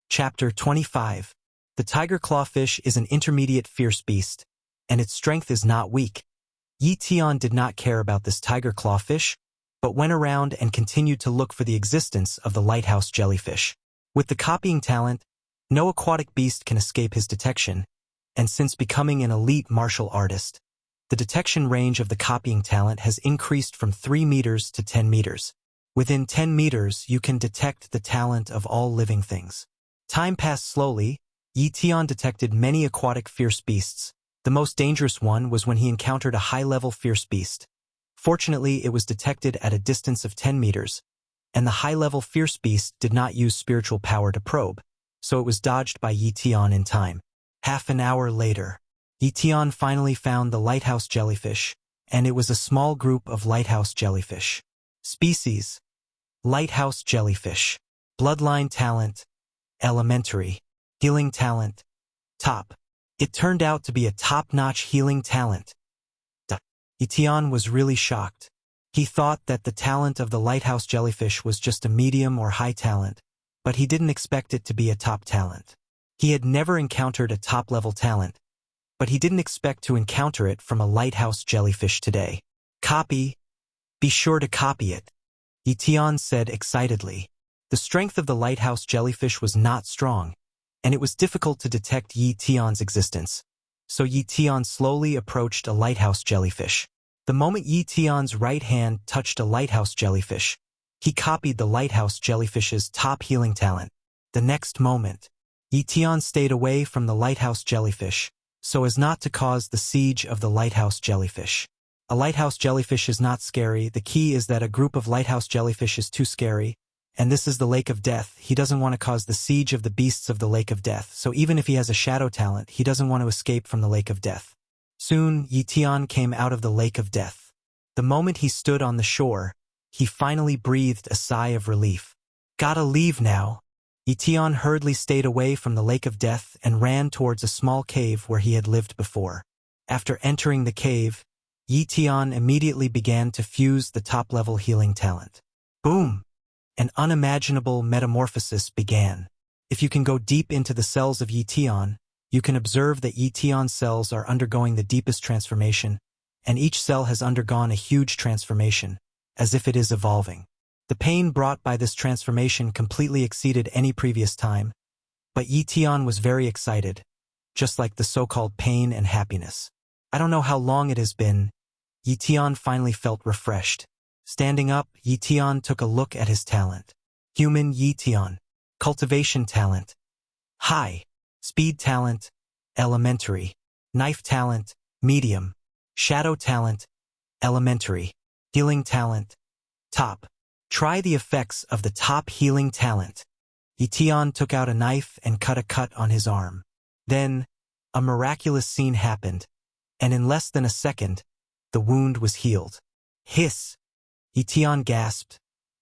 Chapter 25. The tiger clawfish is an intermediate fierce beast, and its strength is not weak. Ye Tian did not care about this tiger clawfish, but went around and continued to look for the existence of the lighthouse jellyfish. With the copying talent, no aquatic beast can escape his detection, and since becoming an elite martial artist, the detection range of the copying talent has increased from 3 meters to 10 meters. Within 10 meters, you can detect the talent of all living things. Time passed slowly. Ye Tian detected many aquatic fierce beasts. The most dangerous one was when he encountered a high-level fierce beast. Fortunately, it was detected at a distance of 10 meters, and the high-level fierce beast did not use spiritual power to probe, so it was dodged by Ye Tian in time. Half an hour later, Ye Tian finally found the lighthouse jellyfish, and it was a small group of lighthouse jellyfish. Species: lighthouse jellyfish. Bloodline talent: elementary. Healing talent: top. It turned out to be a top-notch healing talent. Ye Tian was really shocked. He thought that the talent of the lighthouse jellyfish was just a medium or high talent, but he didn't expect it to be a top talent. He had never encountered a top-level talent, but he didn't expect to encounter it from a lighthouse jellyfish today. Copy. Be sure to copy it, Ye Tian said excitedly. The strength of the lighthouse jellyfish was not strong, and it was difficult to detect Ye Tian's existence. So Ye Tian slowly approached a lighthouse jellyfish. The moment Ye Tian's right hand touched a lighthouse jellyfish, he copied the lighthouse jellyfish's top healing talent. The next moment, Ye Tian stayed away from the lighthouse jellyfish, so as not to cause the siege of the lighthouse jellyfish. A lighthouse jellyfish is not scary. The key is that a group of lighthouse jellyfish is too scary, and this is the Lake of Death. He doesn't want to cause the siege of the beasts of the Lake of Death, so even if he has a shadow talent, he doesn't want to escape from the Lake of Death. Soon, Ye Tian came out of the Lake of Death. The moment he stood on the shore, he finally breathed a sigh of relief. Gotta leave now. Ye Tian hurriedly stayed away from the Lake of Death and ran towards a small cave where he had lived before. After entering the cave, Ye Tian immediately began to fuse the top-level healing talent. Boom! An unimaginable metamorphosis began. If you can go deep into the cells of Ye Tian, you can observe that Ye Tian's cells are undergoing the deepest transformation, and each cell has undergone a huge transformation, as if it is evolving. The pain brought by this transformation completely exceeded any previous time, but Ye Tian was very excited, just like the so-called pain and happiness. I don't know how long it has been. Ye Tian finally felt refreshed. Standing up, Ye Tian took a look at his talent. Human Ye Tian. Cultivation talent: high. Speed talent: elementary. Knife talent: medium. Shadow talent: elementary. Healing talent: top. Try the effects of the top healing talent. Ye Tian took out a knife and cut a cut on his arm. Then, a miraculous scene happened, and in less than a second, the wound was healed. Hiss! Ye Tian gasped.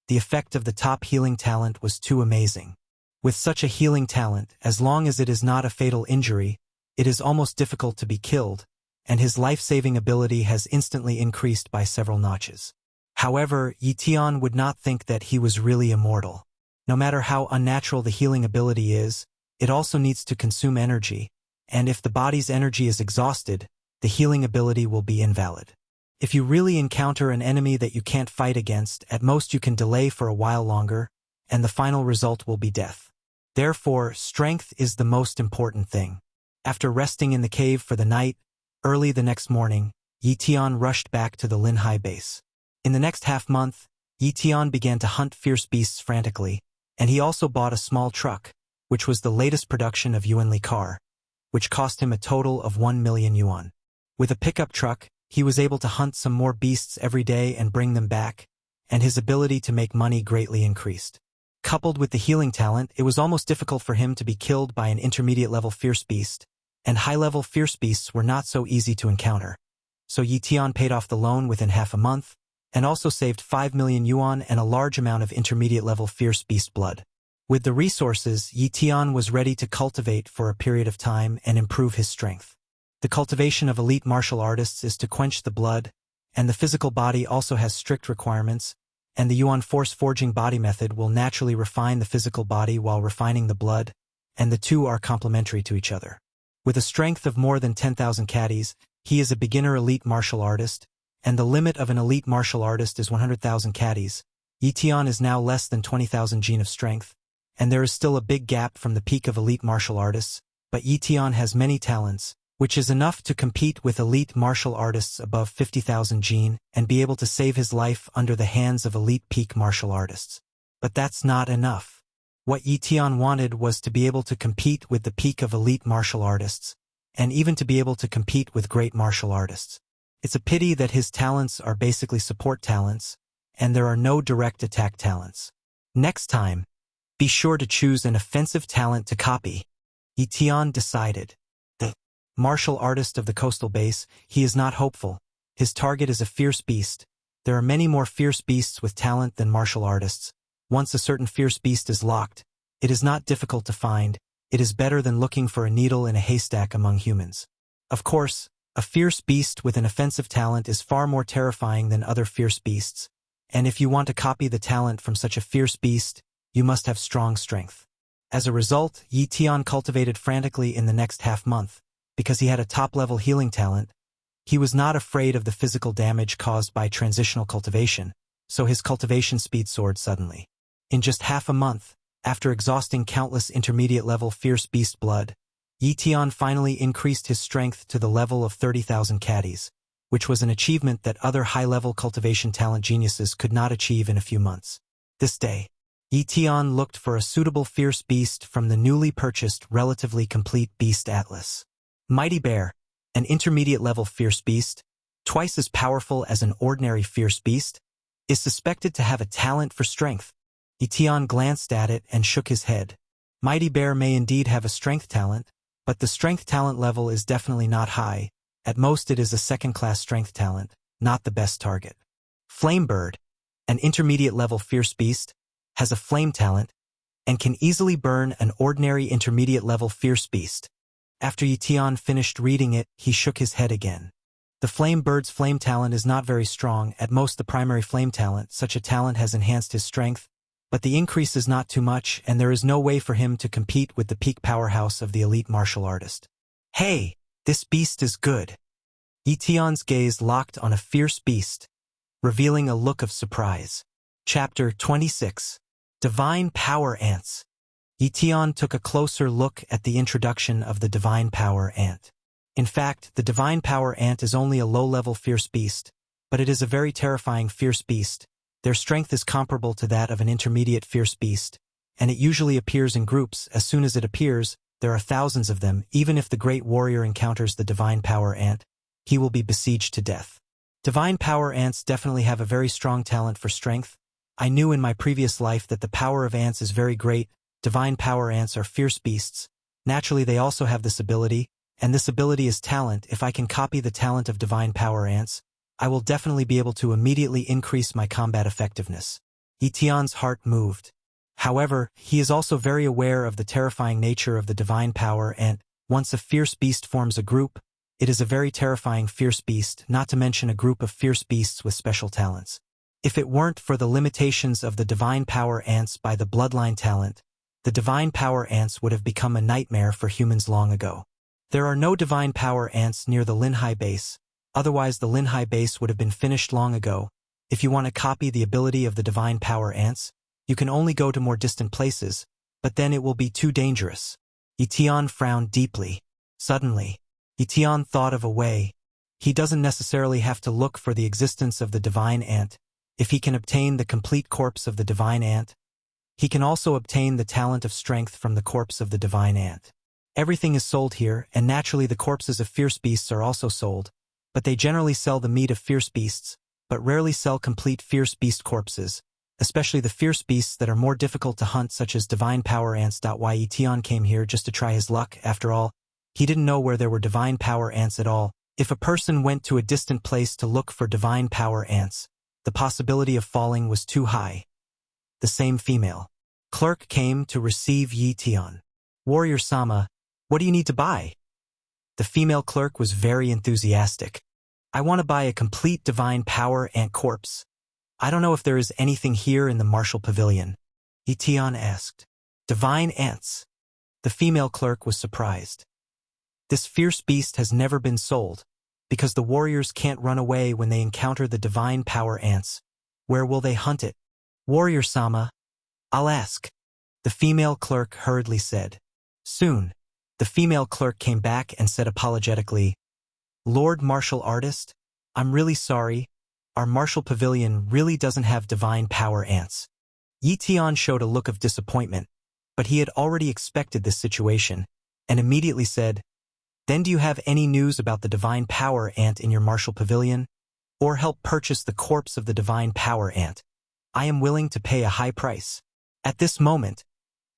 The effect of the top healing talent was too amazing. With such a healing talent, as long as it is not a fatal injury, it is almost difficult to be killed, and his life-saving ability has instantly increased by several notches. However, Ye Tian would not think that he was really immortal. No matter how unnatural the healing ability is, it also needs to consume energy, and if the body's energy is exhausted, the healing ability will be invalid. If you really encounter an enemy that you can't fight against, at most you can delay for a while longer, and the final result will be death. Therefore, strength is the most important thing. After resting in the cave for the night, early the next morning, Ye Tian rushed back to the Linhai base. In the next half-month, Ye Tian began to hunt fierce beasts frantically, and he also bought a small truck, which was the latest production of Yuanli car, which cost him a total of 1 million yuan. With a pickup truck, he was able to hunt some more beasts every day and bring them back, and his ability to make money greatly increased. Coupled with the healing talent, it was almost difficult for him to be killed by an intermediate-level fierce beast, and high-level fierce beasts were not so easy to encounter. So Ye Tian paid off the loan within half a month, and also saved 5 million yuan and a large amount of intermediate-level fierce beast blood. With the resources, Ye Tian was ready to cultivate for a period of time and improve his strength. The cultivation of elite martial artists is to quench the blood, and the physical body also has strict requirements, and the Yuan Force Forging body method will naturally refine the physical body while refining the blood, and the two are complementary to each other. With a strength of more than 10,000 caddies, he is a beginner elite martial artist, and the limit of an elite martial artist is 100,000 caddies. Ye Tian is now less than 20,000 gene of strength, and there is still a big gap from the peak of elite martial artists, but Ye Tian has many talents, which is enough to compete with elite martial artists above 50,000 gene and be able to save his life under the hands of elite peak martial artists. But that's not enough. What Ye Tian wanted was to be able to compete with the peak of elite martial artists, and even to be able to compete with great martial artists. It's a pity that his talents are basically support talents, and there are no direct attack talents. Next time, be sure to choose an offensive talent to copy. Ye Tian decided. The martial artist of the coastal base, he is not hopeful. His target is a fierce beast. There are many more fierce beasts with talent than martial artists. Once a certain fierce beast is locked, it is not difficult to find. It is better than looking for a needle in a haystack among humans. Of course, a fierce beast with an offensive talent is far more terrifying than other fierce beasts, and if you want to copy the talent from such a fierce beast, you must have strong strength. As a result, Ye Tian cultivated frantically in the next half-month. Because he had a top-level healing talent, he was not afraid of the physical damage caused by transitional cultivation, so his cultivation speed soared suddenly. In just half a month, after exhausting countless intermediate-level fierce beast blood, Ye Tian finally increased his strength to the level of 30,000 caddies, which was an achievement that other high-level cultivation talent geniuses could not achieve in a few months. This day, Ye Tian looked for a suitable fierce beast from the newly purchased relatively complete Beast Atlas. Mighty Bear, an intermediate-level fierce beast, twice as powerful as an ordinary fierce beast, is suspected to have a talent for strength. Ye Tian glanced at it and shook his head. Mighty Bear may indeed have a strength talent, but the strength talent level is definitely not high. At most it is a second-class strength talent, not the best target. Flame Bird, an intermediate-level fierce beast, has a flame talent, and can easily burn an ordinary intermediate-level fierce beast. After Ye Tian finished reading it, he shook his head again. The Flame Bird's flame talent is not very strong, at most the primary flame talent. Such a talent has enhanced his strength, but the increase is not too much, and there is no way for him to compete with the peak powerhouse of the elite martial artist. Hey, this beast is good. Ye Tian's gaze locked on a fierce beast, revealing a look of surprise. Chapter 26. Divine Power Ants. Ye Tian took a closer look at the introduction of the Divine Power Ant. In fact, the Divine Power Ant is only a low-level fierce beast, but it is a very terrifying fierce beast. Their strength is comparable to that of an intermediate fierce beast, and it usually appears in groups. As soon as it appears, there are thousands of them. Even if the great warrior encounters the Divine Power Ant, he will be besieged to death. Divine Power Ants definitely have a very strong talent for strength. I knew in my previous life that the power of ants is very great. Divine Power Ants are fierce beasts. Naturally, they also have this ability, and this ability is talent. If I can copy the talent of Divine Power Ants, I will definitely be able to immediately increase my combat effectiveness. Ye Tian's heart moved. However, he is also very aware of the terrifying nature of the Divine Power Ant. Once a fierce beast forms a group, it is a very terrifying fierce beast, not to mention a group of fierce beasts with special talents. If it weren't for the limitations of the Divine Power Ants by the bloodline talent, the Divine Power Ants would have become a nightmare for humans long ago. There are no Divine Power Ants near the Linhai base, otherwise the Linhai base would have been finished long ago. If you want to copy the ability of the Divine Power Ants, you can only go to more distant places, but then it will be too dangerous. Ye Tian frowned deeply. Suddenly, Ye Tian thought of a way. He doesn't necessarily have to look for the existence of the Divine Ant. If he can obtain the complete corpse of the Divine Ant, he can also obtain the talent of strength from the corpse of the Divine Ant. Everything is sold here, and naturally the corpses of fierce beasts are also sold, but they generally sell the meat of fierce beasts, but rarely sell complete fierce beast corpses, especially the fierce beasts that are more difficult to hunt, such as Divine Power Ants. Ye Tian came here just to try his luck. After all, he didn't know where there were Divine Power Ants at all. If a person went to a distant place to look for Divine Power Ants, the possibility of falling was too high. The same female clerk came to receive Ye Tian. Warrior Sama, what do you need to buy? The female clerk was very enthusiastic. I want to buy a complete Divine Power Ant corpse. I don't know if there is anything here in the martial pavilion. Ye Tian asked. Divine Ants. The female clerk was surprised. This fierce beast has never been sold, because the warriors can't run away when they encounter the divine power ants. Where will they hunt it? Warrior-sama, I'll ask, the female clerk hurriedly said. Soon, the female clerk came back and said apologetically, Lord Martial Artist, I'm really sorry, our martial pavilion really doesn't have divine power ants. Ye Tian showed a look of disappointment, but he had already expected this situation, and immediately said, Then do you have any news about the divine power ant in your martial pavilion? Or help purchase the corpse of the divine power ant? I am willing to pay a high price. At this moment,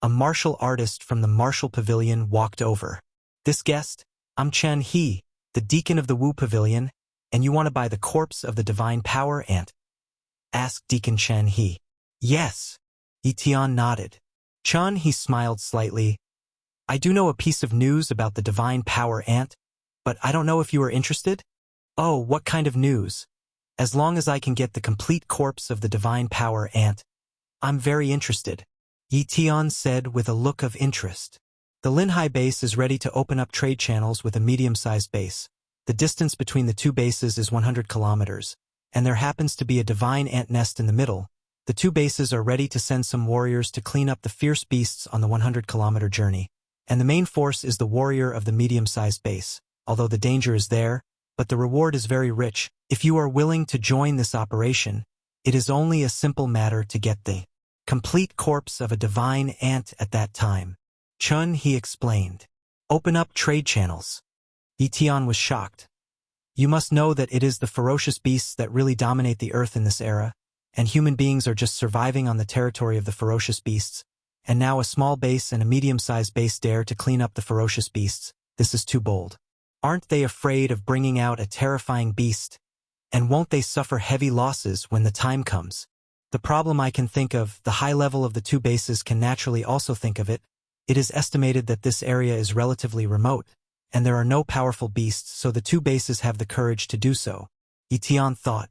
a martial artist from the martial pavilion walked over. This guest, I'm Chen He, the deacon of the Wu Pavilion, and you want to buy the corpse of the divine power ant? Asked Deacon Chen He. Yes. Ye Tian nodded. Chen He smiled slightly. I do know a piece of news about the divine power ant, but I don't know if you are interested? Oh, what kind of news? As long as I can get the complete corpse of the divine power ant, I'm very interested. Ye Tian said with a look of interest. The Linhai base is ready to open up trade channels with a medium-sized base. The distance between the two bases is 100 kilometers, and there happens to be a divine ant nest in the middle. The two bases are ready to send some warriors to clean up the fierce beasts on the 100-kilometer journey. And the main force is the warrior of the medium-sized base, although the danger is there, but the reward is very rich. If you are willing to join this operation, it is only a simple matter to get the complete corpse of a divine ant at that time. Chen He explained. Open up trade channels. Ye Tian was shocked. You must know that it is the ferocious beasts that really dominate the earth in this era, and human beings are just surviving on the territory of the ferocious beasts, and now a small base and a medium-sized base dare to clean up the ferocious beasts. This is too bold. Aren't they afraid of bringing out a terrifying beast? And won't they suffer heavy losses when the time comes? The problem I can think of, the high level of the two bases can naturally also think of it. It is estimated that this area is relatively remote, and there are no powerful beasts, so the two bases have the courage to do so. Ye Tian thought.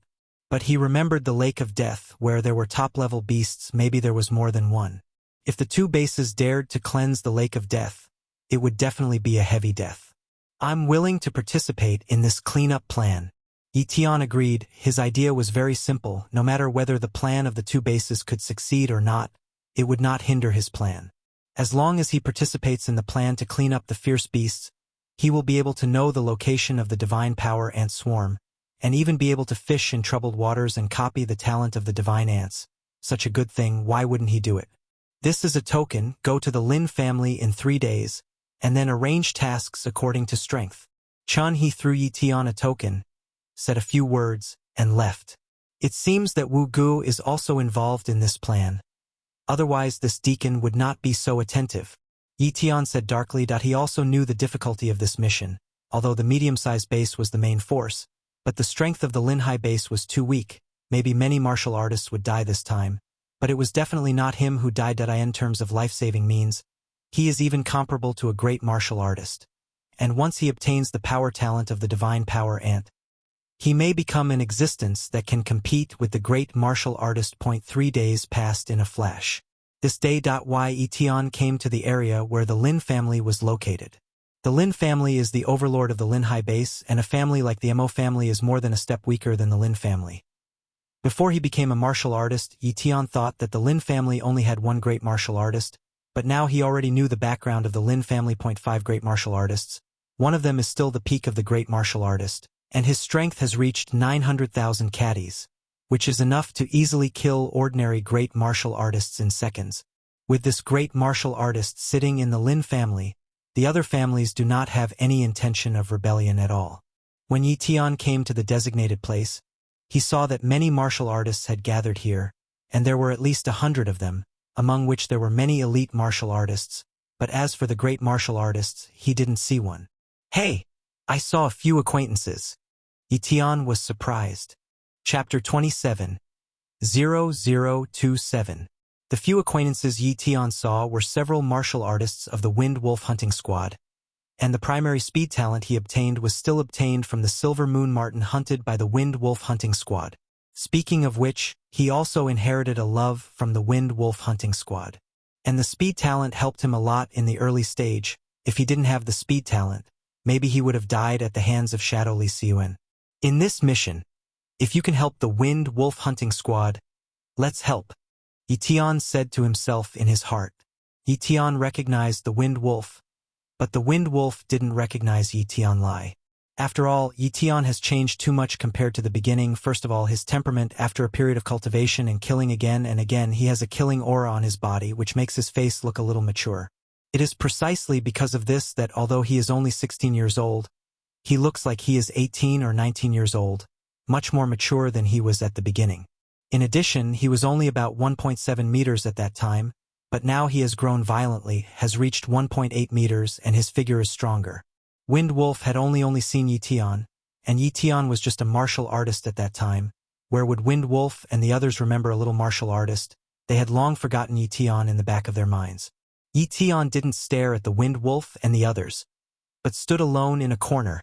But he remembered the Lake of Death, where there were top-level beasts. Maybe there was more than one. If the two bases dared to cleanse the Lake of Death, it would definitely be a heavy death. I'm willing to participate in this cleanup plan. Ye Tian agreed. His idea was very simple. No matter whether the plan of the two bases could succeed or not, it would not hinder his plan. As long as he participates in the plan to clean up the fierce beasts, he will be able to know the location of the divine power ant swarm, and even be able to fish in troubled waters and copy the talent of the divine ants. Such a good thing, why wouldn't he do it? This is a token. Go to the Lin family in 3 days, and then arrange tasks according to strength. Chen He threw Ye Tian a token, said a few words, and left. It seems that Wu Gu is also involved in this plan. Otherwise this deacon would not be so attentive. Ye Tian said darkly that he also knew the difficulty of this mission, although the medium-sized base was the main force, but the strength of the Linhai base was too weak. Maybe many martial artists would die this time, but it was definitely not him who died in terms of life-saving means. He is even comparable to a great martial artist. And once he obtains the power talent of the divine power ant, he may become an existence that can compete with the great martial artist. 3 days passed in a flash. This day. Ye Tian came to the area where the Lin family was located. The Lin family is the overlord of the Linhai base, and a family like the Mo family is more than a step weaker than the Lin family. Before he became a martial artist, Ye Tian thought that the Lin family only had one great martial artist, but now he already knew the background of the Lin family. 5 great martial artists. One of them is still the peak of the great martial artist, and his strength has reached 900,000 caddies, which is enough to easily kill ordinary great martial artists in seconds. With this great martial artist sitting in the Lin family, the other families do not have any intention of rebellion at all. When Ye Tian came to the designated place, he saw that many martial artists had gathered here, and there were at least 100 of them, among which there were many elite martial artists, but as for the great martial artists, he didn't see one. Hey! I saw a few acquaintances. Ye Tian was surprised. Chapter 27. 0027. The few acquaintances Ye Tian saw were several martial artists of the Wind Wolf hunting squad, and the primary speed talent he obtained was still obtained from the silver moon marten hunted by the Wind Wolf hunting squad. Speaking of which, he also inherited a love from the Wind Wolf hunting squad. And the speed talent helped him a lot in the early stage. If he didn't have the speed talent, maybe he would have died at the hands of Shadow Li Xiuan. In this mission, if you can help the Wind Wolf hunting squad, let's help, Ye Tian said to himself in his heart. Ye Tian recognized the Wind Wolf, but the Wind Wolf didn't recognize Ye Tian Lai. After all, Ye Tian has changed too much compared to the beginning. First of all, his temperament. After a period of cultivation and killing again and again, he has a killing aura on his body, which makes his face look a little mature. It is precisely because of this that although he is only 16 years old, he looks like he is 18 or 19 years old, much more mature than he was at the beginning. In addition, he was only about 1.7 meters at that time, but now he has grown violently, has reached 1.8 meters, and his figure is stronger. Wind Wolf had only seen Ye Tian, and Ye Tian was just a martial artist at that time. Where would Wind Wolf and the others remember a little martial artist? They had long forgotten Ye Tian in the back of their minds. Ye Tian didn't stare at the Wind Wolf and the others, but stood alone in a corner,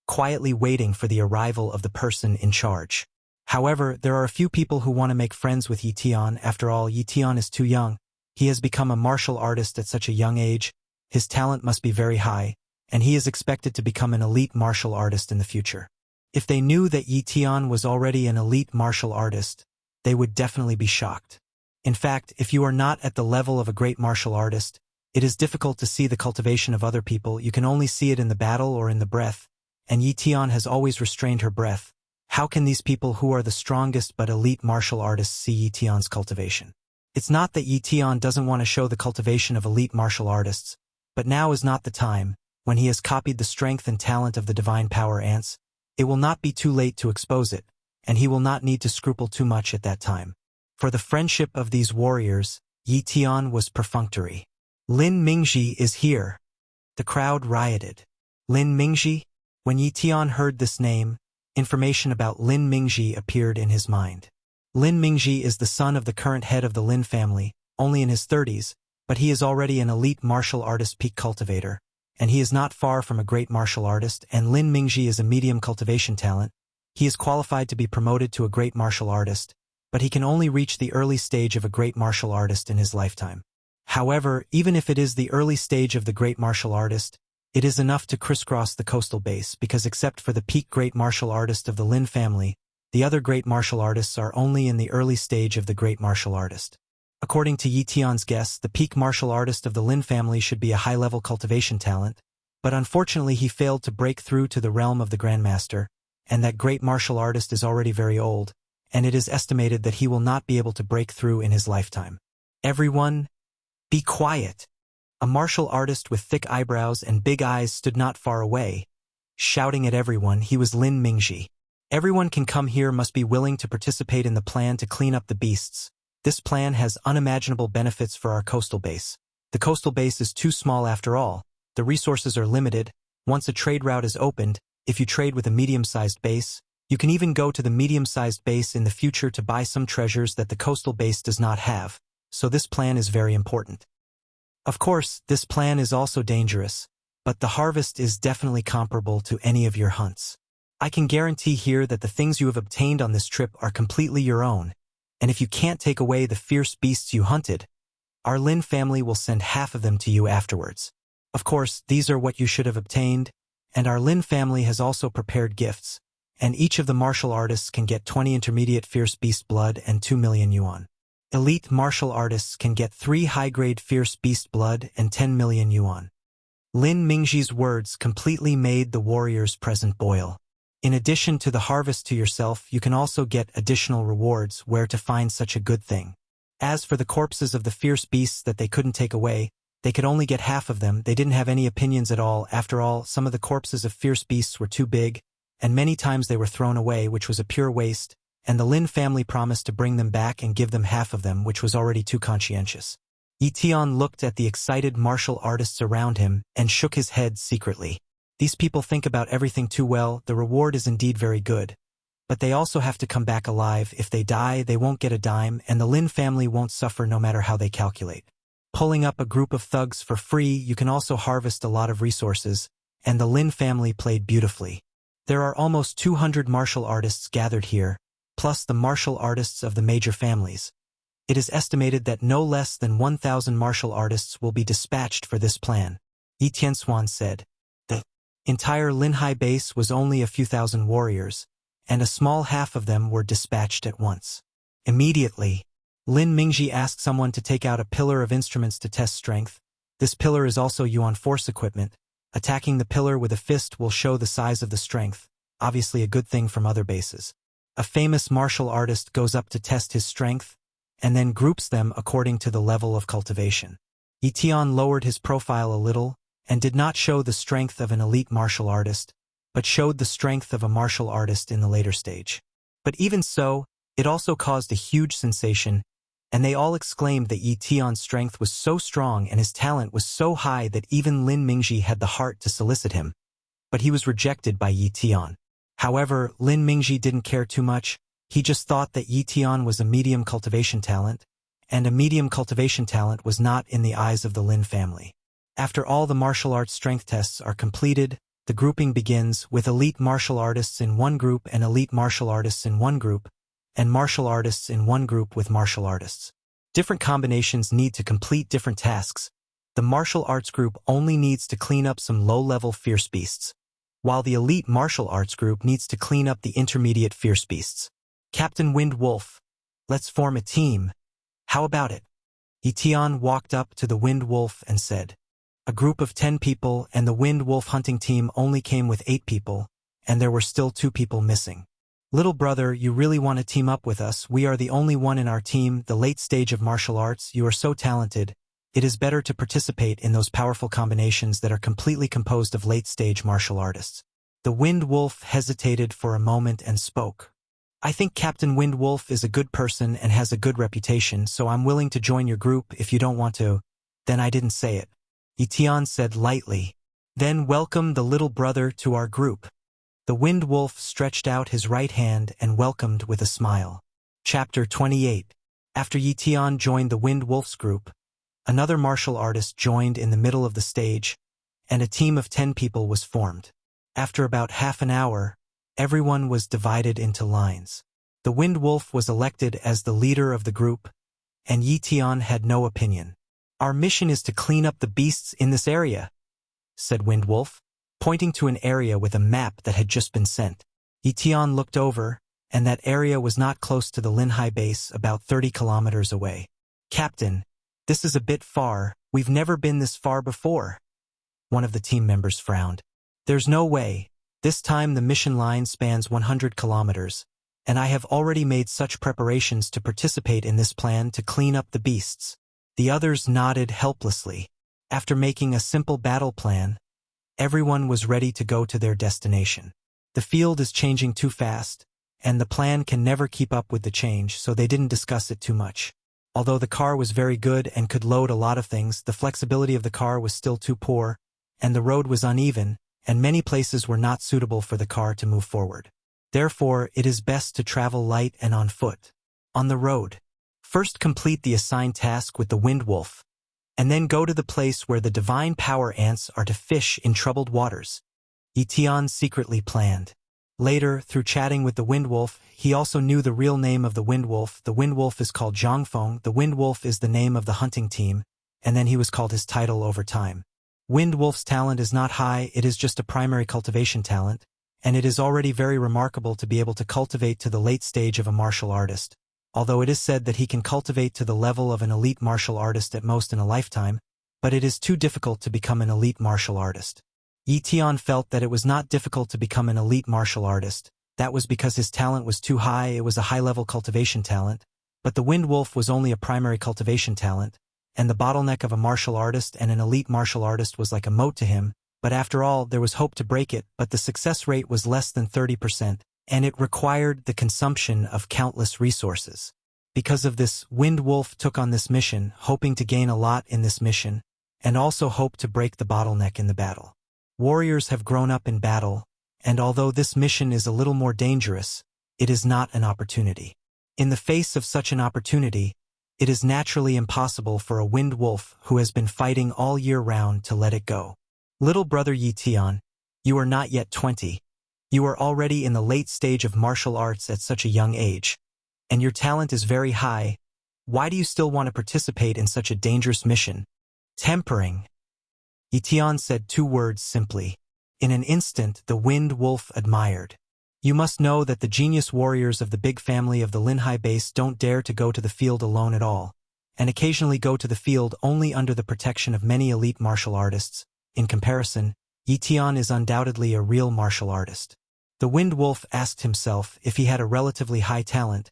quietly waiting for the arrival of the person in charge. However, there are a few people who want to make friends with Ye Tian. After all, Ye Tian is too young. He has become a martial artist at such a young age. His talent must be very high, and he is expected to become an elite martial artist in the future. If they knew that Ye Tian was already an elite martial artist, they would definitely be shocked. In fact, if you are not at the level of a great martial artist, it is difficult to see the cultivation of other people. You can only see it in the battle or in the breath, and Ye Tian has always restrained her breath. How can these people who are the strongest but elite martial artists see Ye Tian's cultivation? It's not that Ye Tian doesn't want to show the cultivation of elite martial artists, but now is not the time. When he has copied the strength and talent of the divine power ants, it will not be too late to expose it, and he will not need to scruple too much at that time. For the friendship of these warriors, Ye Tian was perfunctory. Lin Mingji is here. The crowd rioted. Lin Mingji? When Ye Tian heard this name, information about Lin Mingji appeared in his mind. Lin Mingji is the son of the current head of the Lin family, only in his 30s, but he is already an elite martial artist peak cultivator, and he is not far from a great martial artist, and Lin Mingji is a medium cultivation talent. He is qualified to be promoted to a great martial artist, but he can only reach the early stage of a great martial artist in his lifetime. However, even if it is the early stage of the great martial artist, it is enough to crisscross the coastal base because except for the peak great martial artist of the Lin family, the other great martial artists are only in the early stage of the great martial artist. According to Ye Tian's guess, the peak martial artist of the Lin family should be a high-level cultivation talent, but unfortunately he failed to break through to the realm of the Grandmaster, and that great martial artist is already very old, and it is estimated that he will not be able to break through in his lifetime. Everyone, be quiet. A martial artist with thick eyebrows and big eyes stood not far away, shouting at everyone. He was Lin Mingji. Everyone can come here, must be willing to participate in the plan to clean up the beasts. This plan has unimaginable benefits for our coastal base. The coastal base is too small after all. The resources are limited. Once a trade route is opened, if you trade with a medium-sized base, you can even go to the medium-sized base in the future to buy some treasures that the coastal base does not have. So this plan is very important. Of course, this plan is also dangerous, but the harvest is definitely comparable to any of your hunts. I can guarantee here that the things you have obtained on this trip are completely your own. And if you can't take away the fierce beasts you hunted, our Lin family will send half of them to you afterwards. Of course, these are what you should have obtained, and our Lin family has also prepared gifts, and each of the martial artists can get 20 intermediate fierce beast blood and 2 million yuan. Elite martial artists can get 3 high-grade fierce beast blood and 10 million yuan. Lin Mingji's words completely made the warriors present boil. In addition to the harvest to yourself, you can also get additional rewards. Where to find such a good thing? As for the corpses of the fierce beasts that they couldn't take away, they could only get half of them. They didn't have any opinions at all. After all, some of the corpses of fierce beasts were too big, and many times they were thrown away, which was a pure waste, and the Lin family promised to bring them back and give them half of them, which was already too conscientious. Ye Tian looked at the excited martial artists around him and shook his head secretly. These people think about everything too well. The reward is indeed very good, but they also have to come back alive. If they die, they won't get a dime, and the Lin family won't suffer no matter how they calculate. Pulling up a group of thugs for free, you can also harvest a lot of resources, and the Lin family played beautifully. There are almost 200 martial artists gathered here, plus the martial artists of the major families. It is estimated that no less than 1,000 martial artists will be dispatched for this plan. Ye Tian said. The entire Linhai base was only a few thousand warriors, and a small half of them were dispatched at once. Immediately, Lin Mingji asked someone to take out a pillar of instruments to test strength. This pillar is also Yuan force equipment. Attacking the pillar with a fist will show the size of the strength, obviously a good thing from other bases. A famous martial artist goes up to test his strength, and then groups them according to the level of cultivation. Ye Tian lowered his profile a little, and did not show the strength of an elite martial artist, but showed the strength of a martial artist in the later stage. But even so, it also caused a huge sensation, and they all exclaimed that Ye Tian's strength was so strong and his talent was so high that even Lin Mingji had the heart to solicit him. But he was rejected by Ye Tian. However, Lin Mingji didn't care too much. He just thought that Ye Tian was a medium cultivation talent, and a medium cultivation talent was not in the eyes of the Lin family. After all the martial arts strength tests are completed, the grouping begins with elite martial artists in one group and elite martial artists in one group, and martial artists in one group with martial artists. Different combinations need to complete different tasks. The martial arts group only needs to clean up some low-level fierce beasts, while the elite martial arts group needs to clean up the intermediate fierce beasts. Captain Wind Wolf, let's form a team. How about it? Ye Tian walked up to the Wind Wolf and said. A group of 10 people and the Wind Wolf hunting team only came with 8 people, and there were still 2 people missing. Little brother, you really want to team up with us? We are the only one in our team, the late stage of martial arts. You are so talented. It is better to participate in those powerful combinations that are completely composed of late-stage martial artists. The Wind Wolf hesitated for a moment and spoke. I think Captain Wind Wolf is a good person and has a good reputation, so I'm willing to join your group if you don't want to. Then I didn't say it. Ye Tian said lightly. Then welcome the little brother to our group. The Wind Wolf stretched out his right hand and welcomed with a smile. Chapter 28. After Ye Tian joined the Wind Wolf's group, another martial artist joined in the middle of the stage, and a team of 10 people was formed. After about half an hour, everyone was divided into lines. The Wind Wolf was elected as the leader of the group, and Ye Tian had no opinion. Our mission is to clean up the beasts in this area, said Wind Wolf, pointing to an area with a map that had just been sent. Ye Tian looked over, and that area was not close to the Linhai base, about 30 kilometers away. Captain, this is a bit far. We've never been this far before. One of the team members frowned. There's no way. This time the mission line spans 100 kilometers, and I have already made such preparations to participate in this plan to clean up the beasts. The others nodded helplessly. After making a simple battle plan, everyone was ready to go to their destination. The field is changing too fast, and the plan can never keep up with the change, so they didn't discuss it too much. Although the car was very good and could load a lot of things, the flexibility of the car was still too poor, and the road was uneven, and many places were not suitable for the car to move forward. Therefore, it is best to travel light and on foot. On the road, first complete the assigned task with the Wind Wolf, and then go to the place where the divine power ants are to fish in troubled waters. Ye Tian secretly planned. Later, through chatting with the Wind Wolf, he also knew the real name of the Wind Wolf. The Wind Wolf is called Zhangfeng. The Wind Wolf is the name of the hunting team, and then he was called his title over time. Wind Wolf's talent is not high, it is just a primary cultivation talent, and it is already very remarkable to be able to cultivate to the late stage of a martial artist. Although it is said that he can cultivate to the level of an elite martial artist at most in a lifetime, but it is too difficult to become an elite martial artist. Ye Tian felt that it was not difficult to become an elite martial artist. That was because his talent was too high. It was a high-level cultivation talent, but the Wind Wolf was only a primary cultivation talent, and the bottleneck of a martial artist and an elite martial artist was like a moat to him. But after all, there was hope to break it, but the success rate was less than 30%, and it required the consumption of countless resources. Because of this, Wind Wolf took on this mission, hoping to gain a lot in this mission, and also hoped to break the bottleneck in the battle. Warriors have grown up in battle, and although this mission is a little more dangerous, it is not an opportunity. In the face of such an opportunity, it is naturally impossible for a Wind Wolf who has been fighting all year round to let it go. Little brother Ye Tian, you are not yet 20. You are already in the late stage of martial arts at such a young age, and your talent is very high. Why do you still want to participate in such a dangerous mission? Tempering. Ye Tian said 2 words simply. In an instant, the Wind Wolf admired. You must know that the genius warriors of the big family of the Linhai base don't dare to go to the field alone at all, and occasionally go to the field only under the protection of many elite martial artists. In comparison, Ye Tian is undoubtedly a real martial artist. The Wind Wolf asked himself if he had a relatively high talent.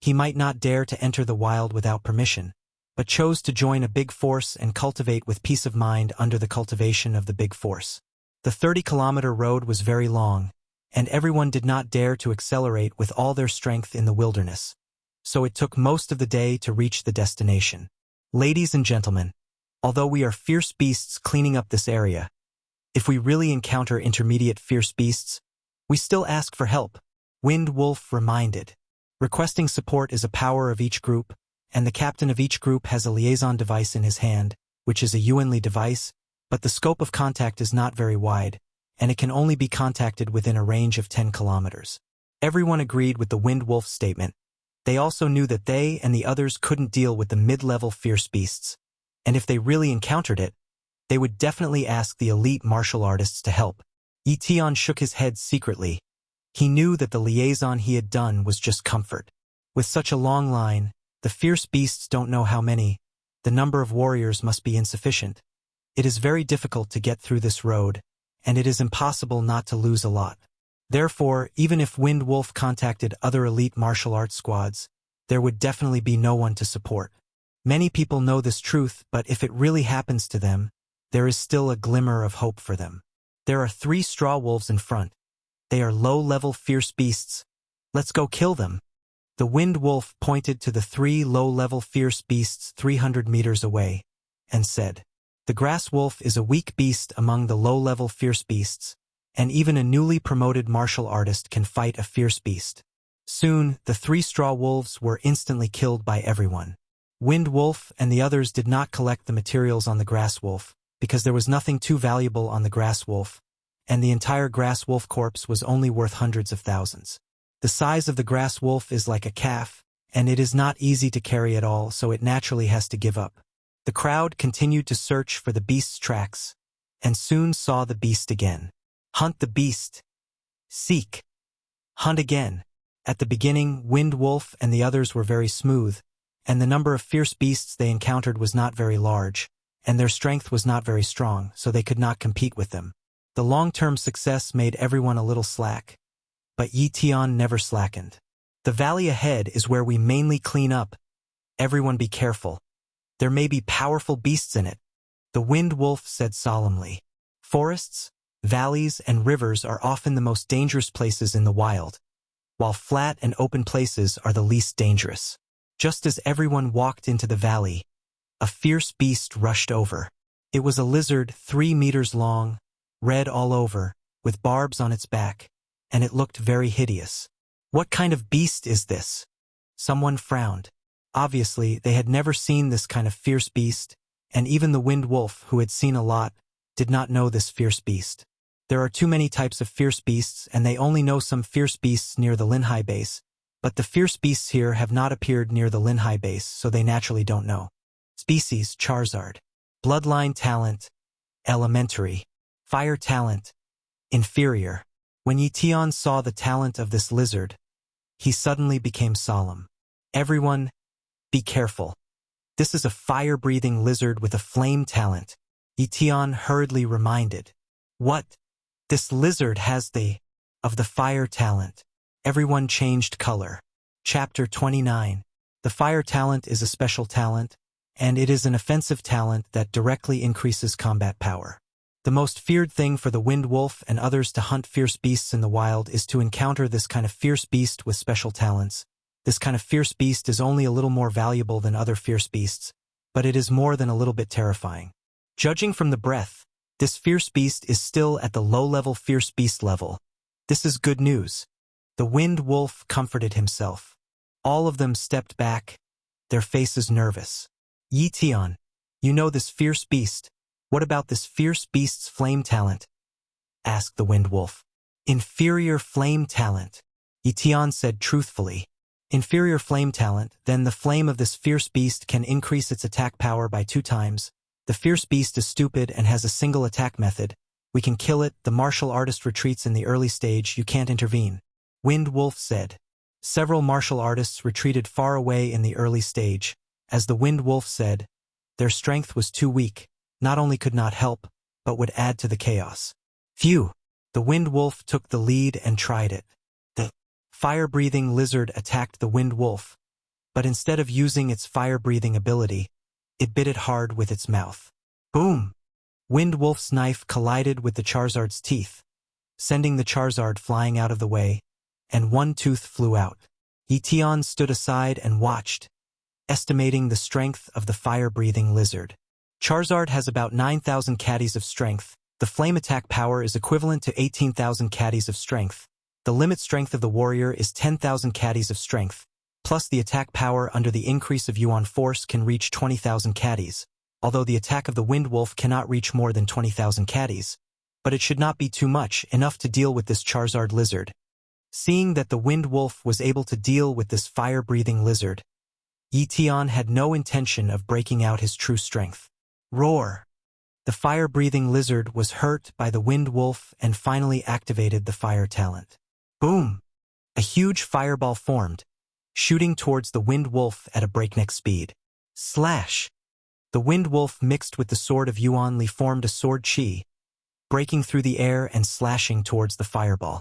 He might not dare to enter the wild without permission, but chose to join a big force and cultivate with peace of mind under the cultivation of the big force. The 30-kilometer road was very long, and everyone did not dare to accelerate with all their strength in the wilderness. So it took most of the day to reach the destination. Ladies and gentlemen, although we are fierce beasts cleaning up this area, if we really encounter intermediate fierce beasts, we still ask for help, Wind Wolf reminded. Requesting support is a power of each group, and the captain of each group has a liaison device in his hand, which is a Yuanli device, but the scope of contact is not very wide, and it can only be contacted within a range of 10 kilometers. Everyone agreed with the Wind Wolf's statement. They also knew that they and the others couldn't deal with the mid-level fierce beasts, and if they really encountered it, they would definitely ask the elite martial artists to help. Ye Tian shook his head secretly. He knew that the liaison he had done was just comfort. With such a long line, the fierce beasts don't know how many. The number of warriors must be insufficient. It is very difficult to get through this road, and it is impossible not to lose a lot. Therefore, even if Wind Wolf contacted other elite martial arts squads, there would definitely be no one to support. Many people know this truth, but if it really happens to them, there is still a glimmer of hope for them. There are 3 straw wolves in front. They are low-level fierce beasts. Let's go kill them. The Wind Wolf pointed to the 3 low-level fierce beasts 300 meters away, and said, The Grass Wolf is a weak beast among the low-level fierce beasts, and even a newly promoted martial artist can fight a fierce beast. Soon, the 3 straw wolves were instantly killed by everyone. Wind Wolf and the others did not collect the materials on the Grass Wolf, because there was nothing too valuable on the Grass Wolf, and the entire Grass Wolf corpse was only worth hundreds of thousands. The size of the Grass Wolf is like a calf, and it is not easy to carry at all, so it naturally has to give up. The crowd continued to search for the beast's tracks, and soon saw the beast again. Hunt the beast. Seek. Hunt again. At the beginning, Wind Wolf and the others were very smooth, and the number of fierce beasts they encountered was not very large, and their strength was not very strong, so they could not compete with them. The long-term success made everyone a little slack, but Ye Tian never slackened. The valley ahead is where we mainly clean up. Everyone be careful. There may be powerful beasts in it, the Wind Wolf said solemnly. Forests, valleys, and rivers are often the most dangerous places in the wild, while flat and open places are the least dangerous. Just as everyone walked into the valley, a fierce beast rushed over. It was a lizard 3 meters long, red all over, with barbs on its back, and it looked very hideous. What kind of beast is this? Someone frowned. Obviously, they had never seen this kind of fierce beast, and even the Wind Wolf, who had seen a lot, did not know this fierce beast. There are too many types of fierce beasts, and they only know some fierce beasts near the Linhai base, but the fierce beasts here have not appeared near the Linhai base, so they naturally don't know. Species: Charizard. Bloodline talent: elementary. Fire talent: inferior. When Ye Tian saw the talent of this lizard, he suddenly became solemn. Everyone, be careful. This is a fire-breathing lizard with a flame talent, Ye Tian hurriedly reminded. What? This lizard has of the fire talent. Everyone changed color. Chapter 29. The fire talent is a special talent, and it is an offensive talent that directly increases combat power. The most feared thing for the Wind Wolf and others to hunt fierce beasts in the wild is to encounter this kind of fierce beast with special talents. This kind of fierce beast is only a little more valuable than other fierce beasts, but it is more than a little bit terrifying. Judging from the breath, this fierce beast is still at the low-level fierce beast level. This is good news. The Wind Wolf comforted himself. All of them stepped back, their faces nervous. Ye Tian, you know this fierce beast. What about this fierce beast's flame talent? Asked the Wind Wolf. Inferior flame talent, Ye Tian said truthfully. Inferior flame talent, then the flame of this fierce beast can increase its attack power by 2 times. The fierce beast is stupid and has a single attack method. We can kill it. The martial artist retreats in the early stage. You can't intervene. Wind Wolf said. Several martial artists retreated far away in the early stage. As the Wind Wolf said, their strength was too weak, not only could not help, but would add to the chaos. Phew! The Wind Wolf took the lead and tried it. The fire-breathing lizard attacked the Wind Wolf, but instead of using its fire-breathing ability, it bit it hard with its mouth. Boom! Wind Wolf's knife collided with the Charizard's teeth, sending the Charizard flying out of the way, and one tooth flew out. Ye Tian stood aside and watched, estimating the strength of the fire-breathing lizard. Charizard has about 9,000 caddies of strength. The flame attack power is equivalent to 18,000 caddies of strength. The limit strength of the warrior is 10,000 caddies of strength, plus the attack power under the increase of Yuan force can reach 20,000 caddies, although the attack of the Wind Wolf cannot reach more than 20,000 caddies. But it should not be too much, enough to deal with this Charizard lizard. Seeing that the Wind Wolf was able to deal with this fire-breathing lizard, Ye Tian had no intention of breaking out his true strength. Roar! The fire-breathing lizard was hurt by the Wind Wolf and finally activated the fire talent. Boom! A huge fireball formed, shooting towards the Wind Wolf at a breakneck speed. Slash! The Wind Wolf mixed with the sword of Yuan Li formed a sword chi, breaking through the air and slashing towards the fireball.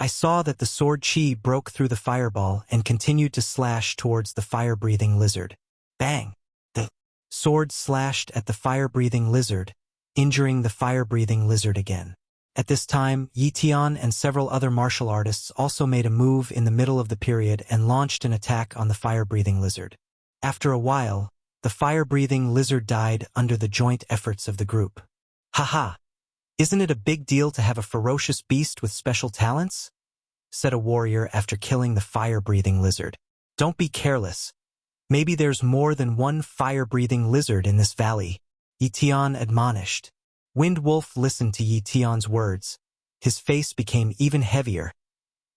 I saw that the sword chi broke through the fireball and continued to slash towards the fire-breathing lizard. Bang! The sword slashed at the fire-breathing lizard, injuring the fire-breathing lizard again. At this time, Ye Tian and several other martial artists also made a move in the middle of the period and launched an attack on the fire-breathing lizard. After a while, the fire-breathing lizard died under the joint efforts of the group. Haha! Isn't it a big deal to have a ferocious beast with special talents? Said a warrior after killing the fire-breathing lizard. Don't be careless. Maybe there's more than one fire-breathing lizard in this valley, Ye Tian admonished. Wind Wolf listened to Ye Tian's words. His face became even heavier,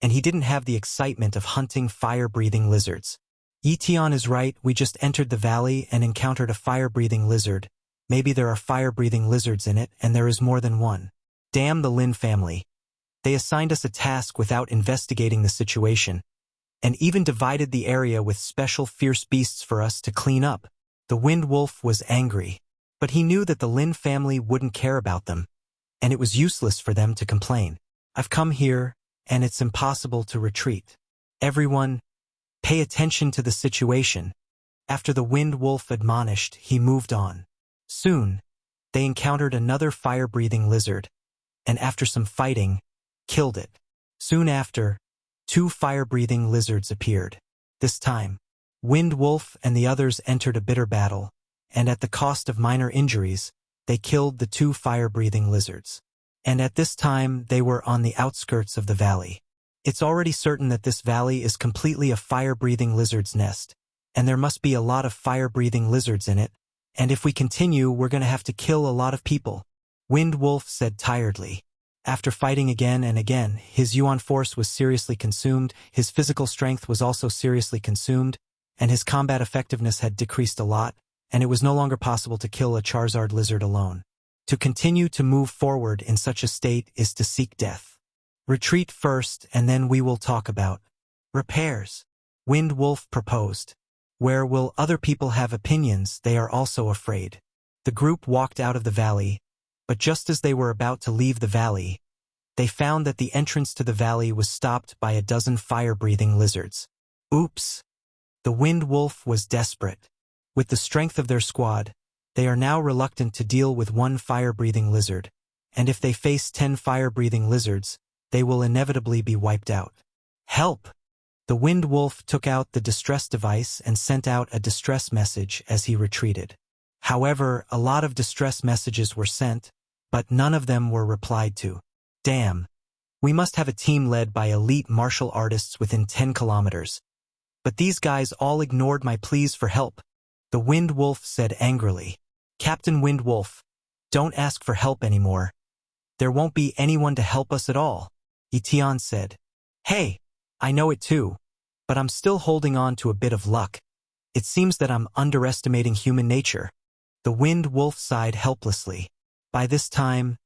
and he didn't have the excitement of hunting fire-breathing lizards. Ye Tian is right, we just entered the valley and encountered a fire-breathing lizard. Maybe there are fire-breathing lizards in it, and there is more than one. Damn the Lin family. They assigned us a task without investigating the situation, and even divided the area with special fierce beasts for us to clean up. The Wind Wolf was angry, but he knew that the Lin family wouldn't care about them, and it was useless for them to complain. I've come here, and it's impossible to retreat. Everyone, pay attention to the situation. After the Wind Wolf admonished, he moved on. Soon, they encountered another fire-breathing lizard, and after some fighting, killed it. Soon after, 2 fire-breathing lizards appeared. This time, Wind Wolf and the others entered a bitter battle, and at the cost of minor injuries, they killed the 2 fire-breathing lizards. And at this time, they were on the outskirts of the valley. It's already certain that this valley is completely a fire-breathing lizard's nest, and there must be a lot of fire-breathing lizards in it, and if we continue, we're going to have to kill a lot of people, Wind Wolf said tiredly. After fighting again and again, his Yuan force was seriously consumed, his physical strength was also seriously consumed, and his combat effectiveness had decreased a lot, and it was no longer possible to kill a Charizard lizard alone. To continue to move forward in such a state is to seek death. Retreat first, and then we will talk about repairs, Wind Wolf proposed. Where will other people have opinions, they are also afraid. The group walked out of the valley, but just as they were about to leave the valley, they found that the entrance to the valley was stopped by a dozen fire-breathing lizards. Oops! The Wind Wolf was desperate. With the strength of their squad, they are now reluctant to deal with one fire-breathing lizard, and if they face 10 fire-breathing lizards, they will inevitably be wiped out. Help! The Wind Wolf took out the distress device and sent out a distress message as he retreated. However, a lot of distress messages were sent, but none of them were replied to. Damn. We must have a team led by elite martial artists within 10 kilometers. But these guys all ignored my pleas for help, the Wind Wolf said angrily. Captain Wind Wolf, don't ask for help anymore. There won't be anyone to help us at all, Ye Tian said. Hey, I know it too. but I'm still holding on to a bit of luck. It seems that I'm underestimating human nature." The wind wolf sighed helplessly. By this time,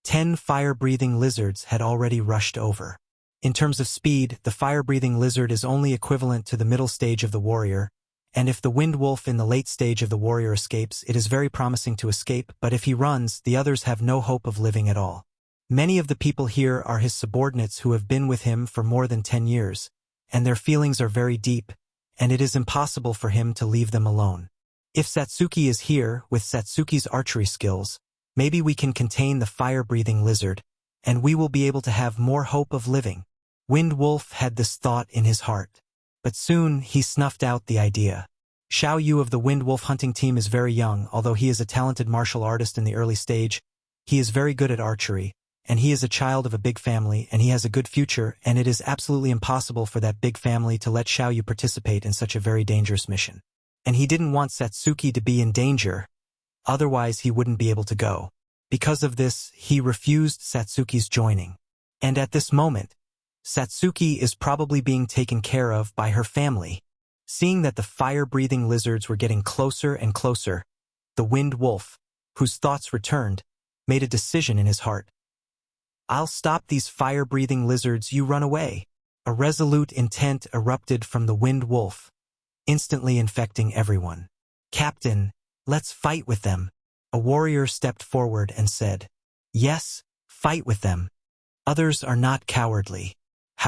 10 fire-breathing lizards had already rushed over. In terms of speed, the fire-breathing lizard is only equivalent to the middle stage of the warrior, and if the wind wolf in the late stage of the warrior escapes, it is very promising to escape, but if he runs, the others have no hope of living at all. Many of the people here are his subordinates who have been with him for more than 10 years, and their feelings are very deep, and it is impossible for him to leave them alone. If Satsuki is here, with Satsuki's archery skills, maybe we can contain the fire-breathing lizard, and we will be able to have more hope of living. Wind Wolf had this thought in his heart. But soon he snuffed out the idea. Xiao Yu of the Wind Wolf hunting team is very young, although he is a talented martial artist in the early stage. He is very good at archery, and he is a child of a big family, and he has a good future, and it is absolutely impossible for that big family to let Xiao Yu participate in such a very dangerous mission. And he didn't want Satsuki to be in danger, otherwise he wouldn't be able to go. Because of this, he refused Satsuki's joining. And at this moment, Satsuki is probably being taken care of by her family. Seeing that the fire-breathing lizards were getting closer and closer, the Wind Wolf, whose thoughts returned, made a decision in his heart. "I'll stop these fire-breathing lizards, you run away." A resolute intent erupted from the Wind Wolf, instantly infecting everyone. "Captain, let's fight with them." A warrior stepped forward and said, "Yes, fight with them. Others are not cowardly."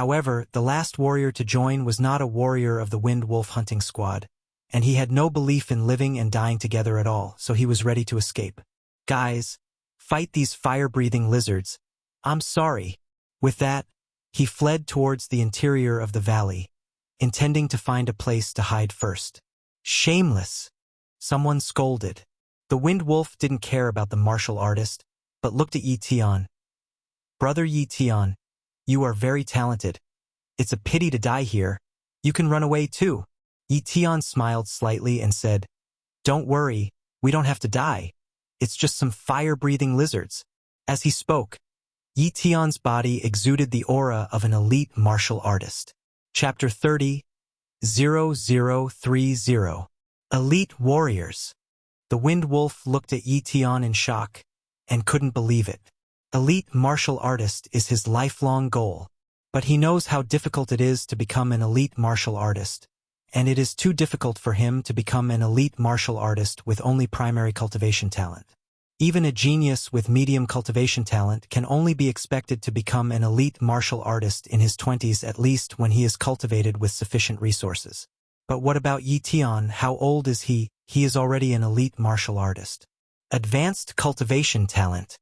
However, the last warrior to join was not a warrior of the Wind Wolf hunting squad, and he had no belief in living and dying together at all, so he was ready to escape. "Guys, fight these fire-breathing lizards. I'm sorry." With that, he fled towards the interior of the valley, intending to find a place to hide first. "Shameless!" someone scolded. The Wind Wolf didn't care about the martial artist, but looked at Ye Tian. "Brother Ye Tian, you are very talented. It's a pity to die here. You can run away too." Ye Tian smiled slightly and said, "Don't worry, we don't have to die. It's just some fire-breathing lizards." As he spoke, Ye Tian's body exuded the aura of an elite martial artist. Chapter 30:0030 Elite Warriors. The Wind Wolf looked at Ye Tian in shock and couldn't believe it. Elite martial artist is his lifelong goal, but he knows how difficult it is to become an elite martial artist, and it is too difficult for him to become an elite martial artist with only primary cultivation talent. Even a genius with medium cultivation talent can only be expected to become an elite martial artist in his 20s at least when he is cultivated with sufficient resources. But what about Ye Tian? How old is he? He is already an elite martial artist. Advanced cultivation talent.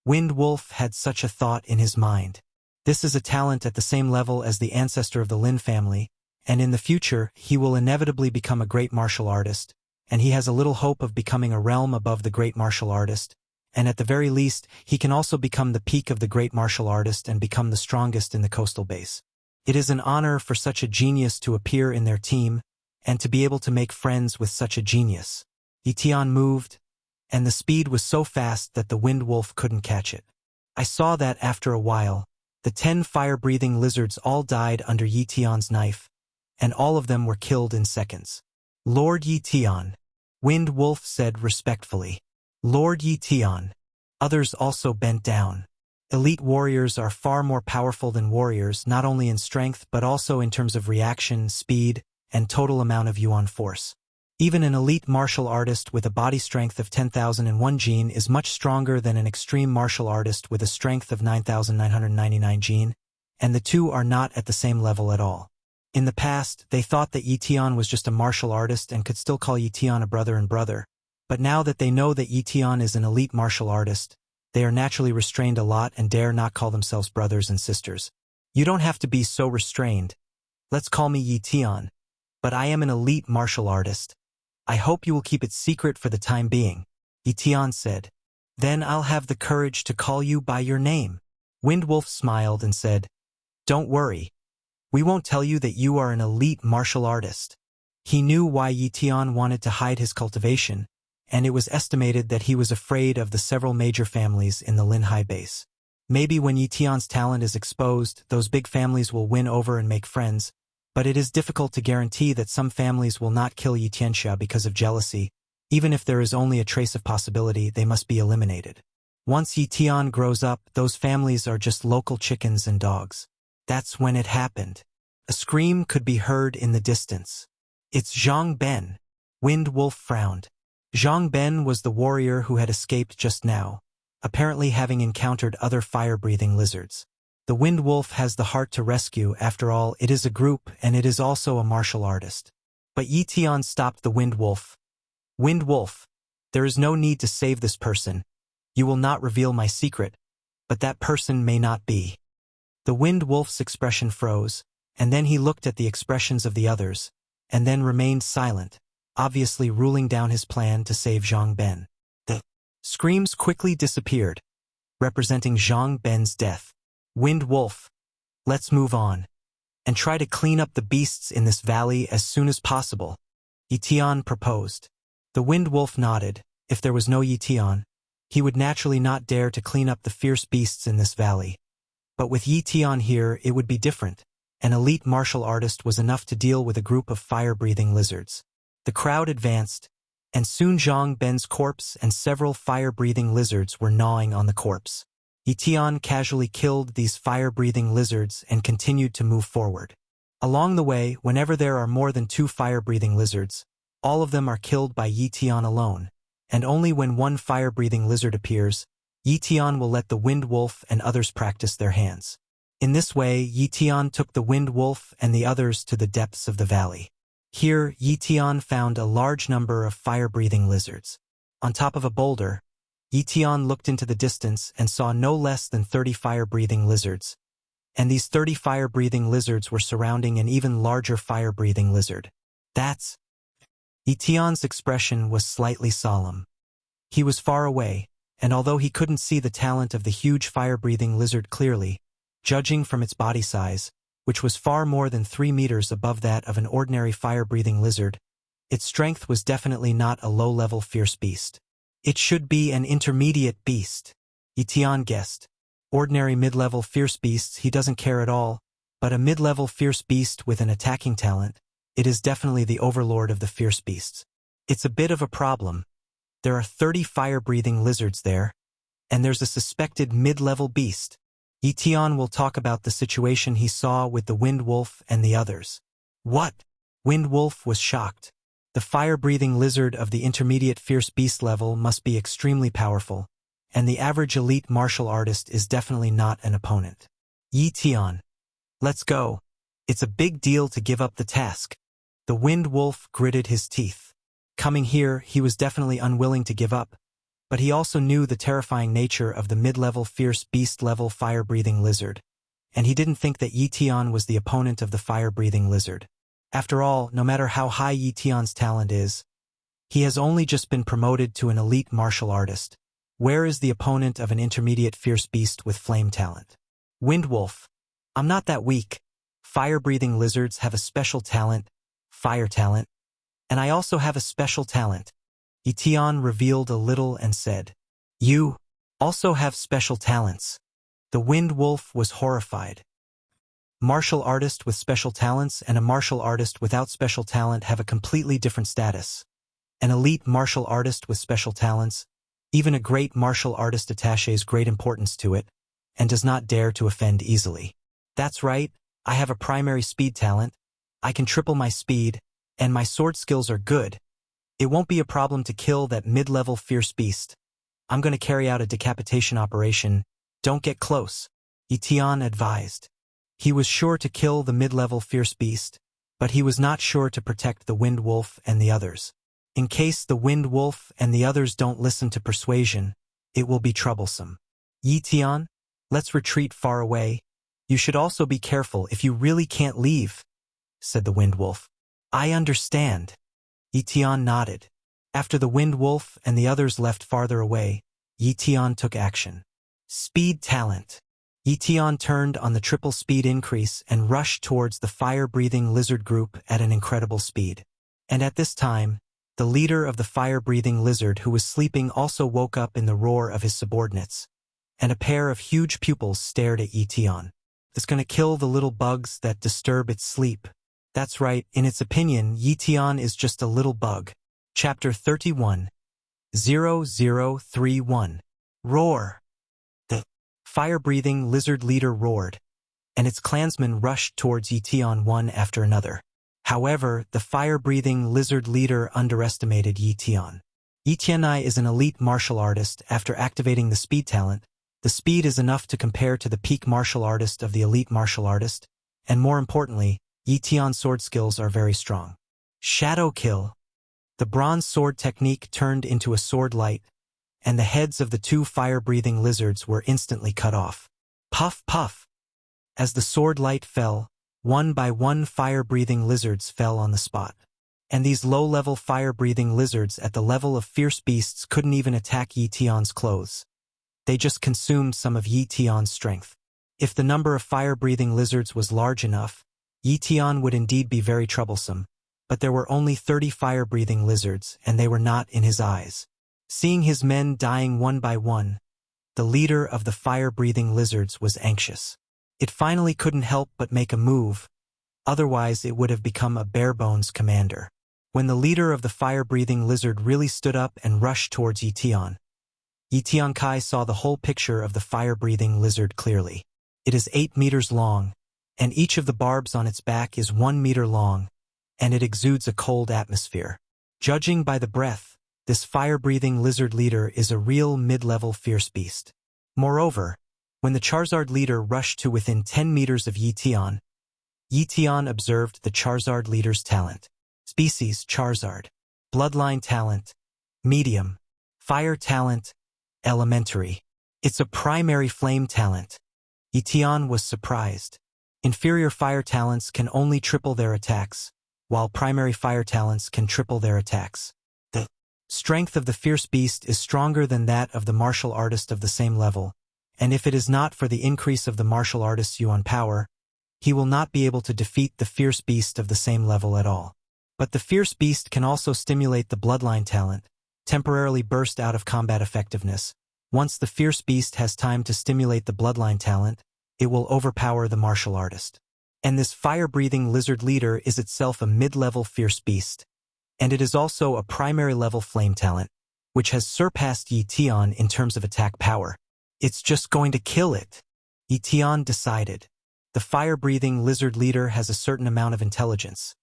Wind Wolf had such a thought in his mind. This is a talent at the same level as the ancestor of the Lin family, and in the future he will inevitably become a great martial artist, and he has a little hope of becoming a realm above the great martial artist, and at the very least he can also become the peak of the great martial artist and become the strongest in the coastal base. It is an honor for such a genius to appear in their team, and to be able to make friends with such a genius. Ye Tian moved, and the speed was so fast that the Wind Wolf couldn't catch it. I saw that after a while, the 10 fire-breathing lizards all died under Ye Tian's knife, and all of them were killed in seconds. "Lord Ye Tian," Wind Wolf said respectfully. "Lord Ye Tian." Others also bent down. Elite warriors are far more powerful than warriors, not only in strength but also in terms of reaction, speed, and total amount of yuan force. Even an elite martial artist with a body strength of 10,001 gene is much stronger than an extreme martial artist with a strength of 9,999 gene, and the two are not at the same level at all. In the past, they thought that Ye Tian was just a martial artist and could still call Ye Tian a brother and brother, but now that they know that Ye Tian is an elite martial artist, they are naturally restrained a lot and dare not call themselves brothers and sisters. "You don't have to be so restrained. Let's call me Ye Tian. But I am an elite martial artist. I hope you will keep it secret for the time being," Ye Tian said. "Then I'll have the courage to call you by your name." Wind Wolf smiled and said, "Don't worry. We won't tell you that you are an elite martial artist." He knew why Ye Tian wanted to hide his cultivation, and it was estimated that he was afraid of the several major families in the Linhai base. Maybe when Ye Tian's talent is exposed, those big families will win over and make friends, But it is difficult to guarantee that some families will not kill Ye Tian because of jealousy. Even if there is only a trace of possibility, they must be eliminated. Once Ye Tian grows up, those families are just local chickens and dogs. That's when it happened. A scream could be heard in the distance. It's Zhang Ben. Wind Wolf frowned. Zhang Ben was the warrior who had escaped just now, apparently having encountered other fire-breathing lizards. The Wind Wolf has the heart to rescue. After all, it is a group, and it is also a martial artist. But Ye Tian stopped the Wind Wolf. Wind Wolf, there is no need to save this person. You will not reveal my secret, but that person may not be. The Wind Wolf's expression froze, and then he looked at the expressions of the others, and then remained silent, obviously ruling down his plan to save Zhang Ben. The screams quickly disappeared, representing Zhang Ben's death. Wind Wolf, let's move on, and try to clean up the beasts in this valley as soon as possible, Ye Tian proposed. The Wind Wolf nodded. If there was no Ye Tian, he would naturally not dare to clean up the fierce beasts in this valley. But with Ye Tian here, it would be different. An elite martial artist was enough to deal with a group of fire-breathing lizards. The crowd advanced, and soon Zhang Ben's corpse and several fire-breathing lizards were gnawing on the corpse. Ye Tian casually killed these fire-breathing lizards and continued to move forward. Along the way, whenever there are more than 2 fire-breathing lizards, all of them are killed by Ye Tian alone, and only when one fire-breathing lizard appears, Ye Tian will let the Wind Wolf and others practice their hands. In this way, Ye Tian took the Wind Wolf and the others to the depths of the valley. Here, Ye Tian found a large number of fire-breathing lizards. On top of a boulder, Ye Tian looked into the distance and saw no less than 30 fire-breathing lizards. And these 30 fire-breathing lizards were surrounding an even larger fire-breathing lizard. That's... Ye Tian's expression was slightly solemn. He was far away, and although he couldn't see the talent of the huge fire-breathing lizard clearly, judging from its body size, which was far more than 3 meters above that of an ordinary fire-breathing lizard, its strength was definitely not a low-level fierce beast. It should be an intermediate beast, Ye Tian guessed. Ordinary mid-level fierce beasts he doesn't care at all, but a mid-level fierce beast with an attacking talent, it is definitely the overlord of the fierce beasts. It's a bit of a problem. There are 30 fire-breathing lizards there, and there's a suspected mid-level beast. Ye Tian will talk about the situation he saw with the Wind Wolf and the others. What? Wind Wolf was shocked. The fire-breathing lizard of the intermediate fierce beast level must be extremely powerful, and the average elite martial artist is definitely not an opponent. Ye Tian, let's go. It's a big deal to give up the task. The Wind Wolf gritted his teeth. Coming here, he was definitely unwilling to give up, but he also knew the terrifying nature of the mid-level fierce beast-level fire-breathing lizard, and he didn't think that Ye Tian was the opponent of the fire-breathing lizard. After all, no matter how high Ye Tian's talent is, he has only just been promoted to an elite martial artist. Where is the opponent of an intermediate fierce beast with flame talent? Wind Wolf, I'm not that weak. Fire-breathing lizards have a special talent, fire talent, and I also have a special talent. Ye Tian revealed a little and said, You also have special talents. The Wind Wolf was horrified. Martial artist with special talents and a martial artist without special talent have a completely different status. An elite martial artist with special talents, even a great martial artist attaches great importance to it, and does not dare to offend easily. That's right, I have a primary speed talent, I can triple my speed, and my sword skills are good. It won't be a problem to kill that mid-level fierce beast. I'm going to carry out a decapitation operation. Don't get close, Ye Tian advised. He was sure to kill the mid-level fierce beast, but he was not sure to protect the Wind Wolf and the others. In case the Wind Wolf and the others don't listen to persuasion, it will be troublesome. Ye Tian, let's retreat far away. You should also be careful if you really can't leave, said the Wind Wolf. I understand. Ye Tian nodded. After the Wind Wolf and the others left farther away, Ye Tian took action. Speed talent. Ye Tian turned on the triple speed increase and rushed towards the fire-breathing lizard group at an incredible speed. And at this time, the leader of the fire-breathing lizard who was sleeping also woke up in the roar of his subordinates, and a pair of huge pupils stared at Ye Tian. It's going to kill the little bugs that disturb its sleep, That's right, in its opinion, Ye Tian is just a little bug. Chapter 31. 0031. Roar. The fire-breathing lizard leader roared, and its clansmen rushed towards Ye Tian one after another. However, the fire-breathing lizard leader underestimated Ye Tian. Ye Tian is an elite martial artist. After activating the speed talent, the speed is enough to compare to the peak martial artist of the elite martial artist, and more importantly, Ye Tian's sword skills are very strong. Shadow kill. The bronze sword technique turned into a sword light, and the heads of the two fire-breathing lizards were instantly cut off. Puff, puff. As the sword light fell, one by one fire-breathing lizards fell on the spot. And these low-level fire-breathing lizards at the level of fierce beasts couldn't even attack Ye Tian's clothes. They just consumed some of Ye Tian's strength. If the number of fire-breathing lizards was large enough, Ye Tian would indeed be very troublesome, but there were only 30 fire-breathing lizards, and they were not in his eyes. Seeing his men dying one by one, the leader of the fire-breathing lizards was anxious. It finally couldn't help but make a move, otherwise it would have become a bare-bones commander. When the leader of the fire-breathing lizard really stood up and rushed towards Ye Tian Kai saw the whole picture of the fire-breathing lizard clearly. It is 8 meters long, and each of the barbs on its back is 1 meter long, and it exudes a cold atmosphere. Judging by the breath, this fire-breathing lizard leader is a real mid-level fierce beast. Moreover, when the Charizard leader rushed to within 10 meters of Ye Tian observed the Charizard leader's talent. Species Charizard. Bloodline talent. Medium. Fire talent. Elementary. It's a primary flame talent. Ye Tian was surprised. Inferior fire talents can only triple their attacks, while primary fire talents can triple their attacks. The strength of the fierce beast is stronger than that of the martial artist of the same level, and if it is not for the increase of the martial artist's yuan power, he will not be able to defeat the fierce beast of the same level at all. But the fierce beast can also stimulate the bloodline talent, temporarily burst out of combat effectiveness. Once the fierce beast has time to stimulate the bloodline talent, it will overpower the martial artist. And this fire-breathing lizard leader is itself a mid-level fierce beast. And it is also a primary-level flame talent, which has surpassed Ye Tian in terms of attack power. It's just going to kill it. Ye Tian decided. The fire-breathing lizard leader has a certain amount of intelligence.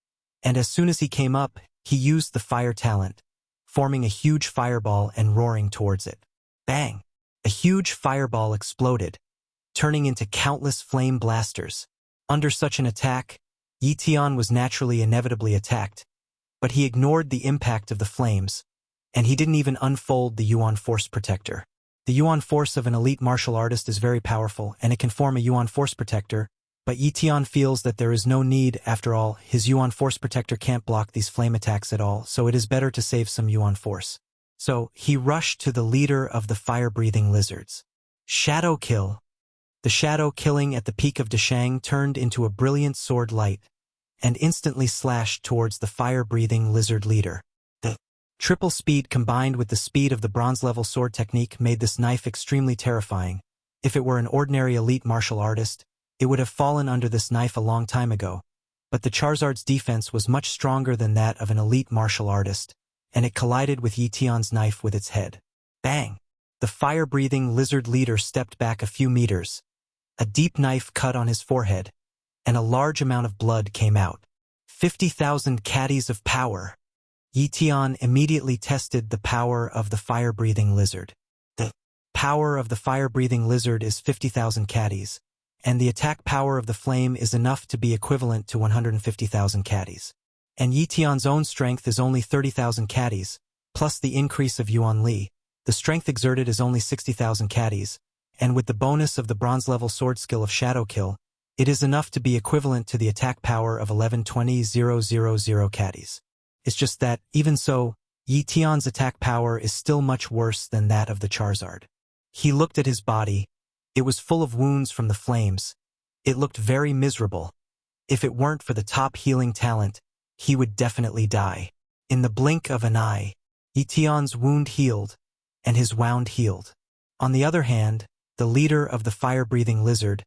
And as soon as he came up, he used the fire talent, forming a huge fireball and roaring towards it. Bang! A huge fireball exploded, turning into countless flame blasters. Under such an attack, Ye Tian was naturally inevitably attacked, but he ignored the impact of the flames, and he didn't even unfold the Yuan Force Protector. The Yuan Force of an elite martial artist is very powerful, and it can form a Yuan Force Protector, but Ye Tian feels that there is no need. After all, his Yuan Force Protector can't block these flame attacks at all, so it is better to save some Yuan Force. So, he rushed to the leader of the fire-breathing lizards. Shadow kill. The shadow killing at the peak of Deshang turned into a brilliant sword light, and instantly slashed towards the fire-breathing lizard leader. The triple speed combined with the speed of the bronze-level sword technique made this knife extremely terrifying. If it were an ordinary elite martial artist, it would have fallen under this knife a long time ago, but the Charizard's defense was much stronger than that of an elite martial artist, and it collided with Ye Tian's knife with its head. Bang! The fire-breathing lizard leader stepped back a few meters. A deep knife cut on his forehead, and a large amount of blood came out. 50,000 caddies of power. Ye Tian immediately tested the power of the fire-breathing lizard. The power of the fire-breathing lizard is 50,000 caddies, and the attack power of the flame is enough to be equivalent to 150,000 caddies. And Ye Tian's own strength is only 30,000 caddies, plus the increase of Yuan Li. The strength exerted is only 60,000 caddies, and with the bonus of the bronze-level sword skill of Shadow Kill, it is enough to be equivalent to the attack power of 1120,000 caddies. It's just that, even so, Ye Tian's attack power is still much worse than that of the Charizard. He looked at his body. It was full of wounds from the flames. It looked very miserable. If it weren't for the top healing talent, he would definitely die. In the blink of an eye, Ye Tian's wound healed, and his wound healed. On the other hand, the leader of the fire-breathing lizard,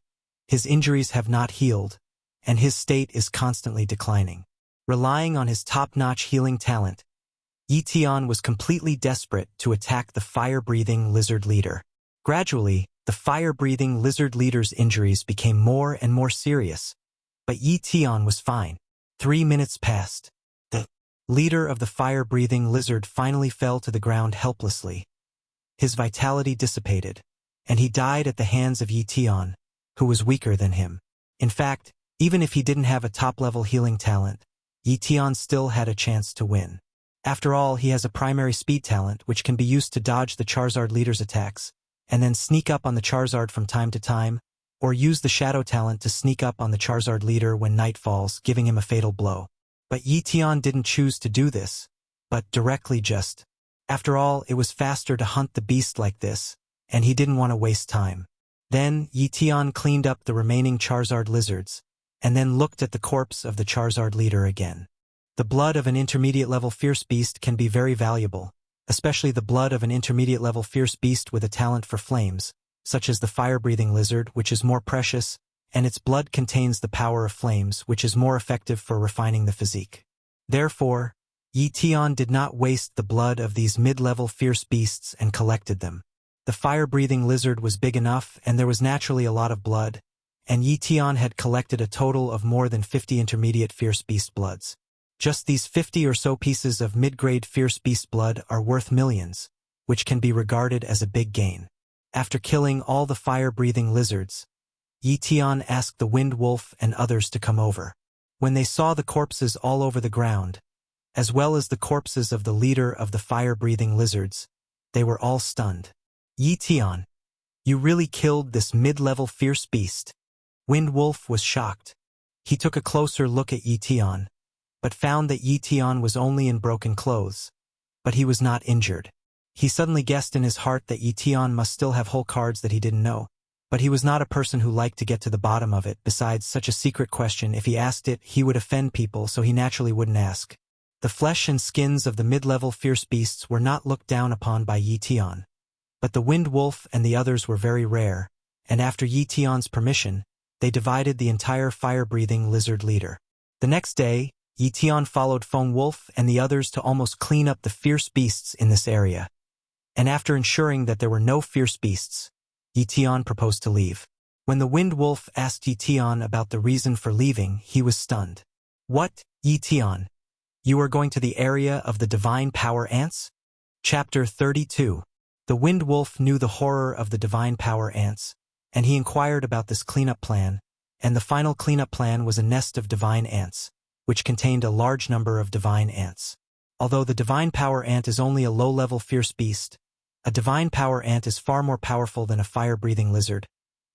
his injuries have not healed, and his state is constantly declining. Relying on his top-notch healing talent, Ye Tian was completely desperate to attack the fire-breathing lizard leader. Gradually, the fire-breathing lizard leader's injuries became more and more serious, but Ye Tian was fine. 3 minutes passed. The leader of the fire-breathing lizard finally fell to the ground helplessly. His vitality dissipated, and he died at the hands of Ye Tian, who was weaker than him. In fact, even if he didn't have a top-level healing talent, Ye Tian still had a chance to win. After all, he has a primary speed talent which can be used to dodge the Charizard leader's attacks, and then sneak up on the Charizard from time to time, or use the Shadow talent to sneak up on the Charizard leader when night falls, giving him a fatal blow. But Ye Tian didn't choose to do this, but directly just. After all, it was faster to hunt the beast like this, and he didn't want to waste time. Then, Ye Tian cleaned up the remaining Charizard lizards, and then looked at the corpse of the Charizard leader again. The blood of an intermediate-level fierce beast can be very valuable, especially the blood of an intermediate-level fierce beast with a talent for flames, such as the fire-breathing lizard, which is more precious, and its blood contains the power of flames, which is more effective for refining the physique. Therefore, Ye Tian did not waste the blood of these mid-level fierce beasts and collected them. The fire-breathing lizard was big enough, and there was naturally a lot of blood, and Ye Tian had collected a total of more than 50 intermediate fierce beast bloods. Just these 50 or so pieces of mid-grade fierce beast blood are worth millions, which can be regarded as a big gain. After killing all the fire-breathing lizards, Ye Tian asked the Wind Wolf and others to come over. When they saw the corpses all over the ground, as well as the corpses of the leader of the fire-breathing lizards, they were all stunned. Ye Tian, you really killed this mid-level fierce beast? Wind Wolf was shocked. He took a closer look at Ye Tian, but found that Ye Tian was only in broken clothes, but he was not injured. He suddenly guessed in his heart that Ye Tian must still have whole cards that he didn't know, but he was not a person who liked to get to the bottom of it. Besides, such a secret question, if he asked it, he would offend people, so he naturally wouldn't ask. The flesh and skins of the mid-level fierce beasts were not looked down upon by Ye Tian, but the Wind Wolf and the others were very rare, and after Ye Tian's permission, they divided the entire fire-breathing lizard leader. The next day, Ye Tian followed Foam Wolf and the others to almost clean up the fierce beasts in this area. And after ensuring that there were no fierce beasts, Ye Tian proposed to leave. When the Wind Wolf asked Ye Tian about the reason for leaving, he was stunned. What, Ye Tian? You are going to the area of the Divine Power Ants? Chapter 32. The Wind Wolf knew the horror of the Divine Power Ants, and he inquired about this cleanup plan, and the final cleanup plan was a nest of divine ants, which contained a large number of divine ants. Although the Divine Power Ant is only a low-level fierce beast, a Divine Power Ant is far more powerful than a fire-breathing lizard,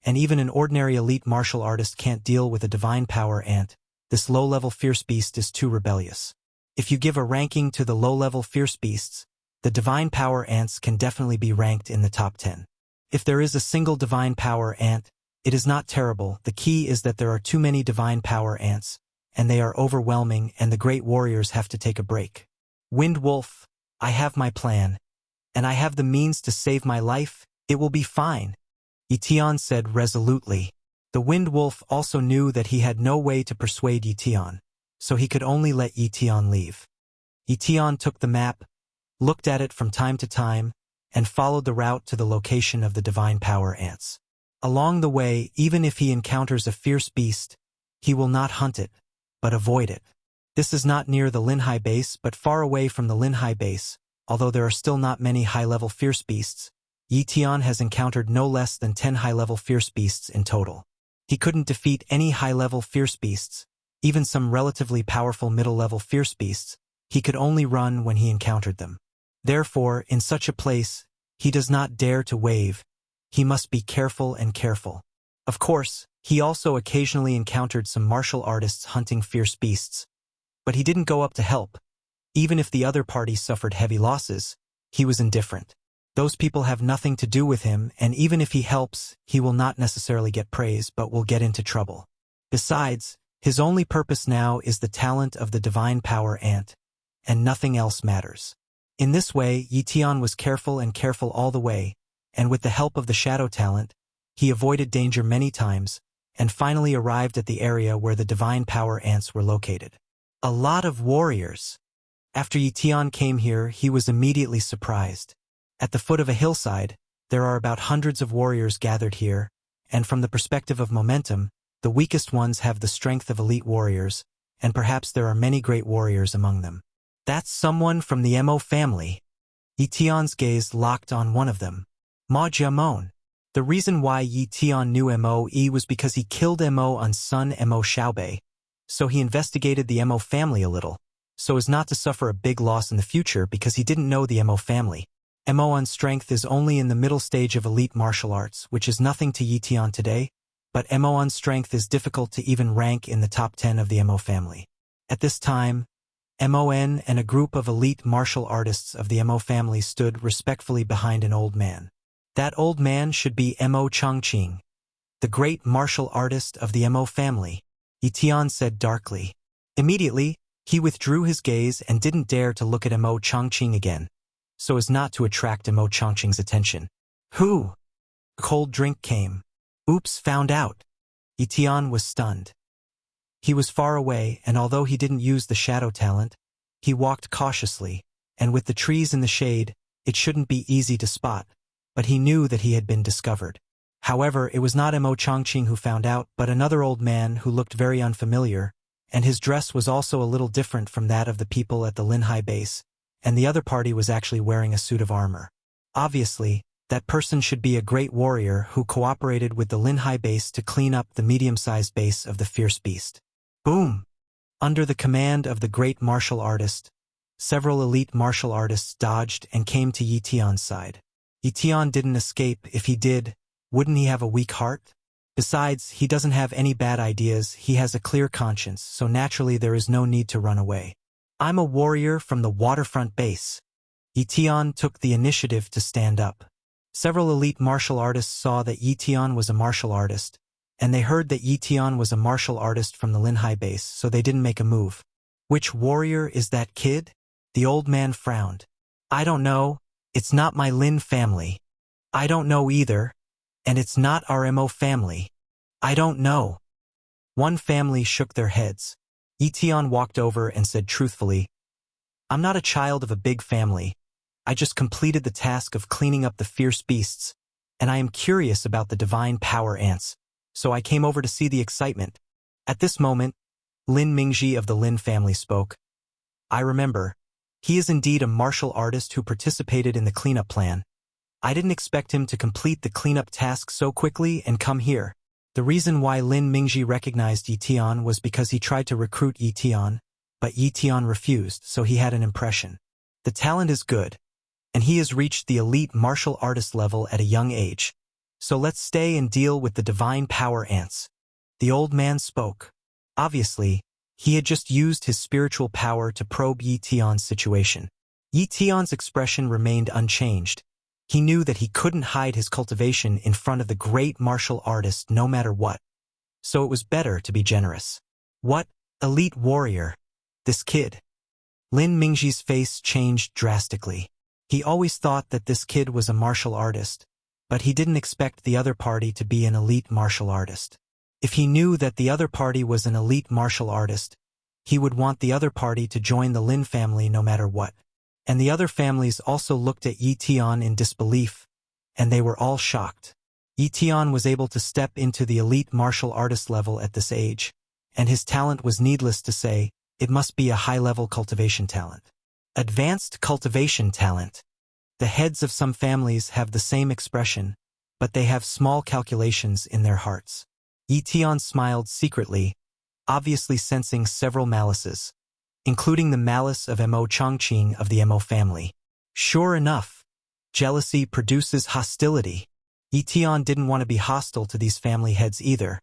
and even an ordinary elite martial artist can't deal with a Divine Power Ant. This low-level fierce beast is too rebellious. If you give a ranking to the low-level fierce beasts, the Divine Power Ants can definitely be ranked in the top 10. If there is a single Divine Power Ant, it is not terrible. The key is that there are too many Divine Power Ants, and they are overwhelming, and the great warriors have to take a break. Wind Wolf, I have my plan, and I have the means to save my life. It will be fine, Ye Tian said resolutely. The Wind Wolf also knew that he had no way to persuade Ye Tian, so he could only let Ye Tian leave. Ye Tian took the map, looked at it from time to time, and followed the route to the location of the Divine Power Ants. Along the way, even if he encounters a fierce beast, he will not hunt it, but avoid it. This is not near the Linhai base, but far away from the Linhai base. Although there are still not many high-level fierce beasts, Ye Tian has encountered no less than 10 high-level fierce beasts in total. He couldn't defeat any high-level fierce beasts, even some relatively powerful middle-level fierce beasts. He could only run when he encountered them. Therefore, in such a place, he does not dare to wave. He must be careful and careful. Of course, he also occasionally encountered some martial artists hunting fierce beasts, but he didn't go up to help. Even if the other party suffered heavy losses, he was indifferent. Those people have nothing to do with him, and even if he helps, he will not necessarily get praise but will get into trouble. Besides, his only purpose now is the talent of the Divine Power Ant, and nothing else matters. In this way, Ye Tian was careful and careful all the way, and with the help of the shadow talent, he avoided danger many times, and finally arrived at the area where the divine power ants were located. A lot of warriors. After Ye Tian came here, he was immediately surprised. At the foot of a hillside, there are about hundreds of warriors gathered here, and from the perspective of momentum, the weakest ones have the strength of elite warriors, and perhaps there are many great warriors among them. That's someone from the Mo family. Ye Tian's gaze locked on one of them. Ma Jiamon. The reason why Ye Tian knew Mo was because he killed Mo on son Mo Xiaobei, so he investigated the Mo family a little, so as not to suffer a big loss in the future because he didn't know the Mo family. Mo on strength is only in the middle stage of elite martial arts, which is nothing to Ye Tian today, but Mo on strength is difficult to even rank in the top 10 of the Mo family. At this time, Mon and a group of elite martial artists of the Mo family stood respectfully behind an old man. That old man should be Mo Chongqing, the great martial artist of the Mo family, Ye Tian said darkly. Immediately, he withdrew his gaze and didn't dare to look at Mo Chongqing again, so as not to attract Mo Chongqing's attention. Who? Cold drink came. Oops, found out. Ye Tian was stunned. He was far away, and although he didn't use the shadow talent, he walked cautiously, and with the trees in the shade, it shouldn't be easy to spot, but he knew that he had been discovered. However, it was not Mo Chongqing who found out, but another old man who looked very unfamiliar, and his dress was also a little different from that of the people at the Linhai base, and the other party was actually wearing a suit of armor. Obviously, that person should be a great warrior who cooperated with the Linhai base to clean up the medium-sized base of the fierce beast. Boom! Under the command of the great martial artist, several elite martial artists dodged and came to Ye Tian's side. Ye Tian didn't escape. If he did, wouldn't he have a weak heart? Besides, he doesn't have any bad ideas, he has a clear conscience, so naturally there is no need to run away. I'm a warrior from the waterfront base. Ye Tian took the initiative to stand up. Several elite martial artists saw that Ye Tian was a martial artist, and they heard that Ye Tian was a martial artist from the Linhai base, so they didn't make a move. Which warrior is that kid? The old man frowned. I don't know, it's not my Lin family. I don't know either, and it's not our Mo family. I don't know. One family shook their heads. Ye Tian walked over and said truthfully, I'm not a child of a big family. I just completed the task of cleaning up the fierce beasts, and I am curious about the divine power ants, so I came over to see the excitement. At this moment, Lin Mingji of the Lin family spoke. I remember. He is indeed a martial artist who participated in the cleanup plan. I didn't expect him to complete the cleanup task so quickly and come here. The reason why Lin Mingji recognized Ye Tian was because he tried to recruit Ye Tian, but Ye Tian refused, so he had an impression. The talent is good, and he has reached the elite martial artist level at a young age. So let's stay and deal with the divine power ants. The old man spoke. Obviously, he had just used his spiritual power to probe Ye Tian's situation. Ye Tian's expression remained unchanged. He knew that he couldn't hide his cultivation in front of the great martial artist no matter what. So it was better to be generous. What? Elite warrior. This kid. Lin Mingji's face changed drastically. He always thought that this kid was a martial artist, but he didn't expect the other party to be an elite martial artist. If he knew that the other party was an elite martial artist, he would want the other party to join the Lin family no matter what. And the other families also looked at Ye Tian in disbelief, and they were all shocked. Ye Tian was able to step into the elite martial artist level at this age, and his talent was, needless to say, it must be a high-level cultivation talent. Advanced cultivation talent. The heads of some families have the same expression, but they have small calculations in their hearts. Ye Tian smiled secretly, obviously sensing several malices, including the malice of Mo Chongqing of the Mo family. Sure enough, jealousy produces hostility. Ye Tian didn't want to be hostile to these family heads either,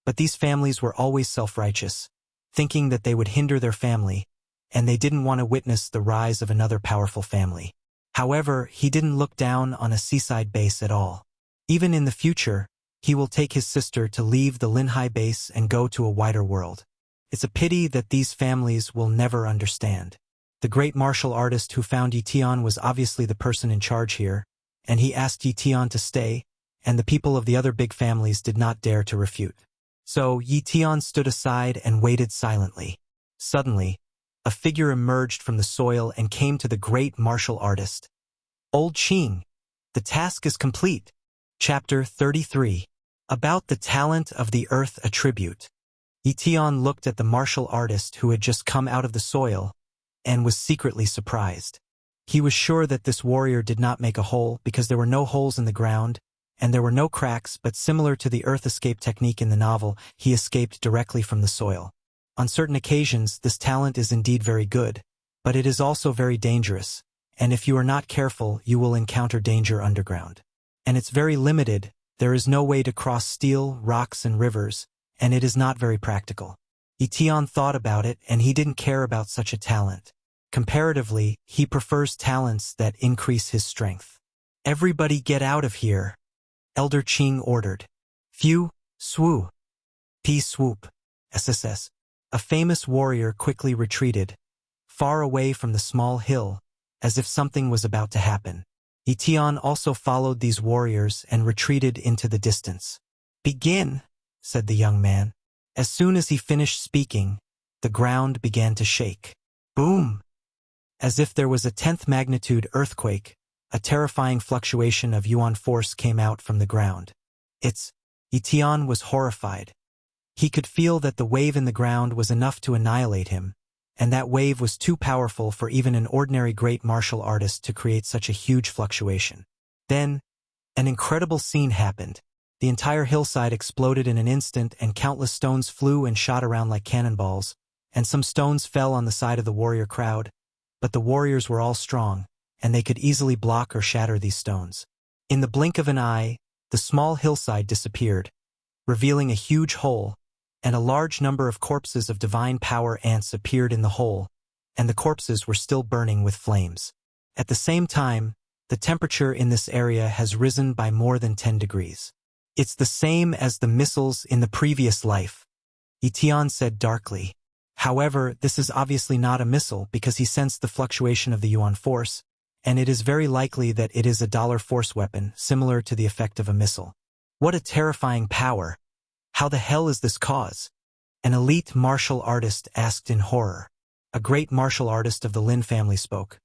but these families were always self-righteous, thinking that they would hinder their family, and they didn't want to witness the rise of another powerful family. However, he didn't look down on a seaside base at all. Even in the future, he will take his sister to leave the Linhai base and go to a wider world. It's a pity that these families will never understand. The great martial artist who found Ye Tian was obviously the person in charge here, and he asked Ye Tian to stay, and the people of the other big families did not dare to refute. So Ye Tian stood aside and waited silently. Suddenly, a figure emerged from the soil and came to the great martial artist. Old Qing, the task is complete. Chapter 33. About the talent of the earth a tribute. Ye Tian looked at the martial artist who had just come out of the soil and was secretly surprised. He was sure that this warrior did not make a hole because there were no holes in the ground, and there were no cracks, but similar to the earth escape technique in the novel, he escaped directly from the soil. On certain occasions, this talent is indeed very good, but it is also very dangerous, and if you are not careful, you will encounter danger underground. And it's very limited, there is no way to cross steel, rocks, and rivers, and it is not very practical. Ye Tian thought about it, and he didn't care about such a talent. Comparatively, he prefers talents that increase his strength. Everybody get out of here, Elder Qing ordered. Phew, swoo. P swoop. SSS. A famous warrior quickly retreated, far away from the small hill, as if something was about to happen. Ye Tian also followed these warriors and retreated into the distance. Begin, said the young man. As soon as he finished speaking, the ground began to shake. Boom! As if there was a 10th magnitude earthquake, a terrifying fluctuation of yuan force came out from the ground. Ye Tian was horrified. He could feel that the wave in the ground was enough to annihilate him, and that wave was too powerful for even an ordinary great martial artist to create such a huge fluctuation. Then, an incredible scene happened. The entire hillside exploded in an instant, and countless stones flew and shot around like cannonballs, and some stones fell on the side of the warrior crowd, but the warriors were all strong, and they could easily block or shatter these stones. In the blink of an eye, the small hillside disappeared, revealing a huge hole, and a large number of corpses of divine power ants appeared in the hole, and the corpses were still burning with flames. At the same time, the temperature in this area has risen by more than 10 degrees. It's the same as the missiles in the previous life, Ye Tian said darkly. However, this is obviously not a missile because he sensed the fluctuation of the yuan force, and it is very likely that it is a dollar force weapon, similar to the effect of a missile. What a terrifying power! How the hell is this cause? An elite martial artist asked in horror. A great martial artist of the Lin family spoke.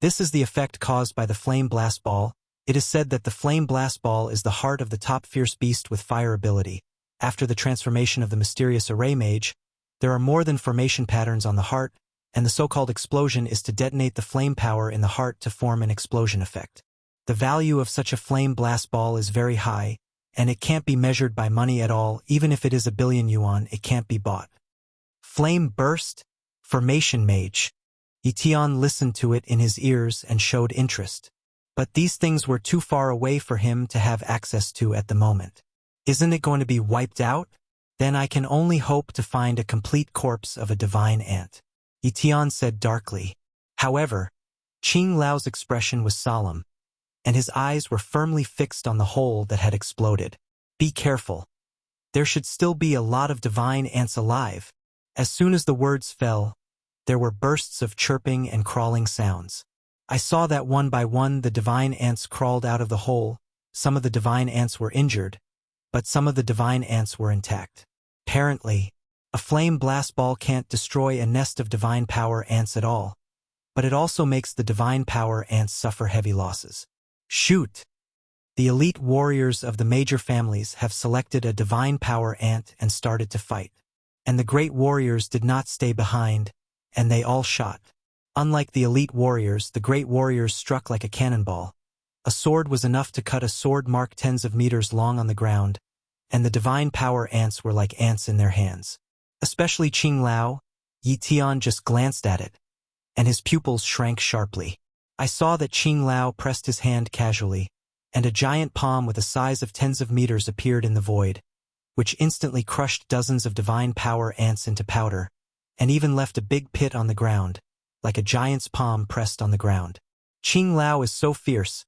This is the effect caused by the flame blast ball. It is said that the flame blast ball is the heart of the top fierce beast with fire ability. After the transformation of the mysterious array mage, there are more than formation patterns on the heart, and the so-called explosion is to detonate the flame power in the heart to form an explosion effect. The value of such a flame blast ball is very high, and it can't be measured by money at all. Even if it is 1 billion yuan, it can't be bought. Flame burst? Formation mage. Ye Tian listened to it in his ears and showed interest. But these things were too far away for him to have access to at the moment. Isn't it going to be wiped out? Then I can only hope to find a complete corpse of a divine ant, Ye Tian said darkly. However, Qing Lao's expression was solemn, and his eyes were firmly fixed on the hole that had exploded. Be careful. There should still be a lot of divine ants alive. As soon as the words fell, there were bursts of chirping and crawling sounds. I saw that one by one the divine ants crawled out of the hole. Some of the divine ants were injured, but some of the divine ants were intact. Apparently, a flame blast ball can't destroy a nest of divine power ants at all, but it also makes the divine power ants suffer heavy losses. Shoot! The elite warriors of the major families have selected a divine power ant and started to fight. And the great warriors did not stay behind, and they all shot. Unlike the elite warriors, the great warriors struck like a cannonball. A sword was enough to cut a sword mark tens of meters long on the ground, and the divine power ants were like ants in their hands. Especially Qing Lao. Ye Tian just glanced at it, and his pupils shrank sharply. I saw that Qing Lao pressed his hand casually, and a giant palm with a size of tens of meters appeared in the void, which instantly crushed dozens of divine power ants into powder, and even left a big pit on the ground, like a giant's palm pressed on the ground. Qing Lao is so fierce,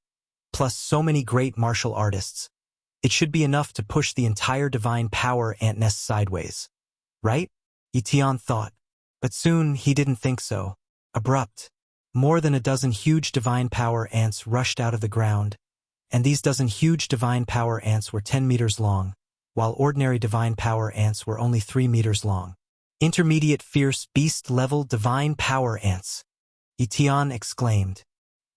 plus so many great martial artists. It should be enough to push the entire divine power ant nest sideways. Right? Ye Tian thought. But soon he didn't think so. Abrupt. More than a dozen huge divine power ants rushed out of the ground, and these dozen huge divine power ants were 10 meters long, while ordinary divine power ants were only 3 meters long. Intermediate fierce beast-level divine power ants, Ye Tian exclaimed.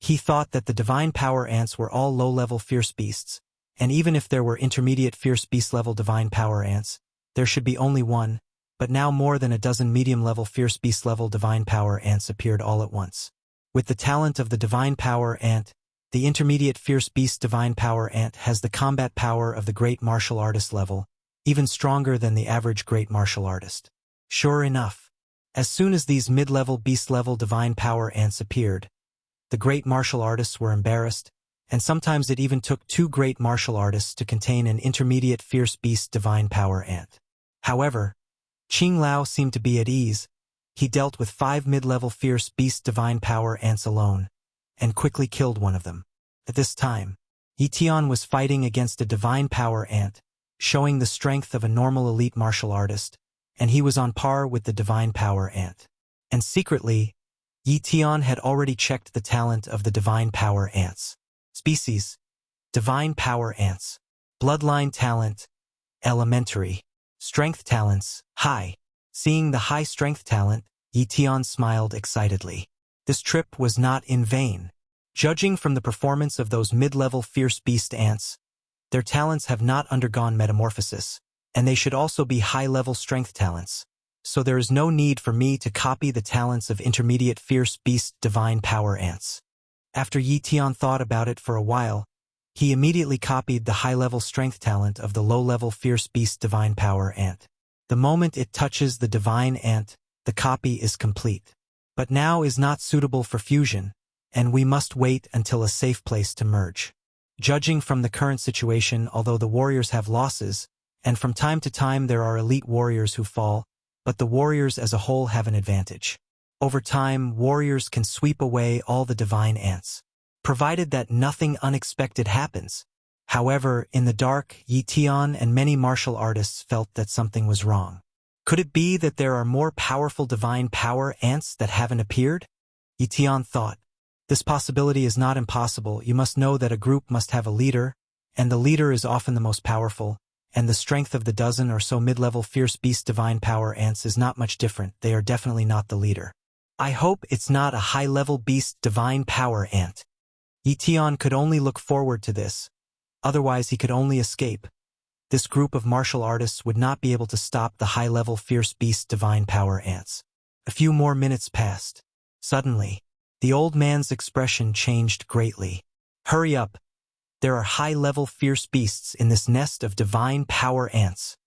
He thought that the divine power ants were all low-level fierce beasts, and even if there were intermediate fierce beast-level divine power ants, there should be only one, but now more than a dozen medium-level fierce beast-level divine power ants appeared all at once. With the talent of the divine power ant, the intermediate fierce beast divine power ant has the combat power of the great martial artist level, even stronger than the average great martial artist. Sure enough, as soon as these mid-level beast-level divine power ants appeared, the great martial artists were embarrassed, and sometimes it even took 2 great martial artists to contain an intermediate fierce beast divine power ant. However, Qing Lao seemed to be at ease. He dealt with 5 mid-level fierce beast divine power ants alone, and quickly killed one of them. At this time, Ye Tian was fighting against a divine power ant, showing the strength of a normal elite martial artist, and he was on par with the divine power ant. And secretly, Ye Tian had already checked the talent of the divine power ants. Species: divine power ants. Bloodline talent: elementary. Strength talents: high. Seeing the high strength talent, Ye Tian smiled excitedly. This trip was not in vain. Judging from the performance of those mid-level fierce beast ants, their talents have not undergone metamorphosis, and they should also be high-level strength talents. So there is no need for me to copy the talents of intermediate fierce beast divine power ants. After Ye Tian thought about it for a while, he immediately copied the high-level strength talent of the low-level fierce beast divine power ant. The moment it touches the divine ant, the copy is complete. But now is not suitable for fusion, and we must wait until a safe place to merge. Judging from the current situation, although the warriors have losses, and from time to time there are elite warriors who fall, but the warriors as a whole have an advantage. Over time, warriors can sweep away all the divine ants, provided that nothing unexpected happens. However, in the dark, Ye Tian and many martial artists felt that something was wrong. Could it be that there are more powerful divine power ants that haven't appeared? Ye Tian thought. This possibility is not impossible. You must know that a group must have a leader, and the leader is often the most powerful, and the strength of the dozen or so mid-level fierce beast divine power ants is not much different. They are definitely not the leader. I hope it's not a high-level beast divine power ant. Ye Tian could only look forward to this. Otherwise he could only escape. This group of martial artists would not be able to stop the high-level fierce beast divine power ants. A few more minutes passed. Suddenly, the old man's expression changed greatly. Hurry up! There are high-level fierce beasts in this nest of divine power ants.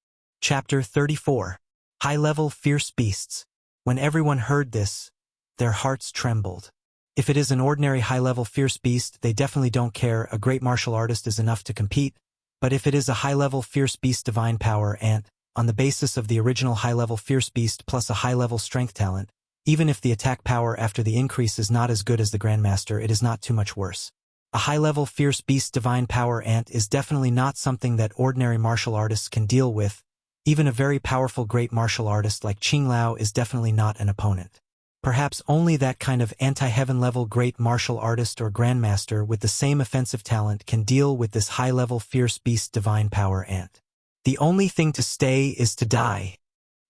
Chapter 34. High-level fierce beasts. When everyone heard this, their hearts trembled. If it is an ordinary high-level fierce beast, they definitely don't care. A great martial artist is enough to compete. But if it is a high-level fierce beast divine power ant, on the basis of the original high-level fierce beast plus a high-level strength talent, even if the attack power after the increase is not as good as the Grandmaster, it is not too much worse. A high-level fierce beast divine power ant is definitely not something that ordinary martial artists can deal with. Even a very powerful great martial artist like Qing Lao is definitely not an opponent. Perhaps only that kind of anti-heaven level great martial artist or Grandmaster with the same offensive talent can deal with this high-level fierce beast divine power ant. The only thing to stay is to die,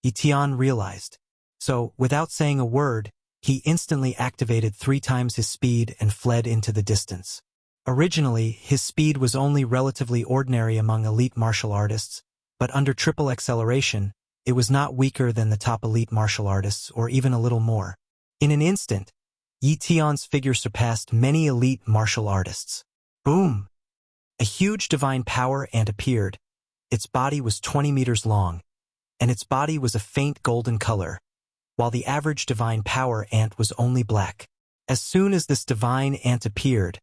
Ye Tian realized. So, without saying a word, he instantly activated 3 times his speed and fled into the distance. Originally, his speed was only relatively ordinary among elite martial artists, but under triple acceleration, it was not weaker than the top elite martial artists or even a little more. In an instant, Ye Tian's figure surpassed many elite martial artists. Boom! A huge divine power ant appeared. Its body was 20 meters long, and its body was a faint golden color, while the average divine power ant was only black. As soon as this divine ant appeared,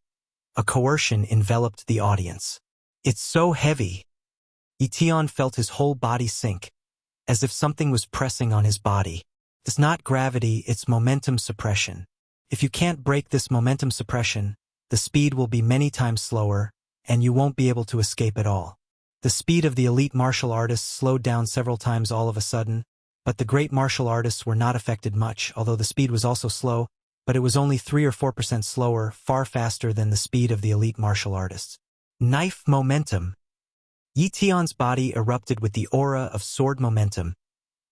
a coercion enveloped the audience. It's so heavy. Ye Tian felt his whole body sink, as if something was pressing on his body. It's not gravity, it's momentum suppression. If you can't break this momentum suppression, the speed will be many times slower, and you won't be able to escape at all. The speed of the elite martial artists slowed down several times all of a sudden, but the great martial artists were not affected much, although the speed was also slow, but it was only 3 or 4% slower, far faster than the speed of the elite martial artists. Knife momentum. Ye Tian's body erupted with the aura of sword momentum,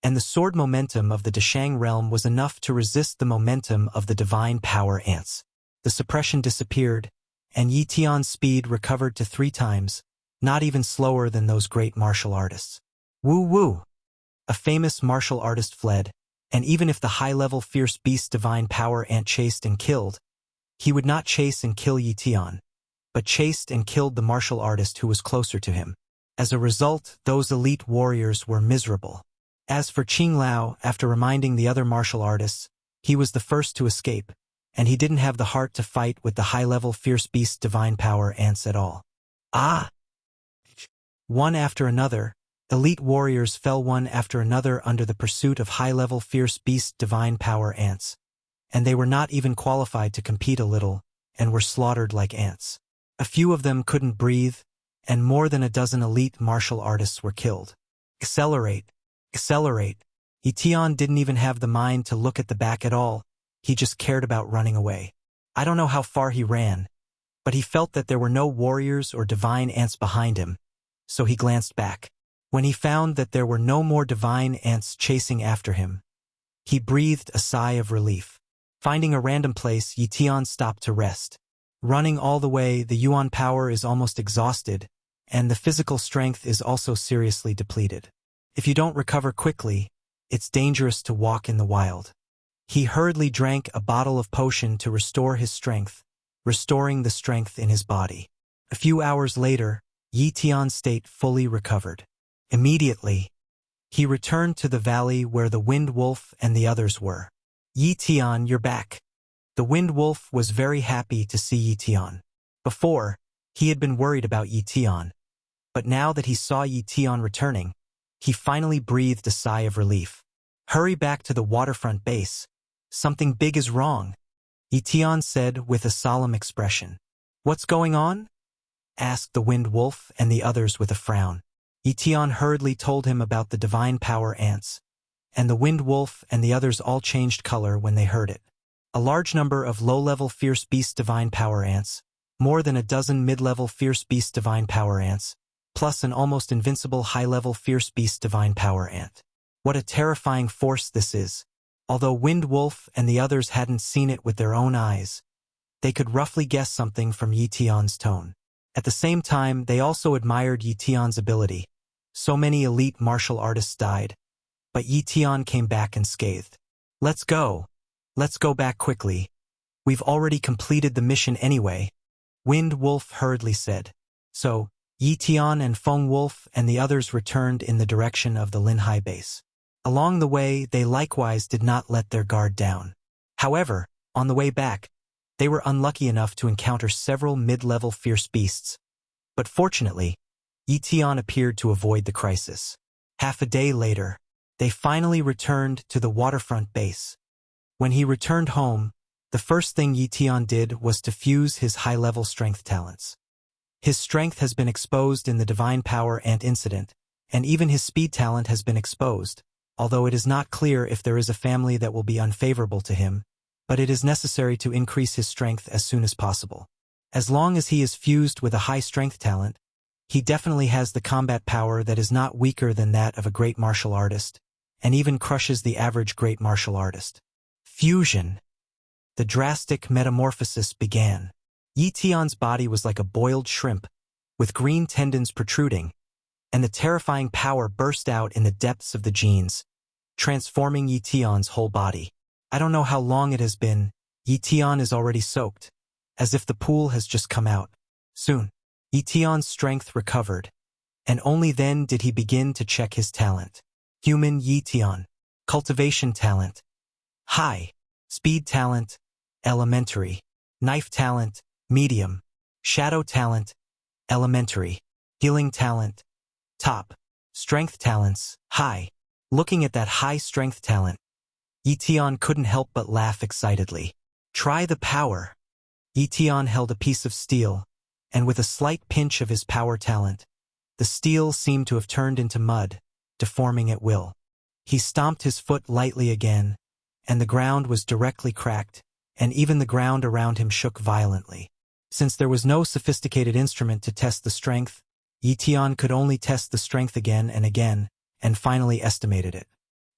and the sword momentum of the Dashang realm was enough to resist the momentum of the divine power ants. The suppression disappeared, and Ye Tian's speed recovered to 3 times, not even slower than those great martial artists. Woo woo! A famous martial artist fled, and even if the high-level fierce beast divine power ant chased and killed, he would not chase and kill Ye Tian, but chased and killed the martial artist who was closer to him. As a result, those elite warriors were miserable. As for Qing Lao, after reminding the other martial artists, he was the first to escape, and he didn't have the heart to fight with the high-level fierce beast divine power ants at all. Ah! One after another, elite warriors fell one after another under the pursuit of high-level fierce beast divine power ants, and they were not even qualified to compete a little, and were slaughtered like ants. A few of them couldn't breathe, and more than a dozen elite martial artists were killed. Accelerate! Accelerate! Ye Tian didn't even have the mind to look at the back at all, he just cared about running away. I don't know how far he ran, but he felt that there were no warriors or divine ants behind him, so he glanced back. When he found that there were no more divine ants chasing after him, he breathed a sigh of relief. Finding a random place, Ye Tian stopped to rest. Running all the way, the Yuan power is almost exhausted, and the physical strength is also seriously depleted. If you don't recover quickly, it's dangerous to walk in the wild. He hurriedly drank a bottle of potion to restore his strength, restoring the strength in his body. A few hours later, Ye Tian's state fully recovered. Immediately, he returned to the valley where the Wind Wolf and the others were. Ye Tian, you're back. The Wind Wolf was very happy to see Ye Tian. Before, he had been worried about Ye Tian, but now that he saw Ye Tian returning, he finally breathed a sigh of relief. Hurry back to the waterfront base. Something big is wrong, Ye Tian said with a solemn expression. What's going on? Asked the Wind Wolf and the others with a frown. Ye Tian hurriedly told him about the divine power ants, and the Wind Wolf and the others all changed color when they heard it. A large number of low-level fierce beast divine power ants, more than a dozen mid-level fierce beast divine power ants, plus an almost invincible high-level fierce beast divine power ant. What a terrifying force this is. Although Wind Wolf and the others hadn't seen it with their own eyes, they could roughly guess something from Ye Tian's tone. At the same time, they also admired Ye Tian's ability. So many elite martial artists died, but Ye Tian came back unscathed. Let's go. Let's go back quickly. We've already completed the mission anyway, Wind Wolf hurriedly said. So, Ye Tian and Feng Wolf and the others returned in the direction of the Linhai base. Along the way, they likewise did not let their guard down. However, on the way back, they were unlucky enough to encounter several mid-level fierce beasts. But fortunately, Ye Tian appeared to avoid the crisis. Half a day later, they finally returned to the waterfront base. When he returned home, the first thing Ye Tian did was to fuse his high-level strength talents. His strength has been exposed in the divine power ant incident, and even his speed talent has been exposed, although it is not clear if there is a family that will be unfavorable to him, but it is necessary to increase his strength as soon as possible. As long as he is fused with a high strength talent, he definitely has the combat power that is not weaker than that of a great martial artist, and even crushes the average great martial artist. Fusion. The drastic metamorphosis began. Ye Tian's body was like a boiled shrimp, with green tendons protruding, and the terrifying power burst out in the depths of the genes, transforming Ye Tian's whole body. I don't know how long it has been, Ye Tian is already soaked, as if the pool has just come out. Soon, Ye Tian's strength recovered, and only then did he begin to check his talent. Human Ye Tian. Cultivation talent. High. Speed talent. Elementary. Knife talent. Medium. Shadow talent. Elementary. Healing talent. Top. Strength talents. High. Looking at that high strength talent, Ye Tian couldn't help but laugh excitedly. Try the power. Ye Tian held a piece of steel, and with a slight pinch of his power talent, the steel seemed to have turned into mud, deforming at will. He stomped his foot lightly again, and the ground was directly cracked, and even the ground around him shook violently. Since there was no sophisticated instrument to test the strength, Ye Tian could only test the strength again and again, and finally estimated it.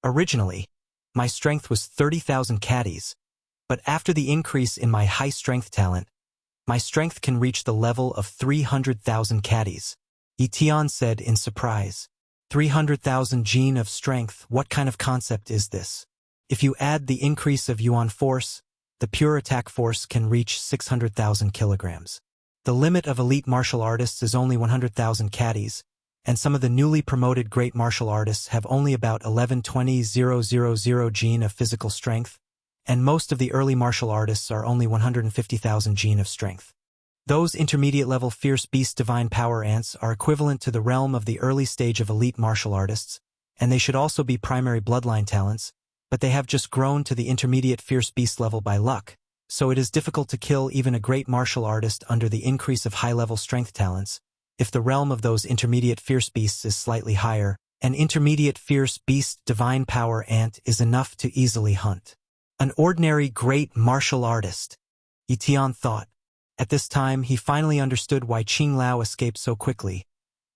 Originally, my strength was 30,000 caddies, but after the increase in my high-strength talent, my strength can reach the level of 300,000 caddies. Ye Tian said in surprise. 300,000 gene of strength, what kind of concept is this? If you add the increase of yuan force, the pure attack force can reach 600,000 kilograms. The limit of elite martial artists is only 100,000 caddies, and some of the newly promoted great martial artists have only about 11,20,000 gene of physical strength, and most of the early martial artists are only 150,000 gene of strength. Those intermediate-level fierce beast divine power ants are equivalent to the realm of the early stage of elite martial artists, and they should also be primary bloodline talents, but they have just grown to the intermediate fierce beast level by luck, so it is difficult to kill even a great martial artist under the increase of high-level strength talents. If the realm of those intermediate fierce beasts is slightly higher, an intermediate fierce beast divine power ant is enough to easily hunt an ordinary great martial artist, Ye Tian thought. At this time, he finally understood why Qing Lao escaped so quickly,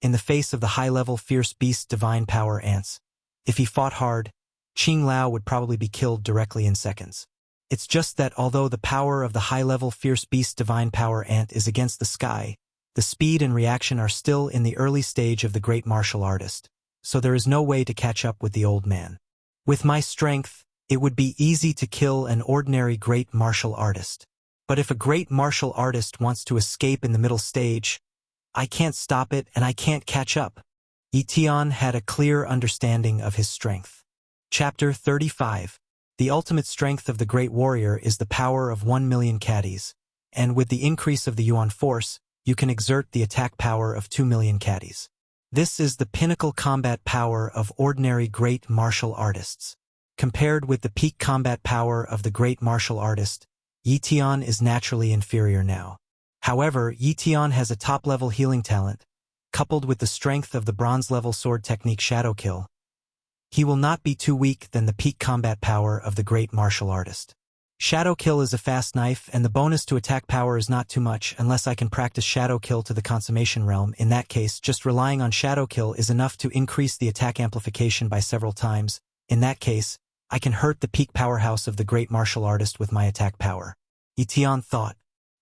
in the face of the high-level fierce beast divine power ants. If he fought hard, Qing Lao would probably be killed directly in seconds. It's just that although the power of the high-level fierce beast divine power ant is against the sky, the speed and reaction are still in the early stage of the great martial artist, so there is no way to catch up with the old man. With my strength, it would be easy to kill an ordinary great martial artist. But if a great martial artist wants to escape in the middle stage, I can't stop it and I can't catch up. Ye Tian had a clear understanding of his strength. Chapter 35. The ultimate strength of the great warrior is the power of 1,000,000 caddies, and with the increase of the yuan force, you can exert the attack power of 2,000,000 caddies. This is the pinnacle combat power of ordinary great martial artists. Compared with the peak combat power of the great martial artist, Ye Tian is naturally inferior now. However, Ye Tian has a top-level healing talent, coupled with the strength of the bronze-level sword technique Shadow Kill. He will not be too weak than the peak combat power of the great martial artist. Shadow Kill is a fast knife, and the bonus to attack power is not too much unless I can practice Shadow Kill to the consummation realm. In that case, just relying on Shadow Kill is enough to increase the attack amplification by several times. In that case, I can hurt the peak powerhouse of the great martial artist with my attack power. Ye Tian thought.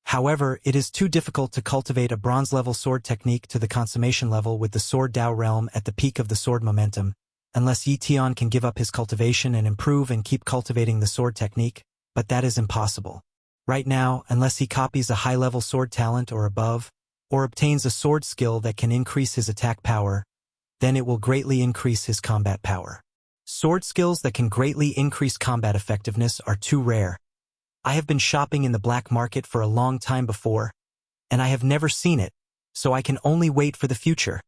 However, it is too difficult to cultivate a bronze-level sword technique to the consummation level with the Sword Dao realm at the peak of the sword momentum, unless Ye Tian can give up his cultivation and improve and keep cultivating the sword technique, but that is impossible. Right now, unless he copies a high-level sword talent or above, or obtains a sword skill that can increase his attack power, then it will greatly increase his combat power. Sword skills that can greatly increase combat effectiveness are too rare. I have been shopping in the black market for a long time before, and I have never seen it, so I can only wait for the future.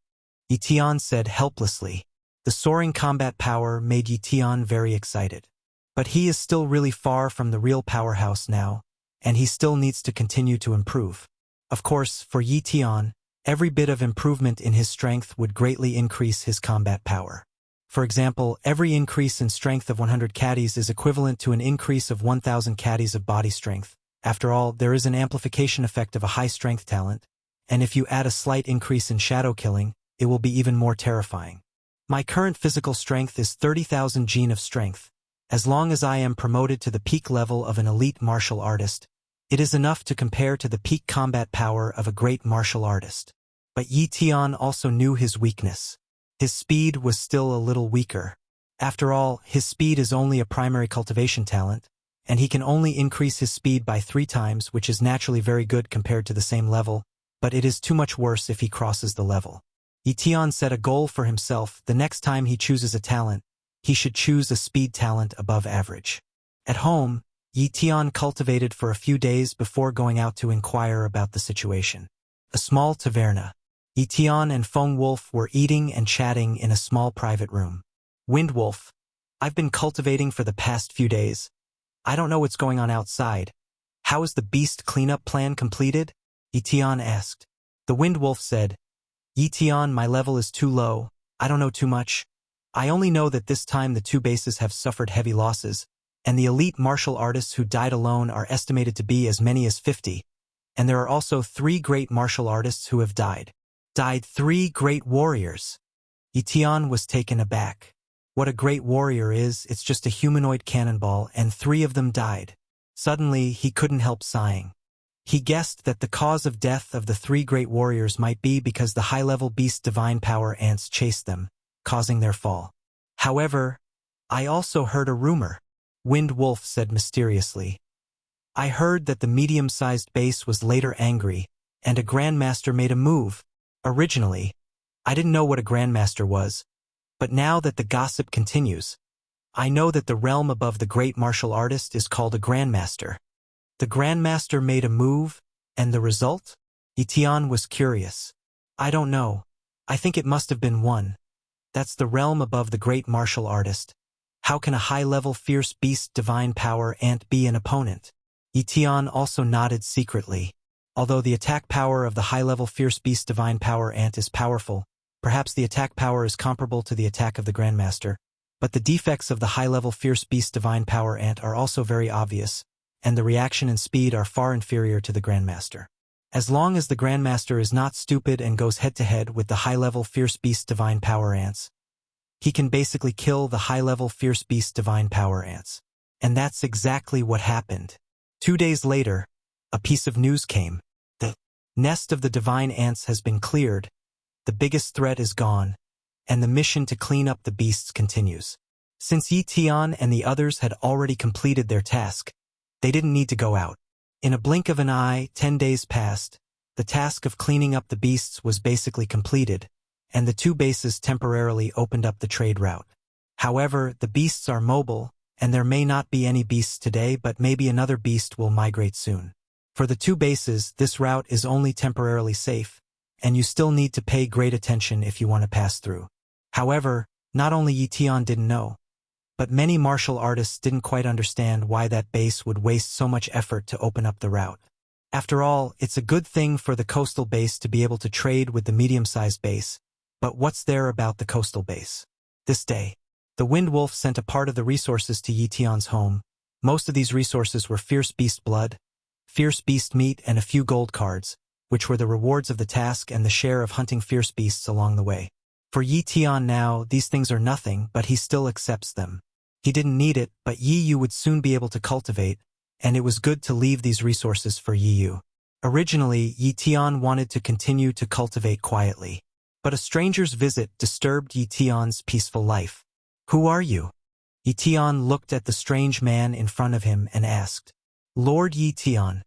Ye Tian said helplessly. The soaring combat power made Ye Tian very excited. But he is still really far from the real powerhouse now, and he still needs to continue to improve. Of course, for Ye Tian, every bit of improvement in his strength would greatly increase his combat power. For example, every increase in strength of 100 caddies is equivalent to an increase of 1,000 caddies of body strength. After all, there is an amplification effect of a high-strength talent, and if you add a slight increase in shadow killing, it will be even more terrifying. My current physical strength is 30,000 gene of strength. As long as I am promoted to the peak level of an elite martial artist, it is enough to compare to the peak combat power of a great martial artist. But Ye Tian also knew his weakness. His speed was still a little weaker. After all, his speed is only a primary cultivation talent, and he can only increase his speed by 3 times, which is naturally very good compared to the same level, but it is too much worse if he crosses the level. Ye Tian set a goal for himself. The next time he chooses a talent, he should choose a speed talent above average. At home, Ye Tian cultivated for a few days before going out to inquire about the situation. A small taverna. Ye Tian and Feng Wolf were eating and chatting in a small private room. Wind Wolf, I've been cultivating for the past few days. I don't know what's going on outside. How is the beast cleanup plan completed? Ye Tian asked. The Wind Wolf said, Ye Tian, my level is too low. I don't know too much. I only know that this time the 2 bases have suffered heavy losses, and the elite martial artists who died alone are estimated to be as many as 50, and there are also 3 great martial artists who have died. died 3 great warriors. Ye Tian was taken aback. What a great warrior is, it's just a humanoid cannonball, and 3 of them died. Suddenly, he couldn't help sighing. He guessed that the cause of death of the 3 great warriors might be because the high-level beast divine power ants chased them, causing their fall. However, I also heard a rumor, Wind Wolf said mysteriously. I heard that the medium-sized base was later angry, and a grandmaster made a move. Originally, I didn't know what a grandmaster was, but now that the gossip continues, I know that the realm above the great martial artist is called a grandmaster. The grandmaster made a move, and the result? Ye Tian was curious. I don't know. I think it must have been one. That's the realm above the great martial artist. How can a high-level fierce beast divine power ant be an opponent? Ye Tian also nodded secretly. Although the attack power of the high-level fierce beast divine power ant is powerful, perhaps the attack power is comparable to the attack of the grandmaster, but the defects of the high-level fierce beast divine power ant are also very obvious, and the reaction and speed are far inferior to the grandmaster. As long as the grandmaster is not stupid and goes head-to-head with the high-level fierce beast divine power ants, he can basically kill the high-level fierce beast divine power ants. And that's exactly what happened. 2 days later, a piece of news came. The nest of the divine ants has been cleared, the biggest threat is gone, and the mission to clean up the beasts continues. Since Ye Tian and the others had already completed their task, they didn't need to go out. In a blink of an eye, 10 days passed, the task of cleaning up the beasts was basically completed, and the 2 bases temporarily opened up the trade route. However, the beasts are mobile, and there may not be any beasts today, but maybe another beast will migrate soon. For the 2 bases, this route is only temporarily safe, and you still need to pay great attention if you want to pass through. However, not only Ye Tian didn't know, but many martial artists didn't quite understand why that base would waste so much effort to open up the route. After all, it's a good thing for the coastal base to be able to trade with the medium-sized base, but what's there about the coastal base? This day, the Wind Wolf sent a part of the resources to Ye Tian's home. Most of these resources were fierce beast blood, fierce beast meat, and a few gold cards, which were the rewards of the task and the share of hunting fierce beasts along the way. For Ye Tian now, these things are nothing, but he still accepts them. He didn't need it, but Yi Yu would soon be able to cultivate, and it was good to leave these resources for Yi Yu. Originally, Ye Tian wanted to continue to cultivate quietly, but a stranger's visit disturbed Ye Tian's peaceful life. Who are you? Ye Tian looked at the strange man in front of him and asked, Lord Ye Tian,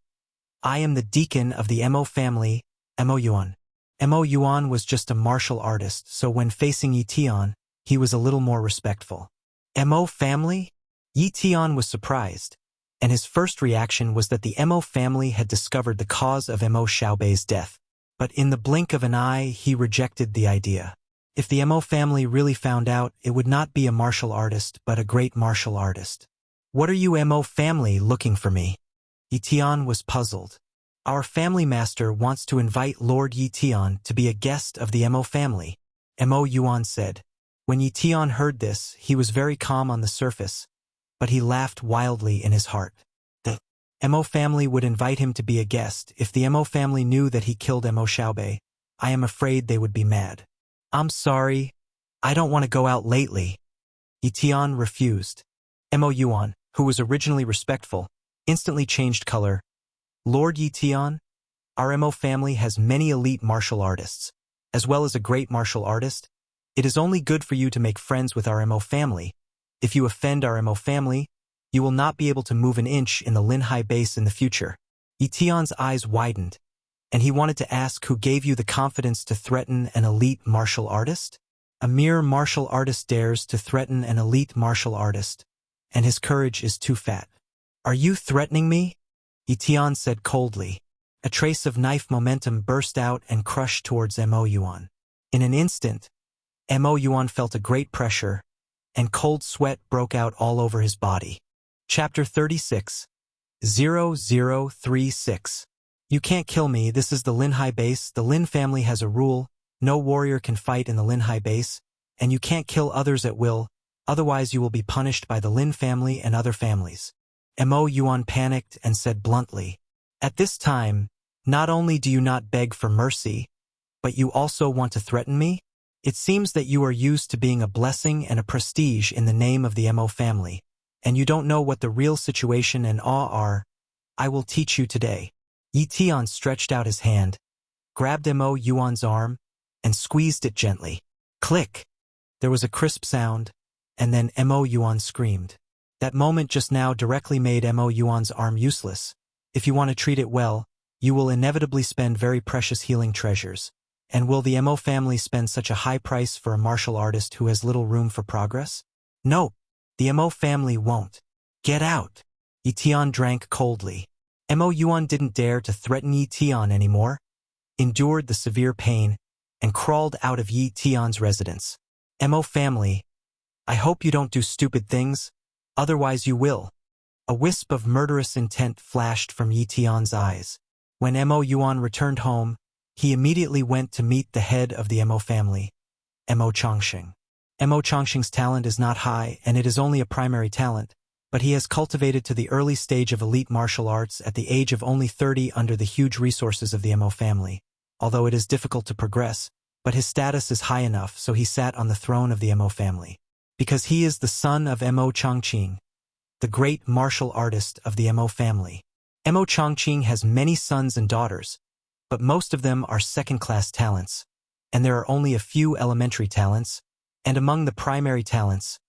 I am the deacon of the Mo family, Mo Yuan. Mo Yuan was just a martial artist, so when facing Ye Tian, he was a little more respectful. Mo family? Ye Tian was surprised, and his first reaction was that the Mo family had discovered the cause of Mo Xiaobei's death. But in the blink of an eye, he rejected the idea. If the Mo family really found out, it would not be a martial artist, but a great martial artist. What are you Mo family looking for me? Ye Tian was puzzled. Our family master wants to invite Lord Ye Tian to be a guest of the Mo family, Mo Yuan said. When Ye Tian heard this, he was very calm on the surface, but he laughed wildly in his heart. The Mo family would invite him to be a guest. If the Mo family knew that he killed Mo Xiaobei, I am afraid they would be mad. I'm sorry, I don't want to go out lately. Ye Tian refused. Mo Yuan, who was originally respectful, instantly changed color. Lord Ye Tian, our Mo family has many elite martial artists, as well as a great martial artist. It is only good for you to make friends with our Mo family. If you offend our Mo family, you will not be able to move an inch in the Linhai base in the future. Ye Tian's eyes widened, and he wanted to ask who gave you the confidence to threaten an elite martial artist? A mere martial artist dares to threaten an elite martial artist, and his courage is too fat. Are you threatening me? Ye Tian said coldly. A trace of knife momentum burst out and crushed towards Mo Yuan. In an instant, Mo Yuan felt a great pressure, and cold sweat broke out all over his body. Chapter 36. 0036. You can't kill me, this is the Linhai base. The Lin family has a rule, no warrior can fight in the Linhai base, and you can't kill others at will, otherwise you will be punished by the Lin family and other families. Mo Yuan panicked and said bluntly, At this time, not only do you not beg for mercy, But you also want to threaten me? It seems that you are used to being a blessing and a prestige in the name of the Mo family, and you don't know what the real situation and awe are. I will teach you today. Ye Tian stretched out his hand, grabbed Mo Yuan's arm, and squeezed it gently. Click! There was a crisp sound, and then Mo Yuan screamed. That moment just now directly made Mo Yuan's arm useless. If you want to treat it well, you will inevitably spend very precious healing treasures. And will the Mo family spend such a high price for a martial artist who has little room for progress? No, the Mo family won't. Get out! Ye Tian drank coldly. Mo Yuan didn't dare to threaten Ye Tian anymore, endured the severe pain, and crawled out of Ye Tian's residence. Mo family, I hope you don't do stupid things, otherwise you will. A wisp of murderous intent flashed from Ye Tian's eyes. When Mo Yuan returned home, he immediately went to meet the head of the Mo family, Mo Chongqing. Mo Chongqing's talent is not high, and it is only a primary talent, but he has cultivated to the early stage of elite martial arts at the age of only 30 under the huge resources of the Mo family. Although it is difficult to progress, but his status is high enough, so he sat on the throne of the Mo family. Because he is the son of Mo Chongqing, the great martial artist of the Mo family. Mo Chongqing has many sons and daughters, but most of them are second-class talents, and there are only a few elementary talents, and among the primary talents,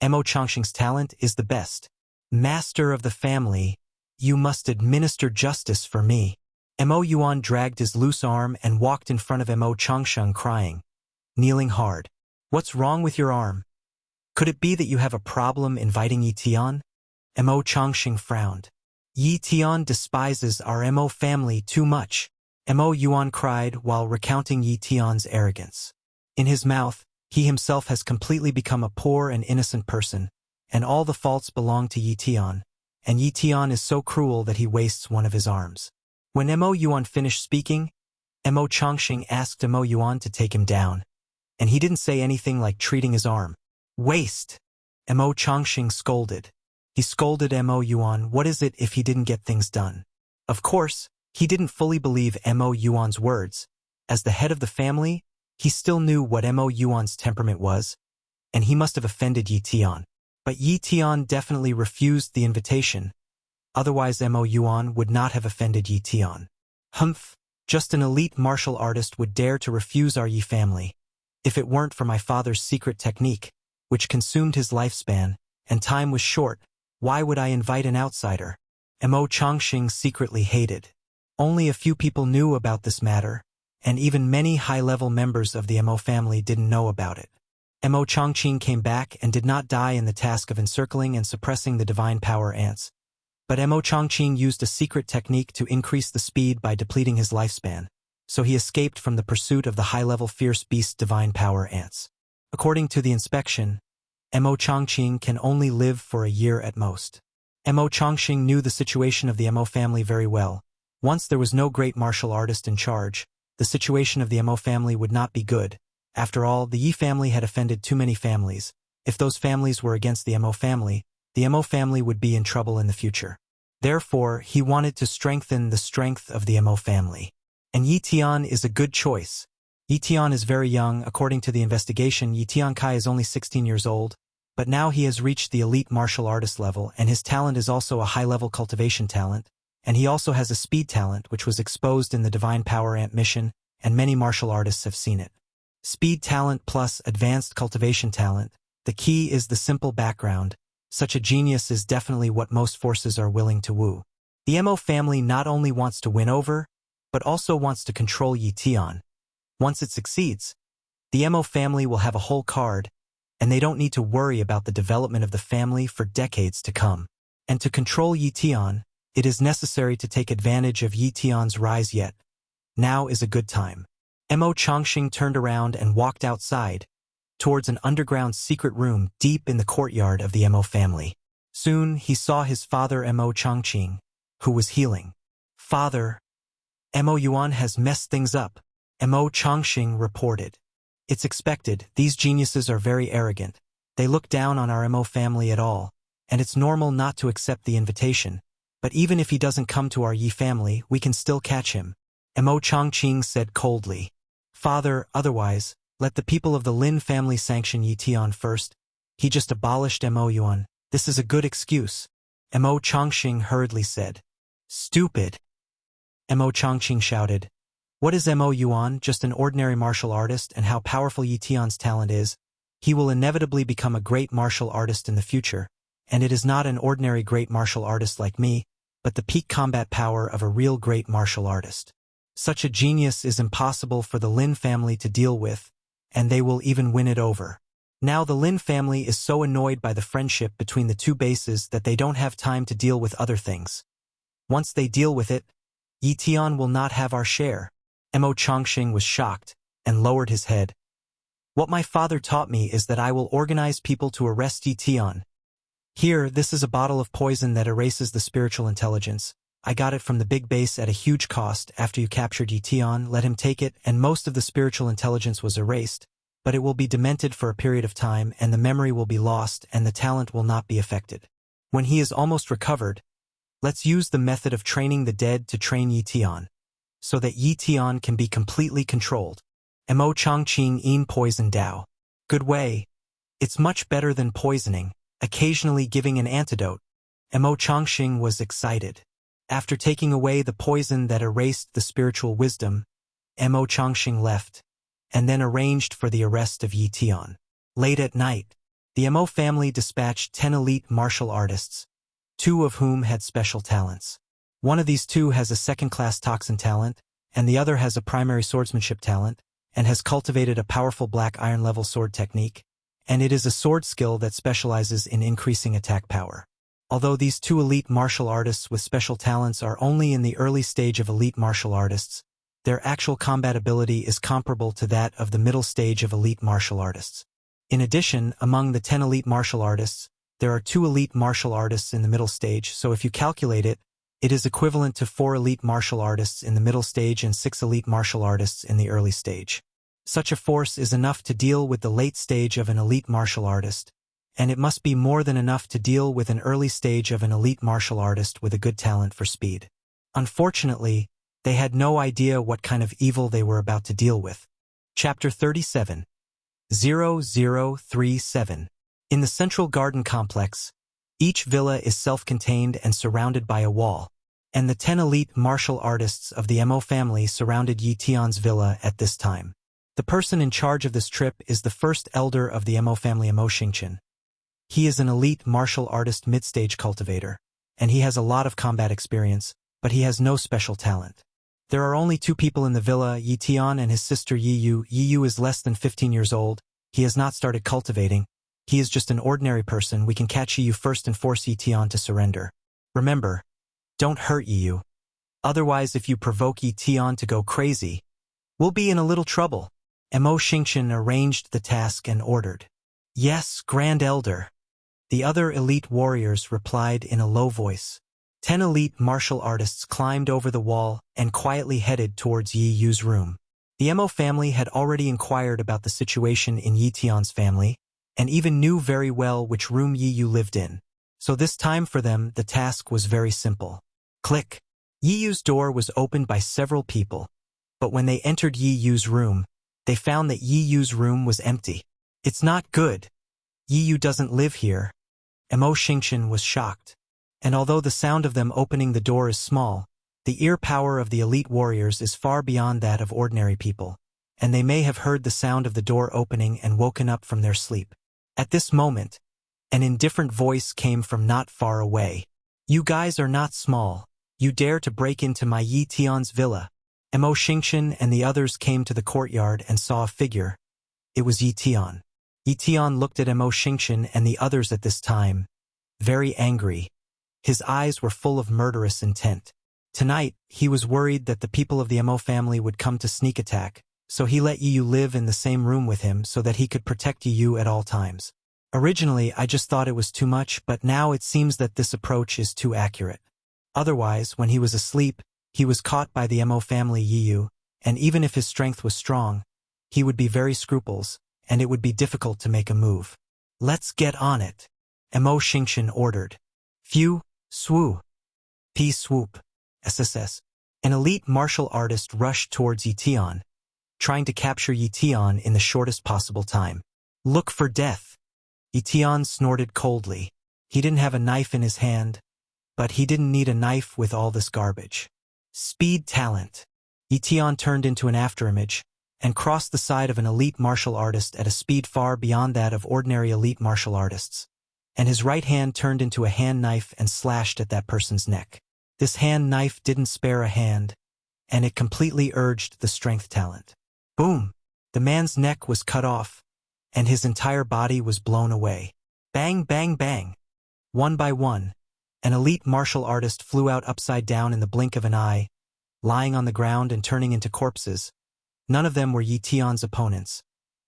Mo Chongqing's talent is the best. Master of the family, you must administer justice for me. Mo Yuan dragged his loose arm and walked in front of Mo Chongqing crying, kneeling hard. What's wrong with your arm? Could it be that you have a problem inviting Ye Tian? Mo Chongqing frowned. Ye Tian despises our Mo family too much. Mo Yuan cried while recounting Ye Tian's arrogance. In his mouth, he himself has completely become a poor and innocent person, and all the faults belong to Ye Tian, and Ye Tian is so cruel that he wastes one of his arms. When Mo Yuan finished speaking, Mo Chongqing asked Mo Yuan to take him down, and he didn't say anything like treating his arm. Waste! Mo Chongqing scolded. He scolded Mo Yuan, what is it if he didn't get things done? Of course, he didn't fully believe Mo Yuan's words. As the head of the family, he still knew what Mo Yuan's temperament was, and he must have offended Ye Tian. But Ye Tian definitely refused the invitation. Otherwise Mo Yuan would not have offended Ye Tian. Humph, just an elite martial artist would dare to refuse our Ye family. If it weren't for my father's secret technique, which consumed his lifespan, and time was short, why would I invite an outsider? Mo Chongqing secretly hated. Only a few people knew about this matter, and even many high-level members of the Mo family didn't know about it. Mo Chongqing came back and did not die in the task of encircling and suppressing the divine power ants. But Mo Chongqing used a secret technique to increase the speed by depleting his lifespan, so he escaped from the pursuit of the high-level fierce beast divine power ants. According to the inspection, Mo Chongqing can only live for a year at most. Mo Chongqing knew the situation of the Mo family very well. Once there was no great martial artist in charge, the situation of the Mo family would not be good. After all, the Yi family had offended too many families. If those families were against the Mo family would be in trouble in the future. Therefore, he wanted to strengthen the strength of the Mo family. And Ye Tian is a good choice. Ye Tian is very young. According to the investigation, Ye Tian Kai is only 16 years old, but now he has reached the elite martial artist level, and his talent is also a high-level cultivation talent, and he also has a speed talent which was exposed in the Divine Power Ant mission, and many martial artists have seen it. Speed talent plus advanced cultivation talent, the key is the simple background. Such a genius is definitely what most forces are willing to woo. The Mo family not only wants to win over, but also wants to control Ye Tian. Once it succeeds, the Mo family will have a whole card, and they don't need to worry about the development of the family for decades to come. And to control Ye Tian, it is necessary to take advantage of Ye Tian's rise yet. Now is a good time. Mo Chongqing turned around and walked outside, towards an underground secret room deep in the courtyard of the Mo family. Soon he saw his father Mo Chongqing, who was healing. Father, Mo Yuan has messed things up, Mo Chongqing reported. It's expected, these geniuses are very arrogant. They look down on our Mo family at all, and it's normal not to accept the invitation. But even if he doesn't come to our Yi family, we can still catch him, Mo Chongqing said coldly. Father, otherwise, let the people of the Lin family sanction Ye Tian first. He just abolished Mo Yuan. This is a good excuse. Mo Chongqing hurriedly said. Stupid. Mo Chongqing shouted. What is Mo Yuan, just an ordinary martial artist, and how powerful Ye Tian's talent is? He will inevitably become a great martial artist in the future, and it is not an ordinary great martial artist like me, but the peak combat power of a real great martial artist. Such a genius is impossible for the Lin family to deal with, and they will even win it over. Now the Lin family is so annoyed by the friendship between the two bases that they don't have time to deal with other things. Once they deal with it, Ye Tian will not have our share. Mo Chongqing was shocked and lowered his head. What my father taught me is that I will organize people to arrest Ye Tian. Here, this is a bottle of poison that erases the spiritual intelligence. I got it from the big base at a huge cost. After you captured Ye Tian, let him take it, and most of the spiritual intelligence was erased, but it will be demented for a period of time, and the memory will be lost, and the talent will not be affected. When he is almost recovered, let's use the method of training the dead to train Ye Tian, so that Ye Tian can be completely controlled. Mo Chongqing in poison Dao. Good way. It's much better than poisoning, occasionally giving an antidote. Mo Chongqing was excited. After taking away the poison that erased the spiritual wisdom, Mo Chongqing left, and then arranged for the arrest of Ye Tian. Late at night, the Mo family dispatched 10 elite martial artists, 2 of whom had special talents. One of these 2 has a second-class toxin talent, and the other has a primary swordsmanship talent, and has cultivated a powerful black iron-level sword technique, and it is a sword skill that specializes in increasing attack power. Although these 2 elite martial artists with special talents are only in the early stage of elite martial artists, their actual combat ability is comparable to that of the middle stage of elite martial artists. In addition, among the 10 elite martial artists, there are 2 elite martial artists in the middle stage, so if you calculate it, it is equivalent to 4 elite martial artists in the middle stage and 6 elite martial artists in the early stage. Such a force is enough to deal with the late stage of an elite martial artist, and it must be more than enough to deal with an early stage of an elite martial artist with a good talent for speed. Unfortunately, they had no idea what kind of evil they were about to deal with. Chapter 37. 0037. In the central garden complex, each villa is self-contained and surrounded by a wall, and the 10 elite martial artists of the Mo family surrounded Ye Tian's villa at this time. The person in charge of this trip is the first elder of the Mo family, Mo Xingqian. He is an elite martial artist mid-stage cultivator, and he has a lot of combat experience, but he has no special talent. There are only 2 people in the villa, Ye Tian and his sister Ye Yu. Ye Yu is less than 15 years old. He has not started cultivating. He is just an ordinary person. We can catch Ye Yu first and force Ye Tian to surrender. Remember, don't hurt Ye Yu. Otherwise, if you provoke Ye Tian to go crazy, we'll be in a little trouble. Mo Xingqian arranged the task and ordered. Yes, Grand Elder. The other elite warriors replied in a low voice. 10 elite martial artists climbed over the wall and quietly headed towards Ye Yu's room. The Mo family had already inquired about the situation in Ye Tian's family, and even knew very well which room Ye Yu lived in. So this time for them, the task was very simple. Click. Ye Yu's door was opened by several people, but when they entered Ye Yu's room, they found that Ye Yu's room was empty. It's not good. Ye Yu doesn't live here. Mo Xingqian was shocked. And although the sound of them opening the door is small, the ear power of the elite warriors is far beyond that of ordinary people, and they may have heard the sound of the door opening and woken up from their sleep. At this moment, an indifferent voice came from not far away. You guys are not small. You dare to break into my Ye Tian's villa. Mo Xingqian and the others came to the courtyard and saw a figure. It was Ye Tian. Ye Tian looked at Mo Xingqian and the others at this time, very angry. His eyes were full of murderous intent. Tonight, he was worried that the people of the Mo family would come to sneak attack, so he let Ye Yu live in the same room with him so that he could protect Ye Yu at all times. Originally, I just thought it was too much, but now it seems that this approach is too accurate. Otherwise, when he was asleep, he was caught by the Mo family Ye Yu, and even if his strength was strong, he would be very scrupulous, and it would be difficult to make a move. Let's get on it. Mo Xingqian ordered. Phew, swoo. P swoop. SSS. An elite martial artist rushed towards Ye Tian. trying to capture Ye Tian in the shortest possible time. Look for death. Ye Tian snorted coldly. He didn't have a knife in his hand, but he didn't need a knife with all this garbage. Speed talent. Ye Tian turned into an afterimage and crossed the side of an elite martial artist at a speed far beyond that of ordinary elite martial artists, and his right hand turned into a hand knife and slashed at that person's neck. This hand knife didn't spare a hand, and it completely urged the strength talent. Boom! The man's neck was cut off, and his entire body was blown away. Bang, bang, bang! One by one, an elite martial artist flew out upside down in the blink of an eye, lying on the ground and turning into corpses. None of them were Ye Tian's opponents.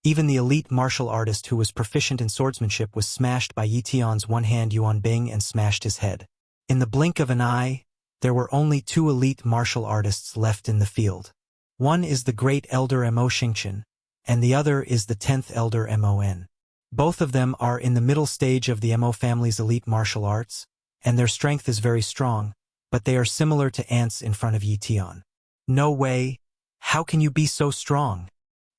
Even the elite martial artist who was proficient in swordsmanship was smashed by Ye Tian's one-hand Yuan Bing and smashed his head. In the blink of an eye, there were only 2 elite martial artists left in the field. One is the great elder Mo Xingqian, and the other is the 10th elder Mon. Both of them are in the middle stage of the Mo family's elite martial arts, and their strength is very strong, but they are similar to ants in front of Ye Tian. No way! How can you be so strong?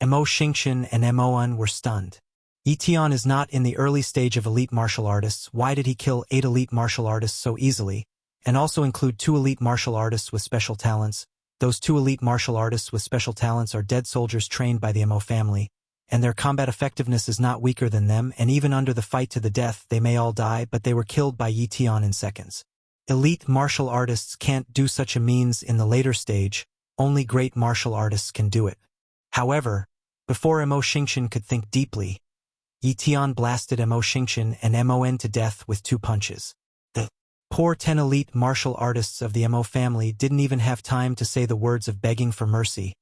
Mo Xingqian and Mon were stunned. Ye Tian is not in the early stage of elite martial artists. Why did he kill 8 elite martial artists so easily, and also include 2 elite martial artists with special talents? Those 2 elite martial artists with special talents are dead soldiers trained by the Mo family, and their combat effectiveness is not weaker than them, and even under the fight to the death they may all die, but they were killed by Ye Tian in seconds. Elite martial artists can't do such a means in the later stage. Only great martial artists can do it. However, before Mo Xingqian could think deeply, Ye Tian blasted Mo Xingqian and Mon to death with 2 punches. The poor 10 elite martial artists of the Mo family didn't even have time to say the words of begging for mercy,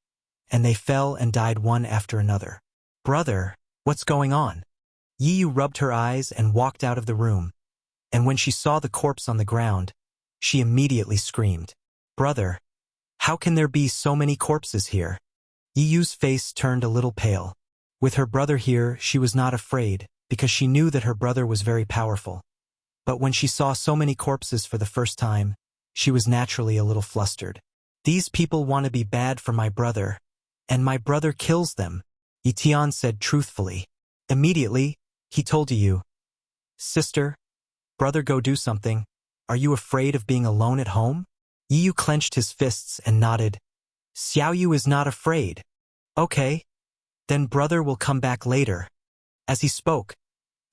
and they fell and died one after another. Brother, what's going on? Ye Yu rubbed her eyes and walked out of the room, and when she saw the corpse on the ground, she immediately screamed, "Brother! How can there be so many corpses here?" Ye Yu's face turned a little pale. With her brother here, she was not afraid, because she knew that her brother was very powerful. But when she saw so many corpses for the first time, she was naturally a little flustered. These people want to be bad for my brother, and my brother kills them, Ye Tian said truthfully. Immediately, he told Ye Yu, "Sister, brother, go do something. Are you afraid of being alone at home?" Ye Yu clenched his fists and nodded. Xiao Yu is not afraid. Okay. Then brother will come back later. As he spoke,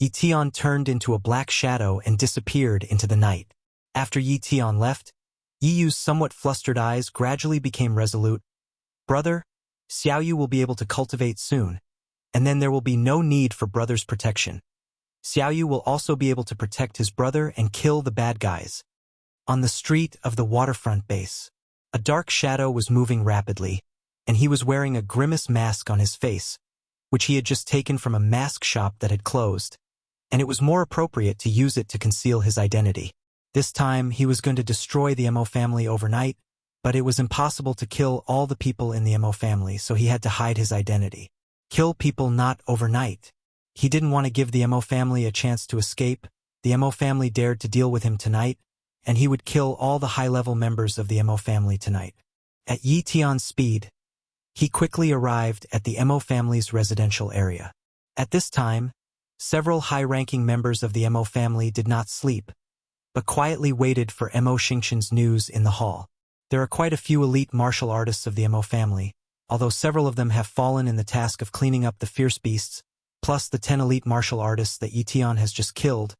Ye Tian turned into a black shadow and disappeared into the night. After Ye Tian left, Ye Yu's somewhat flustered eyes gradually became resolute. Brother, Xiao Yu will be able to cultivate soon, and then there will be no need for brother's protection. Xiao Yu will also be able to protect his brother and kill the bad guys. On the street of the waterfront base, a dark shadow was moving rapidly, and he was wearing a grimace mask on his face, which he had just taken from a mask shop that had closed, and it was more appropriate to use it to conceal his identity. This time, he was going to destroy the Mo family overnight, but it was impossible to kill all the people in the Mo family, so he had to hide his identity. Kill people not overnight. He didn't want to give the Mo family a chance to escape. The Mo family dared to deal with him tonight, and he would kill all the high-level members of the Mo family tonight. At Ye Tian's speed, he quickly arrived at the Mo family's residential area. At this time, several high-ranking members of the Mo family did not sleep, but quietly waited for Mo Xingqian's news in the hall. There are quite a few elite martial artists of the Mo family, although several of them have fallen in the task of cleaning up the fierce beasts, plus the 10 elite martial artists that Ye Tian has just killed.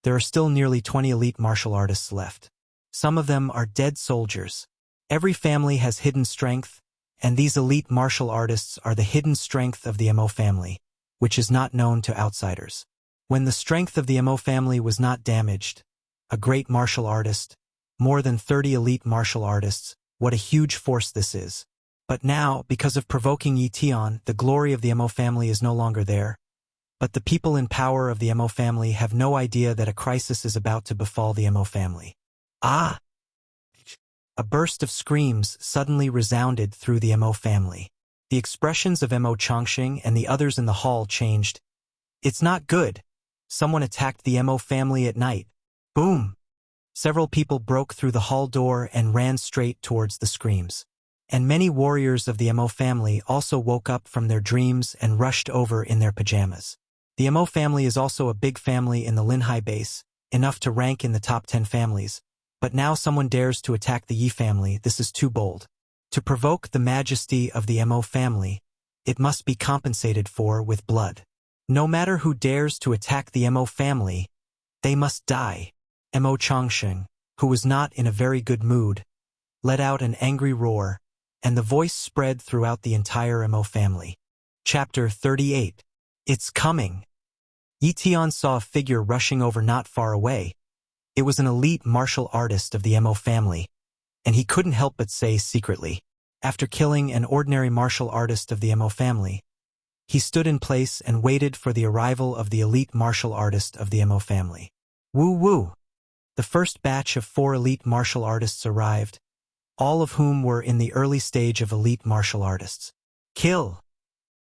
There are still nearly 20 elite martial artists left. Some of them are dead soldiers. Every family has hidden strength, and these elite martial artists are the hidden strength of the Mo family, which is not known to outsiders. When the strength of the Mo family was not damaged, a great martial artist, more than 30 elite martial artists, what a huge force this is. But now, because of provoking Ye Tian, the glory of the Mo family is no longer there. But the people in power of the Mo family have no idea that a crisis is about to befall the Mo family. Ah! A burst of screams suddenly resounded through the Mo family. The expressions of Mo Changxing and the others in the hall changed. It's not good. Someone attacked the Mo family at night. Boom! Several people broke through the hall door and ran straight towards the screams. And many warriors of the Mo family also woke up from their dreams and rushed over in their pajamas. The Mo family is also a big family in the Linhai base, enough to rank in the top 10 families, but now someone dares to attack the Ye family. This is too bold. To provoke the majesty of the Mo family, it must be compensated for with blood. No matter who dares to attack the Mo family, they must die. Mo Chongqing, who was not in a very good mood, let out an angry roar, and the voice spread throughout the entire Mo family. Chapter 38. It's coming. Ye Tian saw a figure rushing over not far away. It was an elite martial artist of the Mo family, and he couldn't help but say secretly, after killing an ordinary martial artist of the Mo family, he stood in place and waited for the arrival of the elite martial artist of the Mo family. Woo woo! The first batch of 4 elite martial artists arrived, all of whom were in the early stage of elite martial artists. Kill!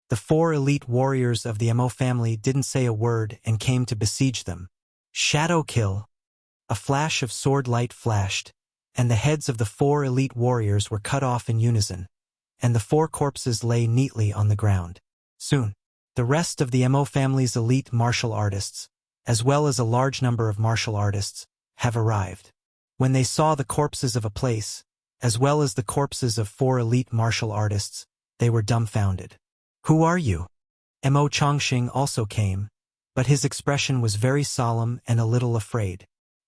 The 4 elite warriors of the Mo family didn't say a word and came to besiege them. Shadow kill! A flash of sword light flashed, and the heads of the 4 elite warriors were cut off in unison, and the 4 corpses lay neatly on the ground. Soon, the rest of the Mo family's elite martial artists, as well as a large number of martial artists, have arrived. When they saw the corpses of a place, as well as the corpses of 4 elite martial artists, they were dumbfounded. Who are you? Mo Chongqing also came, but his expression was very solemn and a little afraid.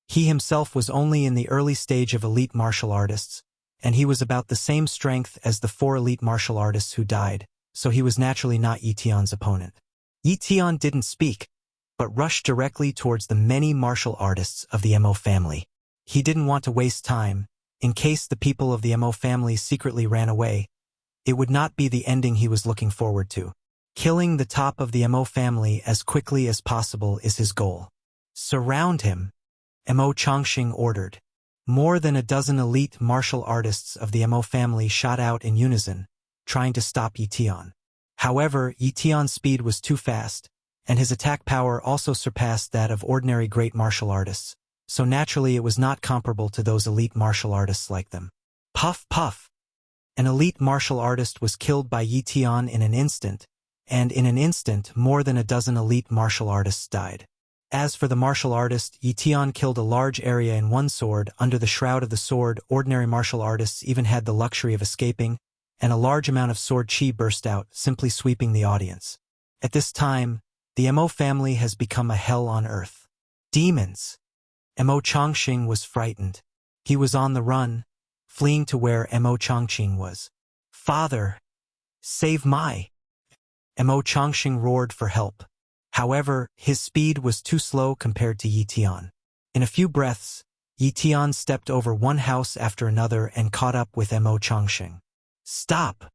He himself was only in the early stage of elite martial artists, and he was about the same strength as the 4 elite martial artists who died, so he was naturally not Ye Tian's opponent. Ye Tian didn't speak, but rushed directly towards the many martial artists of the Mo family. He didn't want to waste time. In case the people of the Mo family secretly ran away, it would not be the ending he was looking forward to. Killing the top of the Mo family as quickly as possible is his goal. Surround him, Mo Chongqing ordered. More than a dozen elite martial artists of the Mo family shot out in unison, trying to stop Ye Tian. However, Ye Tian's speed was too fast, and his attack power also surpassed that of ordinary great martial artists, so naturally it was not comparable to those elite martial artists like them. Puff puff! An elite martial artist was killed by Ye Tian in an instant, and in an instant more than a dozen elite martial artists died. As for the martial artist, Ye Tian killed a large area in one sword. Under the shroud of the sword, ordinary martial artists even had the luxury of escaping, and a large amount of sword chi burst out, simply sweeping the audience. At this time, the Mo family has become a hell on earth. Demons! Mo Chongqing was frightened. He was on the run, fleeing to where Mo Chongqing was. Father! Save my! Mo Chongqing roared for help. However, his speed was too slow compared to Ye Tian. In a few breaths, Ye Tian stepped over one house after another and caught up with Mo Chongqing. Stop!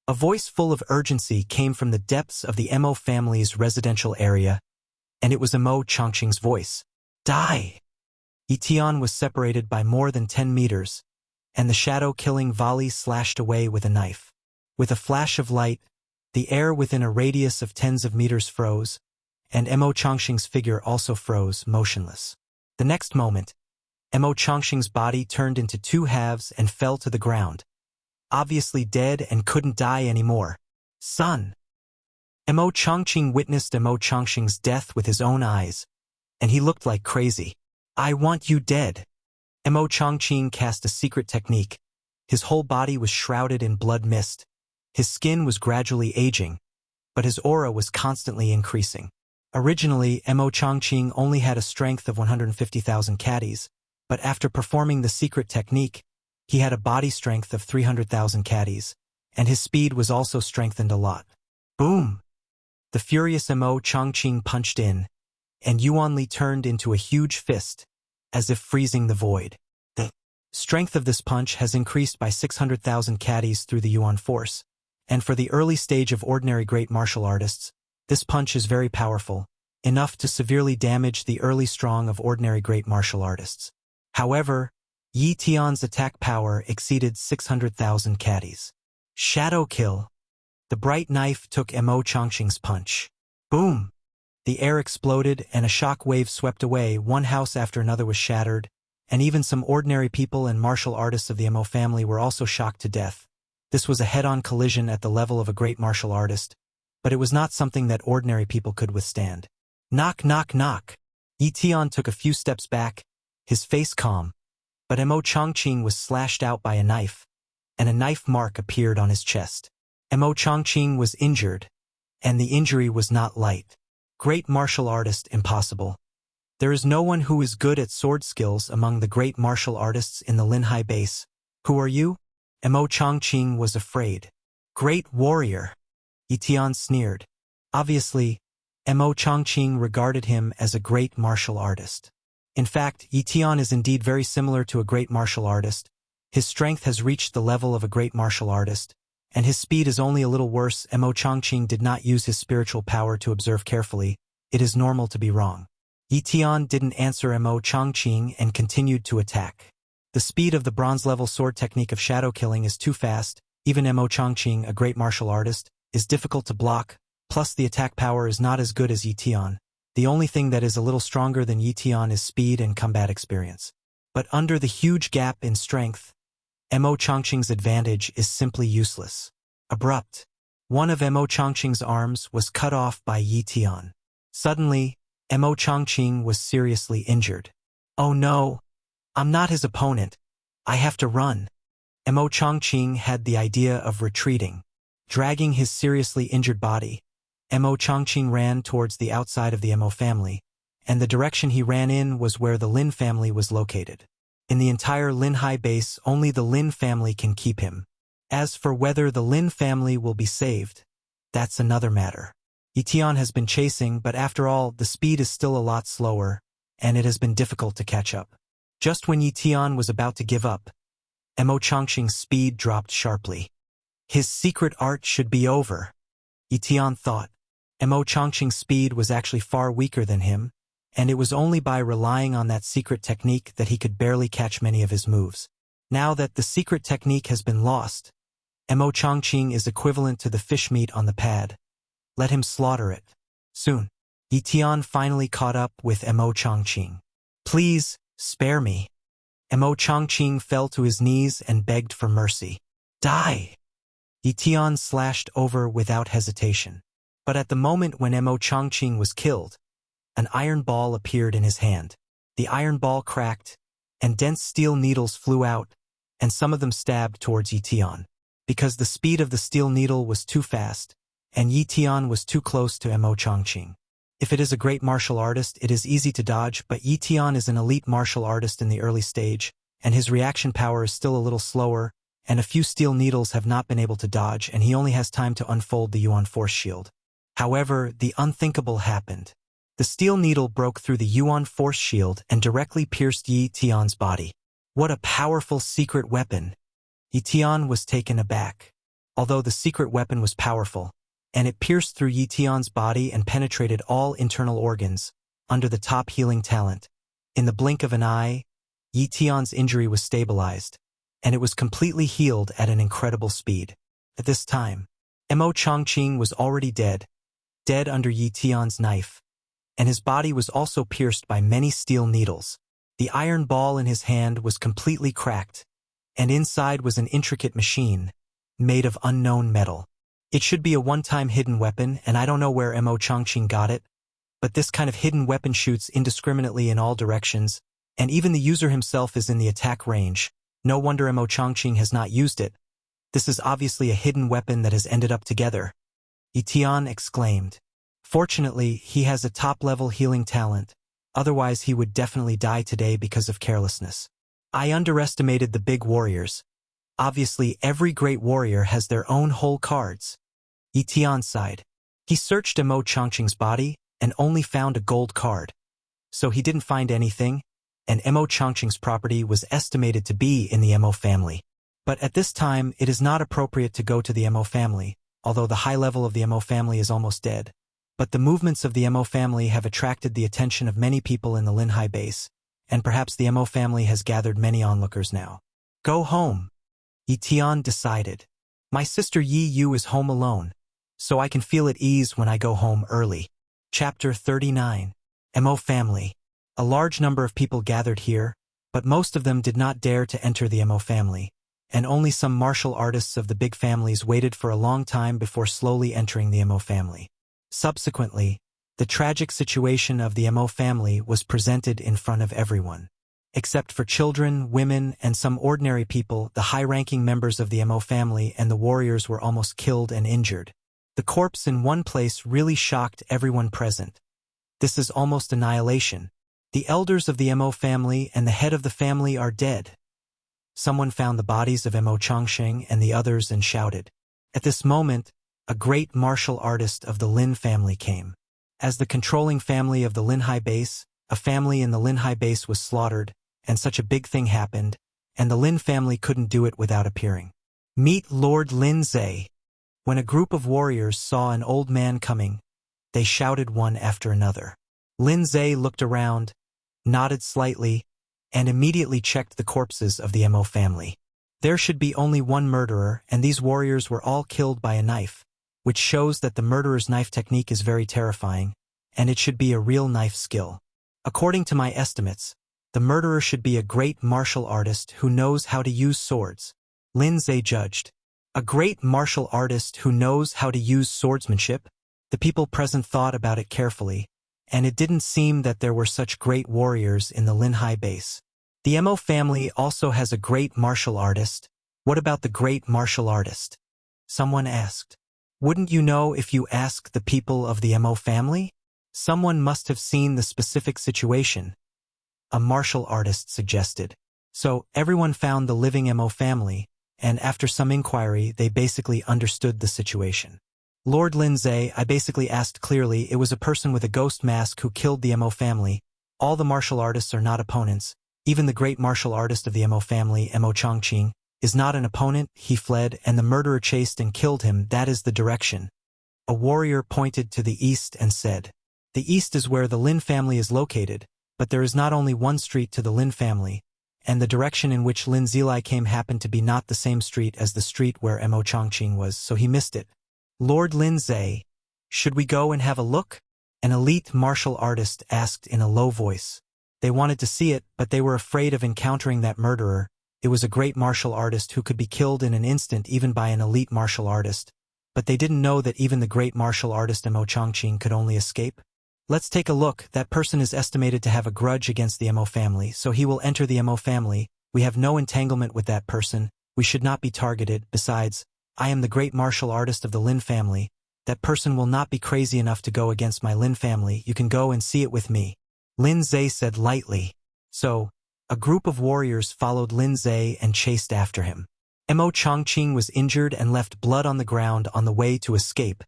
A voice full of urgency came from the depths of the Mo family's residential area, and it was Mo Chongqing's voice. Die! Ye Tian was separated by more than 10 meters, and the shadow-killing volley slashed away with a knife. With a flash of light, the air within a radius of tens of meters froze, and Mo Chongqing's figure also froze, motionless. The next moment, Mo Chongqing's body turned into 2 halves and fell to the ground, obviously dead and couldn't die anymore. Son! Mo Chongqing witnessed Mo Chongqing's death with his own eyes, and he looked like crazy. I want you dead. Mo Chongqing cast a secret technique. His whole body was shrouded in blood mist. His skin was gradually aging, but his aura was constantly increasing. Originally, Mo Chongqing only had a strength of 150,000 caddies, but after performing the secret technique, he had a body strength of 300,000 caddies, and his speed was also strengthened a lot. Boom! The furious Mo Chongqing punched in, and Yuanli turned into a huge fist, as if freezing the void. The strength of this punch has increased by 600,000 caddies through the Yuan force, and for the early stage of ordinary great martial artists, this punch is very powerful, enough to severely damage the early strong of ordinary great martial artists. However, Ye Tian's attack power exceeded 600,000 caddies. Shadow kill! The bright knife took Mo Chongqing's punch. Boom! The air exploded and a shock wave swept away. One house after another was shattered, and even some ordinary people and martial artists of the Mo family were also shocked to death. This was a head-on collision at the level of a great martial artist, but it was not something that ordinary people could withstand. Knock, knock, knock. Ye Tian took a few steps back, his face calm, but Mo Chongqing was slashed out by a knife, and a knife mark appeared on his chest. Mo Chongqing was injured, and the injury was not light. Great martial artist impossible. There is no one who is good at sword skills among the great martial artists in the Linhai base. Who are you? Mo Chongqing was afraid. Great warrior. Ye Tian sneered. Obviously, Mo Chongqing regarded him as a great martial artist. In fact, Ye Tian is indeed very similar to a great martial artist. His strength has reached the level of a great martial artist, and his speed is only a little worse. Mo Chongqing did not use his spiritual power to observe carefully. It is normal to be wrong. Ye Tian didn't answer Mo Chongqing and continued to attack. The speed of the bronze-level sword technique of shadow killing is too fast. Even Mo Chongqing, a great martial artist, is difficult to block, plus the attack power is not as good as Ye Tian. The only thing that is a little stronger than Ye Tian is speed and combat experience. But under the huge gap in strength, Mo Chongqing's advantage is simply useless. Abrupt. One of Mo Chongqing's arms was cut off by Ye Tian. Suddenly, Mo Chongqing was seriously injured. Oh no! I'm not his opponent. I have to run. Mo Chongqing had the idea of retreating. Dragging his seriously injured body, Mo Chongqing ran towards the outside of the Mo family, and the direction he ran in was where the Lin family was located. In the entire Linhai base, only the Lin family can keep him. As for whether the Lin family will be saved, that's another matter. Ye Tian has been chasing, but after all, the speed is still a lot slower, and it has been difficult to catch up. Just when Ye Tian was about to give up, Mo Chongqing's speed dropped sharply. His secret art should be over, Ye Tian thought. Mo Chongqing's speed was actually far weaker than him, and it was only by relying on that secret technique that he could barely catch many of his moves. Now that the secret technique has been lost, Mo Chongqing is equivalent to the fish meat on the pad. Let him slaughter it. Soon, Ye Tian finally caught up with Mo Chongqing. Please, spare me. Mo Chongqing fell to his knees and begged for mercy. Die! Ye Tian slashed over without hesitation. But at the moment when Mo Chongqing was killed, an iron ball appeared in his hand. The iron ball cracked, and dense steel needles flew out, and some of them stabbed towards Ye Tian. Because the speed of the steel needle was too fast, and Ye Tian was too close to Mo Chongqing. If it is a great martial artist, it is easy to dodge, but Ye Tian is an elite martial artist in the early stage, and his reaction power is still a little slower, and a few steel needles have not been able to dodge, and he only has time to unfold the Yuan Force Shield. However, the unthinkable happened. The steel needle broke through the Yuan Force Shield and directly pierced Ye Tian's body. What a powerful secret weapon! Ye Tian was taken aback. Although the secret weapon was powerful, and it pierced through Ye Tian's body and penetrated all internal organs, under the top healing talent. In the blink of an eye, Ye Tian's injury was stabilized, and it was completely healed at an incredible speed. At this time, Mo Chongqing was already dead under Ye Tian's knife, and his body was also pierced by many steel needles. The iron ball in his hand was completely cracked, and inside was an intricate machine, made of unknown metal. It should be a one-time hidden weapon, and I don't know where Mo Chongqing got it, but this kind of hidden weapon shoots indiscriminately in all directions, and even the user himself is in the attack range. No wonder Mo Chongqing has not used it. This is obviously a hidden weapon that has ended up together, Ye Tian exclaimed. Fortunately, he has a top-level healing talent, otherwise he would definitely die today because of carelessness. I underestimated the big warriors. Obviously, every great warrior has their own whole cards. Ye Tian sighed. He searched Mo Chongqing's body and only found a gold card. So he didn't find anything, and Mo Chongqing's property was estimated to be in the Mo family. But at this time, it is not appropriate to go to the Mo family, although the high level of the Mo family is almost dead. But the movements of the Mo family have attracted the attention of many people in the Linhai base, and perhaps the Mo family has gathered many onlookers now. Go home, Ye Tian decided. My sister Yi Yu is home alone, so I can feel at ease when I go home early. Chapter 39. Mo family. A large number of people gathered here, but most of them did not dare to enter the Mo family. and only some martial artists of the big families waited for a long time before slowly entering the Mo family. Subsequently, the tragic situation of the Mo family was presented in front of everyone. Except for children, women, and some ordinary people, the high-ranking members of the Mo family and the warriors were almost killed and injured. The corpse in one place really shocked everyone present. This is almost annihilation. The elders of the Mo family and the head of the family are dead. Someone found the bodies of Mo Chongqing and the others and shouted. At this moment, a great martial artist of the Lin family came. As the controlling family of the Linhai base, a family in the Linhai base was slaughtered, and such a big thing happened, and the Lin family couldn't do it without appearing. Meet Lord Lin Zhe. When a group of warriors saw an old man coming, they shouted one after another. Lin Zhe looked around, nodded slightly, and immediately checked the corpses of the Mo family. There should be only one murderer, and these warriors were all killed by a knife, which shows that the murderer's knife technique is very terrifying, and it should be a real knife skill. According to my estimates, the murderer should be a great martial artist who knows how to use swords. Lin Zhe judged. A great martial artist who knows how to use swordsmanship? The people present thought about it carefully, and it didn't seem that there were such great warriors in the Linhai base. The Mo family also has a great martial artist. What about the great martial artist? Someone asked. Wouldn't you know if you asked the people of the Mo family? Someone must have seen the specific situation. A martial artist suggested. So, everyone found the living Mo family, and after some inquiry, they basically understood the situation. Lord Lin Zhe, I basically asked clearly, it was a person with a ghost mask who killed the Mo family. All the martial artists are not opponents. Even the great martial artist of the Mo family, Mo Chongqing, is not an opponent. He fled, and the murderer chased and killed him. That is the direction. A warrior pointed to the east and said, the east is where the Lin family is located, but there is not only one street to the Lin family, and the direction in which Lin Zilai came happened to be not the same street as the street where Mo Chongqing was, so he missed it. Lord Lin Zhe, should we go and have a look? An elite martial artist asked in a low voice. They wanted to see it, but they were afraid of encountering that murderer. It was a great martial artist who could be killed in an instant even by an elite martial artist, but they didn't know that even the great martial artist Mo Chongqing could only escape. Let's take a look. That person is estimated to have a grudge against the Mo family, so he will enter the Mo family. We have no entanglement with that person. We should not be targeted. Besides, I am the great martial artist of the Lin family. That person will not be crazy enough to go against my Lin family. You can go and see it with me. Lin Zhe said lightly. So, a group of warriors followed Lin Zhe and chased after him. Mo Chongqing was injured and left blood on the ground on the way to escape,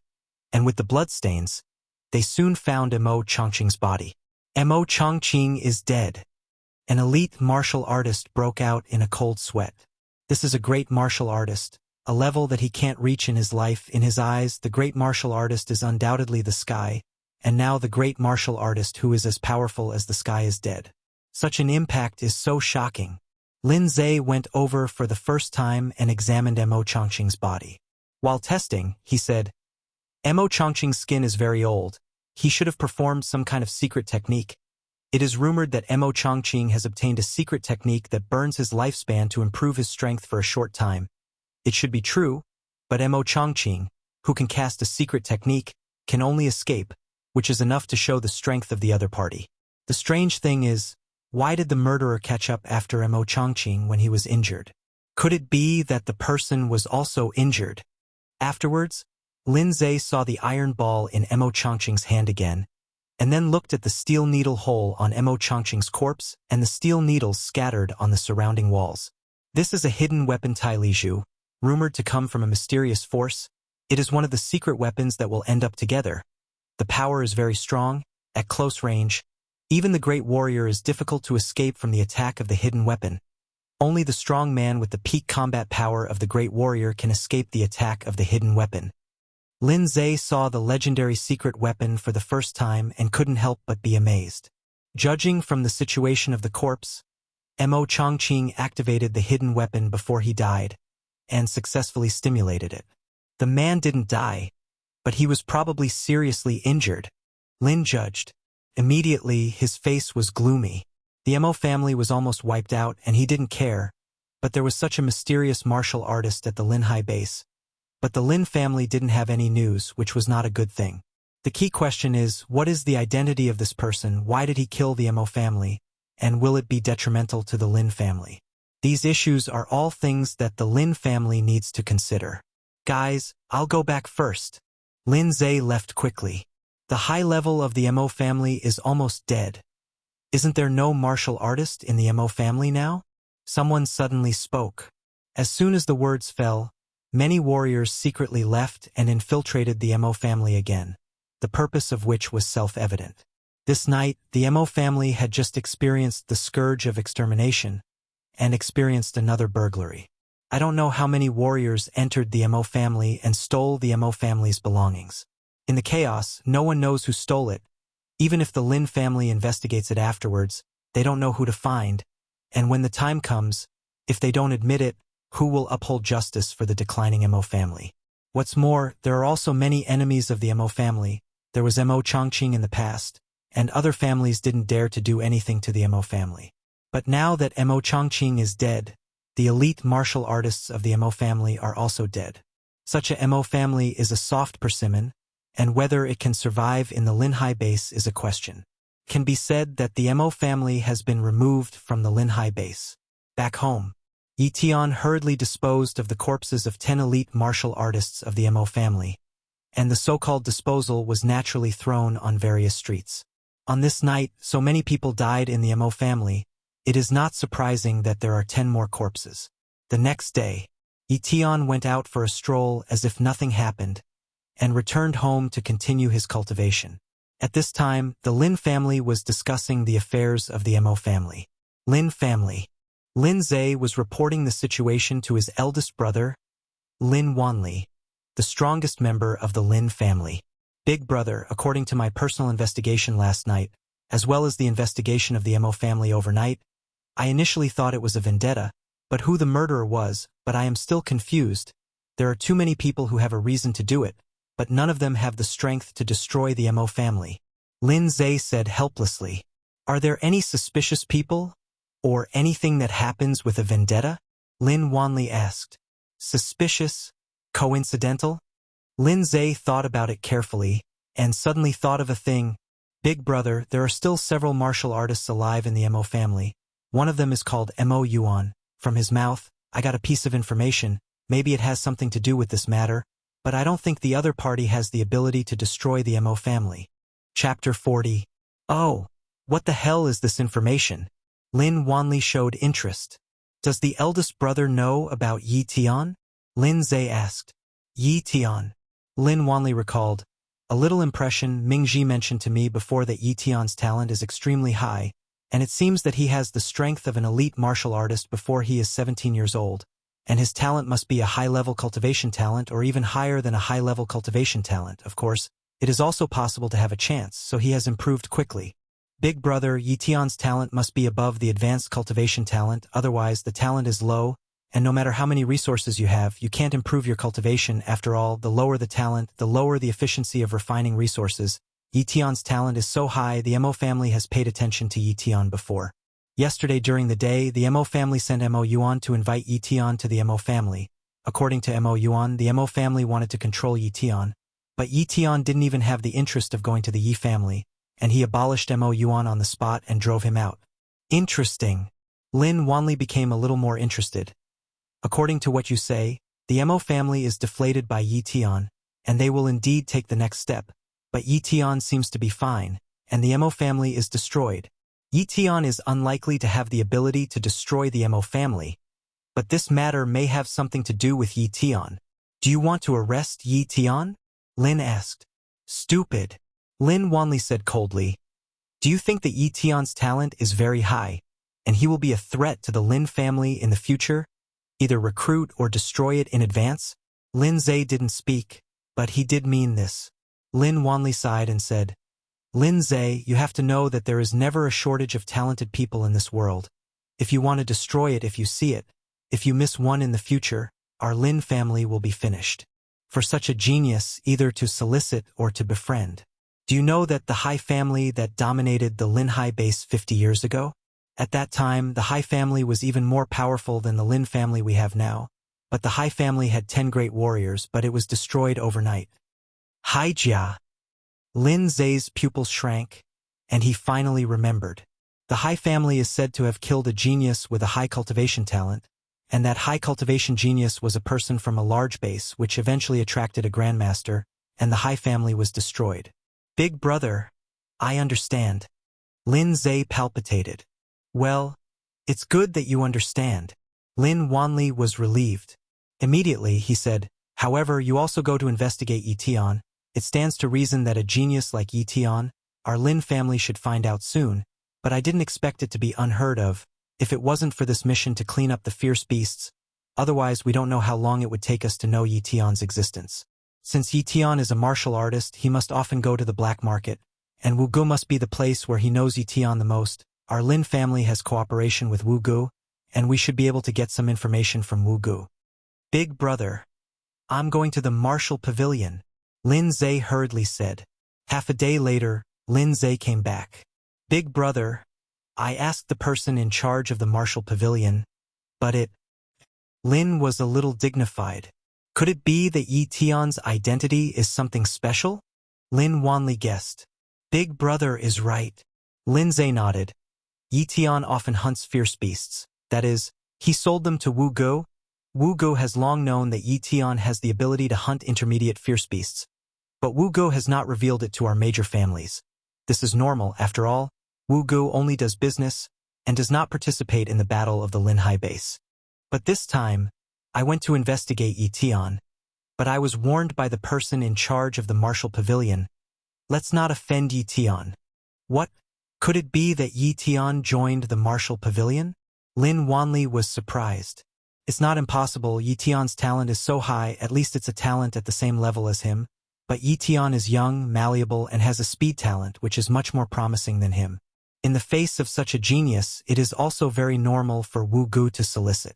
and with the bloodstains, they soon found Mo Chongqing's body. Mo Chongqing is dead. An elite martial artist broke out in a cold sweat. This is a great martial artist, a level that he can't reach in his life. In his eyes, the great martial artist is undoubtedly the sky, and now the great martial artist who is as powerful as the sky is dead. Such an impact is so shocking. Lin Zhe went over for the first time and examined Mo Chongqing's body. While testing, he said, Mo Chongqing's skin is very old. He should have performed some kind of secret technique. It is rumored that Mo Chongqing has obtained a secret technique that burns his lifespan to improve his strength for a short time. It should be true, but Mo Chongqing, who can cast a secret technique, can only escape, which is enough to show the strength of the other party. The strange thing is, why did the murderer catch up after Mo Chongqing when he was injured? Could it be that the person was also injured? Afterwards, Lin Zhe saw the iron ball in Mo Chongqing's hand again, and then looked at the steel needle hole on Mo Chongqing's corpse and the steel needles scattered on the surrounding walls. This is a hidden weapon Tai Liju, rumored to come from a mysterious force. It is one of the secret weapons that will end up together. The power is very strong, at close range. Even the great warrior is difficult to escape from the attack of the hidden weapon. Only the strong man with the peak combat power of the great warrior can escape the attack of the hidden weapon. Lin Zhe saw the legendary secret weapon for the first time and couldn't help but be amazed. Judging from the situation of the corpse, Mo Chongqing activated the hidden weapon before he died, and successfully stimulated it. The man didn't die, but he was probably seriously injured. Lin judged. Immediately, his face was gloomy. The Mo family was almost wiped out, and he didn't care. But there was such a mysterious martial artist at the Linhai base. But the Lin family didn't have any news, which was not a good thing. The key question is, what is the identity of this person, why did he kill the Mo family, and will it be detrimental to the Lin family? These issues are all things that the Lin family needs to consider. Guys, I'll go back first. Lin Zhe left quickly. The high level of the Mo family is almost dead. Isn't there no martial artist in the Mo family now? Someone suddenly spoke. As soon as the words fell, many warriors secretly left and infiltrated the Mo family again, the purpose of which was self-evident. This night, the Mo family had just experienced the scourge of extermination and experienced another burglary. I don't know how many warriors entered the Mo family and stole the Mo family's belongings. In the chaos, no one knows who stole it. Even if the Lin family investigates it afterwards, they don't know who to find, and when the time comes, if they don't admit it, who will uphold justice for the declining Mo family? What's more, there are also many enemies of the Mo family. There was Mo Chongqing in the past, and other families didn't dare to do anything to the Mo family. But now that Mo Chongqing is dead, the elite martial artists of the Mo family are also dead. Such a Mo family is a soft persimmon, and whether it can survive in the Linhai base is a question. It can be said that the Mo family has been removed from the Linhai base. Back home, Ye Tian hurriedly disposed of the corpses of 10 elite martial artists of the Mo family, and the so-called disposal was naturally thrown on various streets. On this night, so many people died in the Mo family, it is not surprising that there are 10 more corpses. The next day, Ye Tian went out for a stroll as if nothing happened, and returned home to continue his cultivation. At this time, the Lin family was discussing the affairs of the Mo family. Lin family. Lin Zhe was reporting the situation to his eldest brother, Lin Wanli, the strongest member of the Lin family. Big brother, according to my personal investigation last night, as well as the investigation of the Mo family overnight, I initially thought it was a vendetta, but who the murderer was, but I am still confused. There are too many people who have a reason to do it, but none of them have the strength to destroy the Mo family. Lin Zhe said helplessly. Are there any suspicious people? Or anything that happens with a vendetta? Lin Wanli asked. Suspicious? Coincidental? Lin Zhe thought about it carefully, and suddenly thought of a thing. Big brother, there are still several martial artists alive in the Mo family. One of them is called Mo Yuan. From his mouth, I got a piece of information. Maybe it has something to do with this matter, but I don't think the other party has the ability to destroy the Mo family. Chapter 40. Oh, what the hell is this information? Lin Wanli showed interest. Does the eldest brother know about Ye Tian? Lin Zhe asked. Ye Tian. Lin Wanli recalled. A little impression Mingji mentioned to me before that Ye Tian's talent is extremely high, and it seems that he has the strength of an elite martial artist before he is 17 years old, and his talent must be a high-level cultivation talent or even higher than a high-level cultivation talent. Of course, it is also possible to have a chance, so he has improved quickly. Big brother, Ye Tian's talent must be above the advanced cultivation talent, otherwise the talent is low, and no matter how many resources you have, you can't improve your cultivation. After all, the lower the talent, the lower the efficiency of refining resources. Ye Tian's talent is so high, the Mo family has paid attention to Ye Tian before. Yesterday during the day, the Mo family sent Mo Yuan to invite Ye Tian to the Mo family. According to Mo Yuan, the Mo family wanted to control Ye Tian, but Ye Tian didn't even have the interest of going to the Ye family, and he abolished Mo Yuan on the spot and drove him out. Interesting. Lin Wanli became a little more interested. According to what you say, the Mo family is deflated by Ye Tian, and they will indeed take the next step, but Ye Tian seems to be fine, and the Mo family is destroyed. Ye Tian is unlikely to have the ability to destroy the Mo family, but this matter may have something to do with Ye Tian. Do you want to arrest Ye Tian? Lin asked. Stupid. Lin Wanli said coldly. Do you think that Ye Tian's talent is very high, and he will be a threat to the Lin family in the future? Either recruit or destroy it in advance? Lin Zhe didn't speak, but he did mean this. Lin Wanli sighed and said, Lin Zhe, you have to know that there is never a shortage of talented people in this world. If you want to destroy it if you see it, if you miss one in the future, our Lin family will be finished. For such a genius, either to solicit or to befriend. Do you know that the Hai family that dominated the Linhai base 50 years ago? At that time, the Hai family was even more powerful than the Lin family we have now, but the Hai family had 10 great warriors, but it was destroyed overnight. Hai Jia. Lin Zai's pupils shrank, and he finally remembered. The Hai family is said to have killed a genius with a high cultivation talent, and that high cultivation genius was a person from a large base which eventually attracted a grandmaster, and the Hai family was destroyed. Big brother, I understand. Lin Zai palpitated. Well, it's good that you understand. Lin Wanli was relieved. Immediately, he said, however, you also go to investigate Ye Tian. It stands to reason that a genius like Ye Tian, our Lin family should find out soon, but I didn't expect it to be unheard of, if it wasn't for this mission to clean up the fierce beasts. Otherwise, we don't know how long it would take us to know Ye Tian's existence. Since Ye Tian is a martial artist, he must often go to the black market, and Wugu must be the place where he knows Ye Tian the most. Our Lin family has cooperation with Wugu, and we should be able to get some information from Wugu. Big brother, I'm going to the martial pavilion, Lin Zai hurriedly said. Half a day later, Lin Zai came back. Big brother, I asked the person in charge of the martial pavilion, but Lin was a little dignified. Could it be that Ye Tian's identity is something special? Lin Wanli guessed. Big brother is right. Lin Zai nodded. Ye Tian often hunts fierce beasts. That is, he sold them to Wu Gu. Wu Gu has long known that Ye Tian has the ability to hunt intermediate fierce beasts. But Wu Gu has not revealed it to our major families. This is normal, after all. Wu Gu only does business, and does not participate in the battle of the Lin Hai base. But this time, I went to investigate Ye Tian, but I was warned by the person in charge of the martial pavilion. Let's not offend Ye Tian. What? Could it be that Ye Tian joined the martial pavilion? Lin Wanli was surprised. It's not impossible. Ye Tian's talent is so high, at least it's a talent at the same level as him. But Ye Tian is young, malleable, and has a speed talent which is much more promising than him. In the face of such a genius, it is also very normal for Wu Gu to solicit.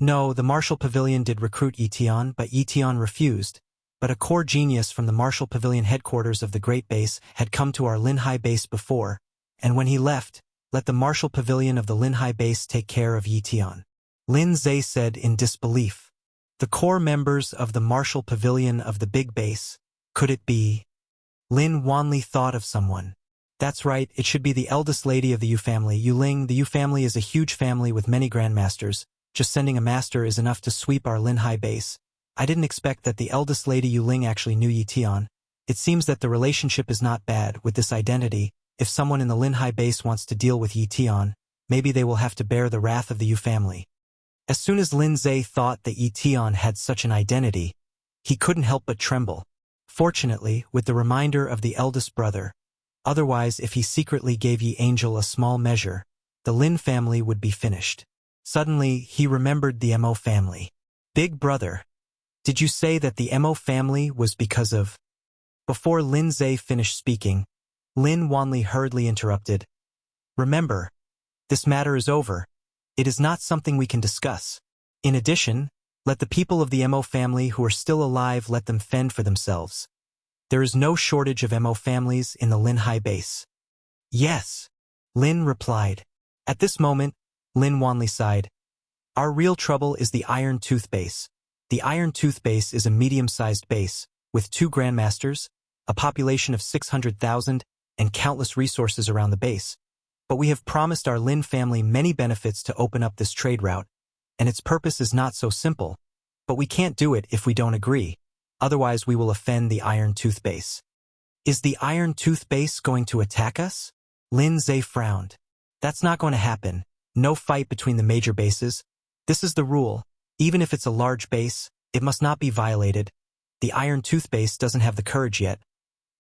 No, the martial pavilion did recruit Ye Tian, but Ye Tian refused. But a core genius from the martial pavilion headquarters of the Great Base had come to our Lin Hai base before, and when he left, let the martial pavilion of the Lin Hai base take care of Ye Tian. Lin Zai said in disbelief. The core members of the martial pavilion of the big base, could it be? Lin Wanli thought of someone. That's right, it should be the eldest lady of the Yu family, Yu Ling. The Yu family is a huge family with many grandmasters. Just sending a master is enough to sweep our Lin Hai base. I didn't expect that the eldest lady Yu Ling actually knew Ye Tian. It seems that the relationship is not bad with this identity. If someone in the Lin Hai base wants to deal with Ye Tian, maybe they will have to bear the wrath of the Yu family. As soon as Lin Zai thought that Ye Tian had such an identity, he couldn't help but tremble. Fortunately, with the reminder of the eldest brother, otherwise if he secretly gave Ye Angel a small measure, the Lin family would be finished. Suddenly, he remembered the Mo family. Big brother, did you say that the Mo family was because of... Before Lin Zai finished speaking, Lin Wanli hurriedly interrupted. Remember, this matter is over. It is not something we can discuss. In addition, let the people of the Mo family who are still alive let them fend for themselves. There is no shortage of Mo families in the Lin Hai base. Yes, Lin replied. At this moment, Lin Wanli sighed. Our real trouble is the Iron Tooth base. The Iron Tooth base is a medium-sized base, with 2 grandmasters, a population of 600,000, and countless resources around the base. But we have promised our Lin family many benefits to open up this trade route, and its purpose is not so simple. But we can't do it if we don't agree, otherwise we will offend the Iron Tooth base. Is the Iron Tooth base going to attack us? Lin Zai frowned. That's not going to happen. No fight between the major bases. This is the rule. Even if it's a large base, it must not be violated. The Iron Tooth base doesn't have the courage yet.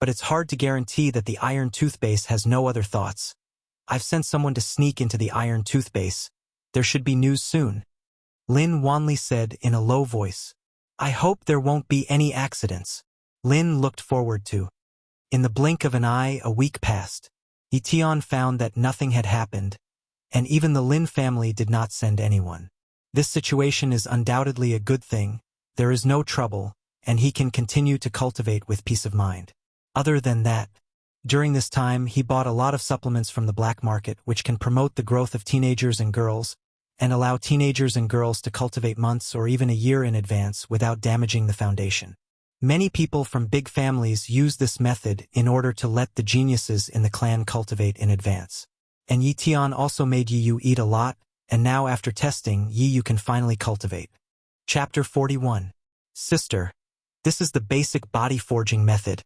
But it's hard to guarantee that the Iron Tooth base has no other thoughts. I've sent someone to sneak into the Iron Tooth base. There should be news soon. Lin Wanli said in a low voice. I hope there won't be any accidents. Lin looked forward to. In the blink of an eye, a week passed. Ye Tian found that nothing had happened, and even the Lin family did not send anyone. This situation is undoubtedly a good thing. There is no trouble, and he can continue to cultivate with peace of mind. Other than that, During this time, he bought a lot of supplements from the black market which can promote the growth of teenagers and girls, and allow teenagers and girls to cultivate months or even a year in advance without damaging the foundation. Many people from big families use this method in order to let the geniuses in the clan cultivate in advance. And Ye Tian also made Ye Yu eat a lot, and now after testing, Ye Yu can finally cultivate. Chapter 41. Sister, this is the basic body forging method.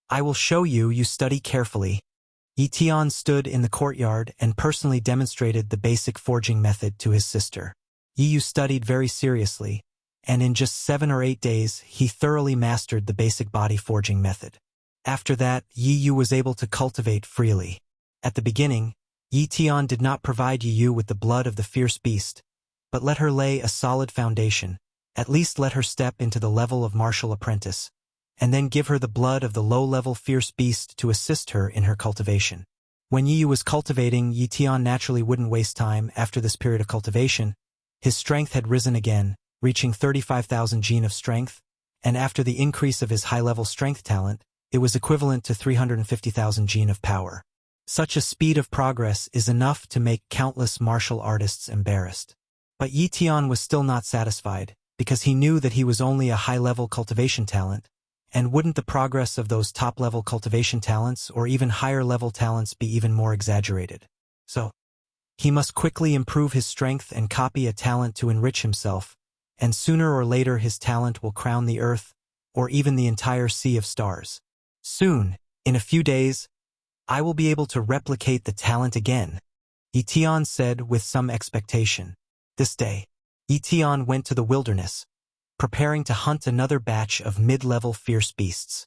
I will show you, you study carefully. Ye Tian stood in the courtyard and personally demonstrated the basic forging method to his sister. Ye Yu studied very seriously, and in just 7 or 8 days, he thoroughly mastered the basic body forging method. After that, Ye Yu was able to cultivate freely. At the beginning, Ye Tian did not provide Ye Yu with the blood of the fierce beast, but let her lay a solid foundation, at least let her step into the level of martial apprentice, and then give her the blood of the low-level fierce beast to assist her in her cultivation. When Ye Yu was cultivating, Ye Tian naturally wouldn't waste time. After this period of cultivation, his strength had risen again, reaching 35,000 gene of strength, and after the increase of his high-level strength talent, it was equivalent to 350,000 gene of power. Such a speed of progress is enough to make countless martial artists embarrassed. But Ye Tian was still not satisfied, because he knew that he was only a high-level cultivation talent, and wouldn't the progress of those top-level cultivation talents or even higher-level talents be even more exaggerated? So, he must quickly improve his strength and copy a talent to enrich himself, and sooner or later his talent will crown the earth, or even the entire sea of stars. Soon, in a few days, I will be able to replicate the talent again, Ye Tian said with some expectation. This day, Ye Tian went to the wilderness, preparing to hunt another batch of mid-level fierce beasts.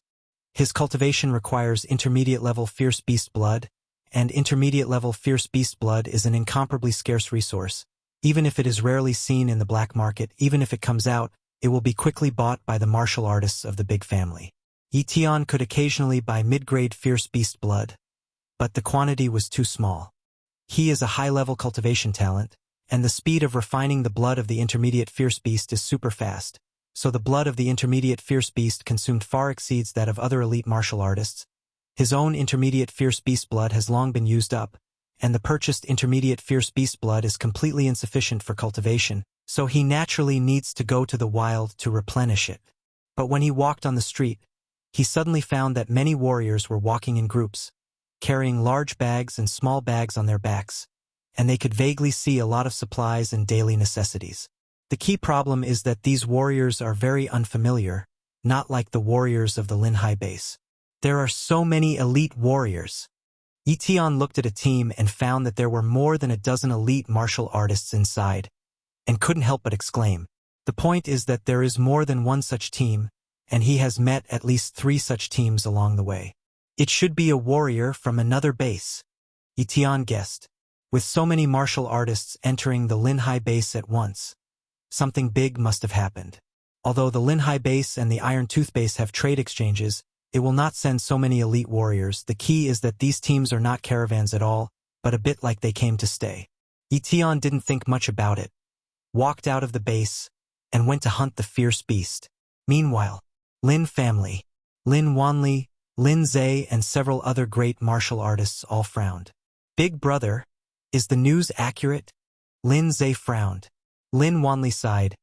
His cultivation requires intermediate-level fierce beast blood, and intermediate-level fierce beast blood is an incomparably scarce resource. Even if it is rarely seen in the black market, even if it comes out, it will be quickly bought by the martial artists of the big family. Ye Tian could occasionally buy mid-grade fierce beast blood, but the quantity was too small. He is a high-level cultivation talent, and the speed of refining the blood of the intermediate fierce beast is super fast, so the blood of the intermediate fierce beast consumed far exceeds that of other elite martial artists. His own intermediate fierce beast blood has long been used up, and the purchased intermediate fierce beast blood is completely insufficient for cultivation, so he naturally needs to go to the wild to replenish it. But when he walked on the street, he suddenly found that many warriors were walking in groups, carrying large bags and small bags on their backs, and they could vaguely see a lot of supplies and daily necessities. The key problem is that these warriors are very unfamiliar, not like the warriors of the Linhai base. There are so many elite warriors. Ye Tian looked at a team and found that there were more than a dozen elite martial artists inside, and couldn't help but exclaim. The point is that there is more than one such team, and he has met at least 3 such teams along the way. It should be a warrior from another base, Ye Tian guessed. With so many martial artists entering the Linhai base at once, something big must have happened. Although the Linhai base and the Iron Tooth base have trade exchanges, it will not send so many elite warriors. The key is that these teams are not caravans at all, but a bit like they came to stay. Ye Tian didn't think much about it, walked out of the base, and went to hunt the fierce beast. Meanwhile, Lin family, Lin Wanli, Lin Zhe and several other great martial artists all frowned. Big brother, is the news accurate? Lin Zhe frowned. Lin Wanli sighed.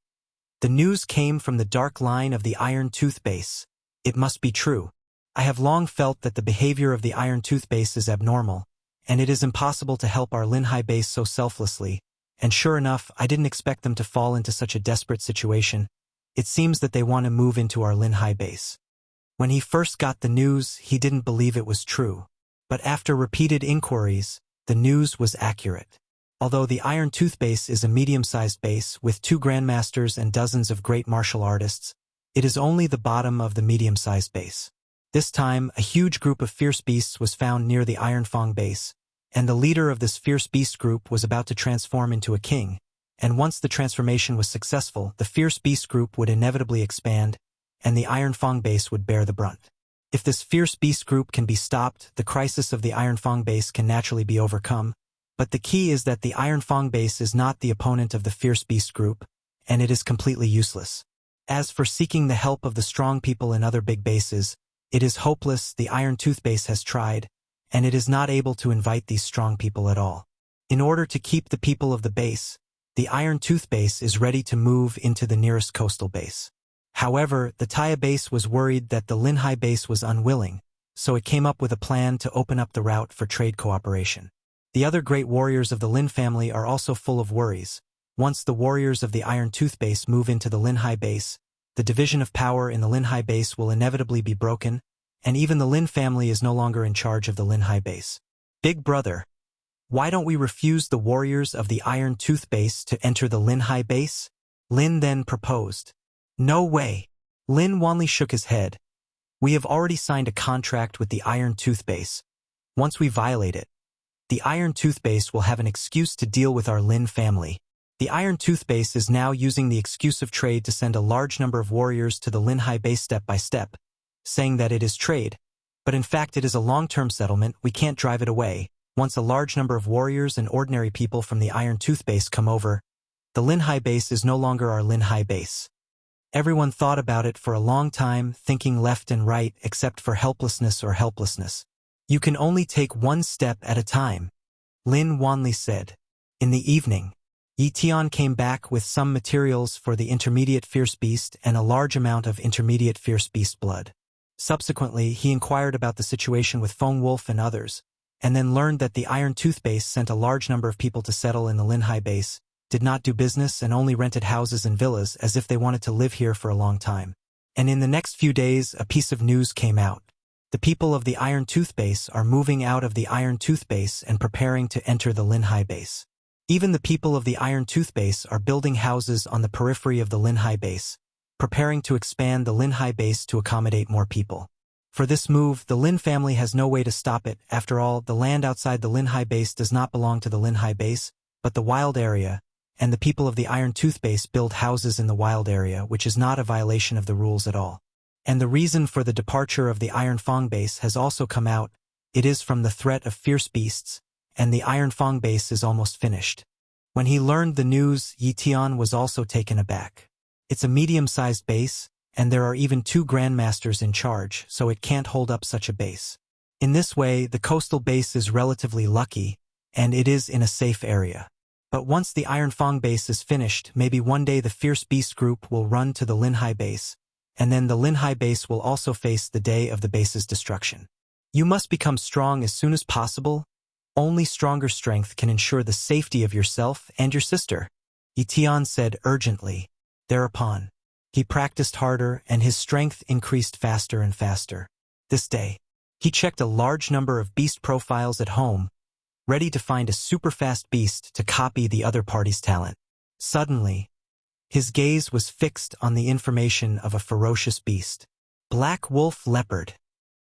The news came from the dark line of the Iron Tooth base. It must be true. I have long felt that the behavior of the Iron Tooth base is abnormal, and it is impossible to help our Linhai base so selflessly, and sure enough, I didn't expect them to fall into such a desperate situation. It seems that they want to move into our Linhai base. When he first got the news, he didn't believe it was true. But after repeated inquiries, the news was accurate. Although the Iron Tooth base is a medium-sized base with 2 grandmasters and dozens of great martial artists, it is only the bottom of the medium-sized base. This time, a huge group of fierce beasts was found near the Iron Fang base, and the leader of this fierce beast group was about to transform into a king, and once the transformation was successful, the fierce beast group would inevitably expand, and the Iron Fang base would bear the brunt. If this fierce beast group can be stopped, the crisis of the Iron Fang base can naturally be overcome, but the key is that the Iron Fang base is not the opponent of the fierce beast group, and it is completely useless. As for seeking the help of the strong people in other big bases, It is hopeless, the Iron Tooth base has tried, and it is not able to invite these strong people at all. In order to keep the people of the base, the Iron Tooth base is ready to move into the nearest coastal base. However, the Taya base was worried that the Linhai base was unwilling, so it came up with a plan to open up the route for trade cooperation. The other great warriors of the Lin family are also full of worries. Once the warriors of the Iron Tooth base move into the Linhai base, the division of power in the Linhai base will inevitably be broken, and even the Lin family is no longer in charge of the Linhai base. Big brother, why don't we refuse the warriors of the Iron Tooth base to enter the Linhai base? Lin then proposed. No way. Lin Wanli shook his head. We have already signed a contract with the Iron Tooth base. Once we violate it, the Iron Tooth base will have an excuse to deal with our Lin family. The Iron Tooth base is now using the excuse of trade to send a large number of warriors to the Linhai base step by step, saying that it is trade, but in fact it is a long-term settlement. We can't drive it away. Once a large number of warriors and ordinary people from the Iron Tooth base come over, the Linhai base is no longer our Linhai base. Everyone thought about it for a long time, thinking left and right except for helplessness or helplessness. You can only take one step at a time, Lin Wanli said. In the evening, Ye Tian came back with some materials for the intermediate fierce beast and a large amount of intermediate fierce beast blood. Subsequently, he inquired about the situation with Feng Wolf and others, and then learned that the Iron Tooth base sent a large number of people to settle in the Linhai base, did not do business and only rented houses and villas as if they wanted to live here for a long time. And in the next few days, a piece of news came out. The people of the Iron Tooth base are moving out of the Iron Tooth base and preparing to enter the Linhai base. Even the people of the Iron Tooth base are building houses on the periphery of the Linhai base, preparing to expand the Linhai base to accommodate more people. For this move, the Lin family has no way to stop it. After all, the land outside the Linhai base does not belong to the Linhai base, but the wild area, and the people of the Iron Tooth base build houses in the wild area, which is not a violation of the rules at all. And the reason for the departure of the Iron Fang base has also come out. It is from the threat of fierce beasts, and the Iron Fang base is almost finished. When he learned the news, Ye Tian was also taken aback. It's a medium-sized base, and there are even 2 grandmasters in charge, so it can't hold up such a base. In this way, the coastal base is relatively lucky, and it is in a safe area. But once the Iron Fang base is finished, maybe one day the Fierce Beast group will run to the Linhai base, and then the Linhai base will also face the day of the base's destruction. You must become strong as soon as possible. Only stronger strength can ensure the safety of yourself and your sister, Ye Tian said urgently. Thereupon, he practiced harder and his strength increased faster and faster. This day, he checked a large number of beast profiles at home, ready to find a super-fast beast to copy the other party's talent. Suddenly, his gaze was fixed on the information of a ferocious beast. Black wolf leopard.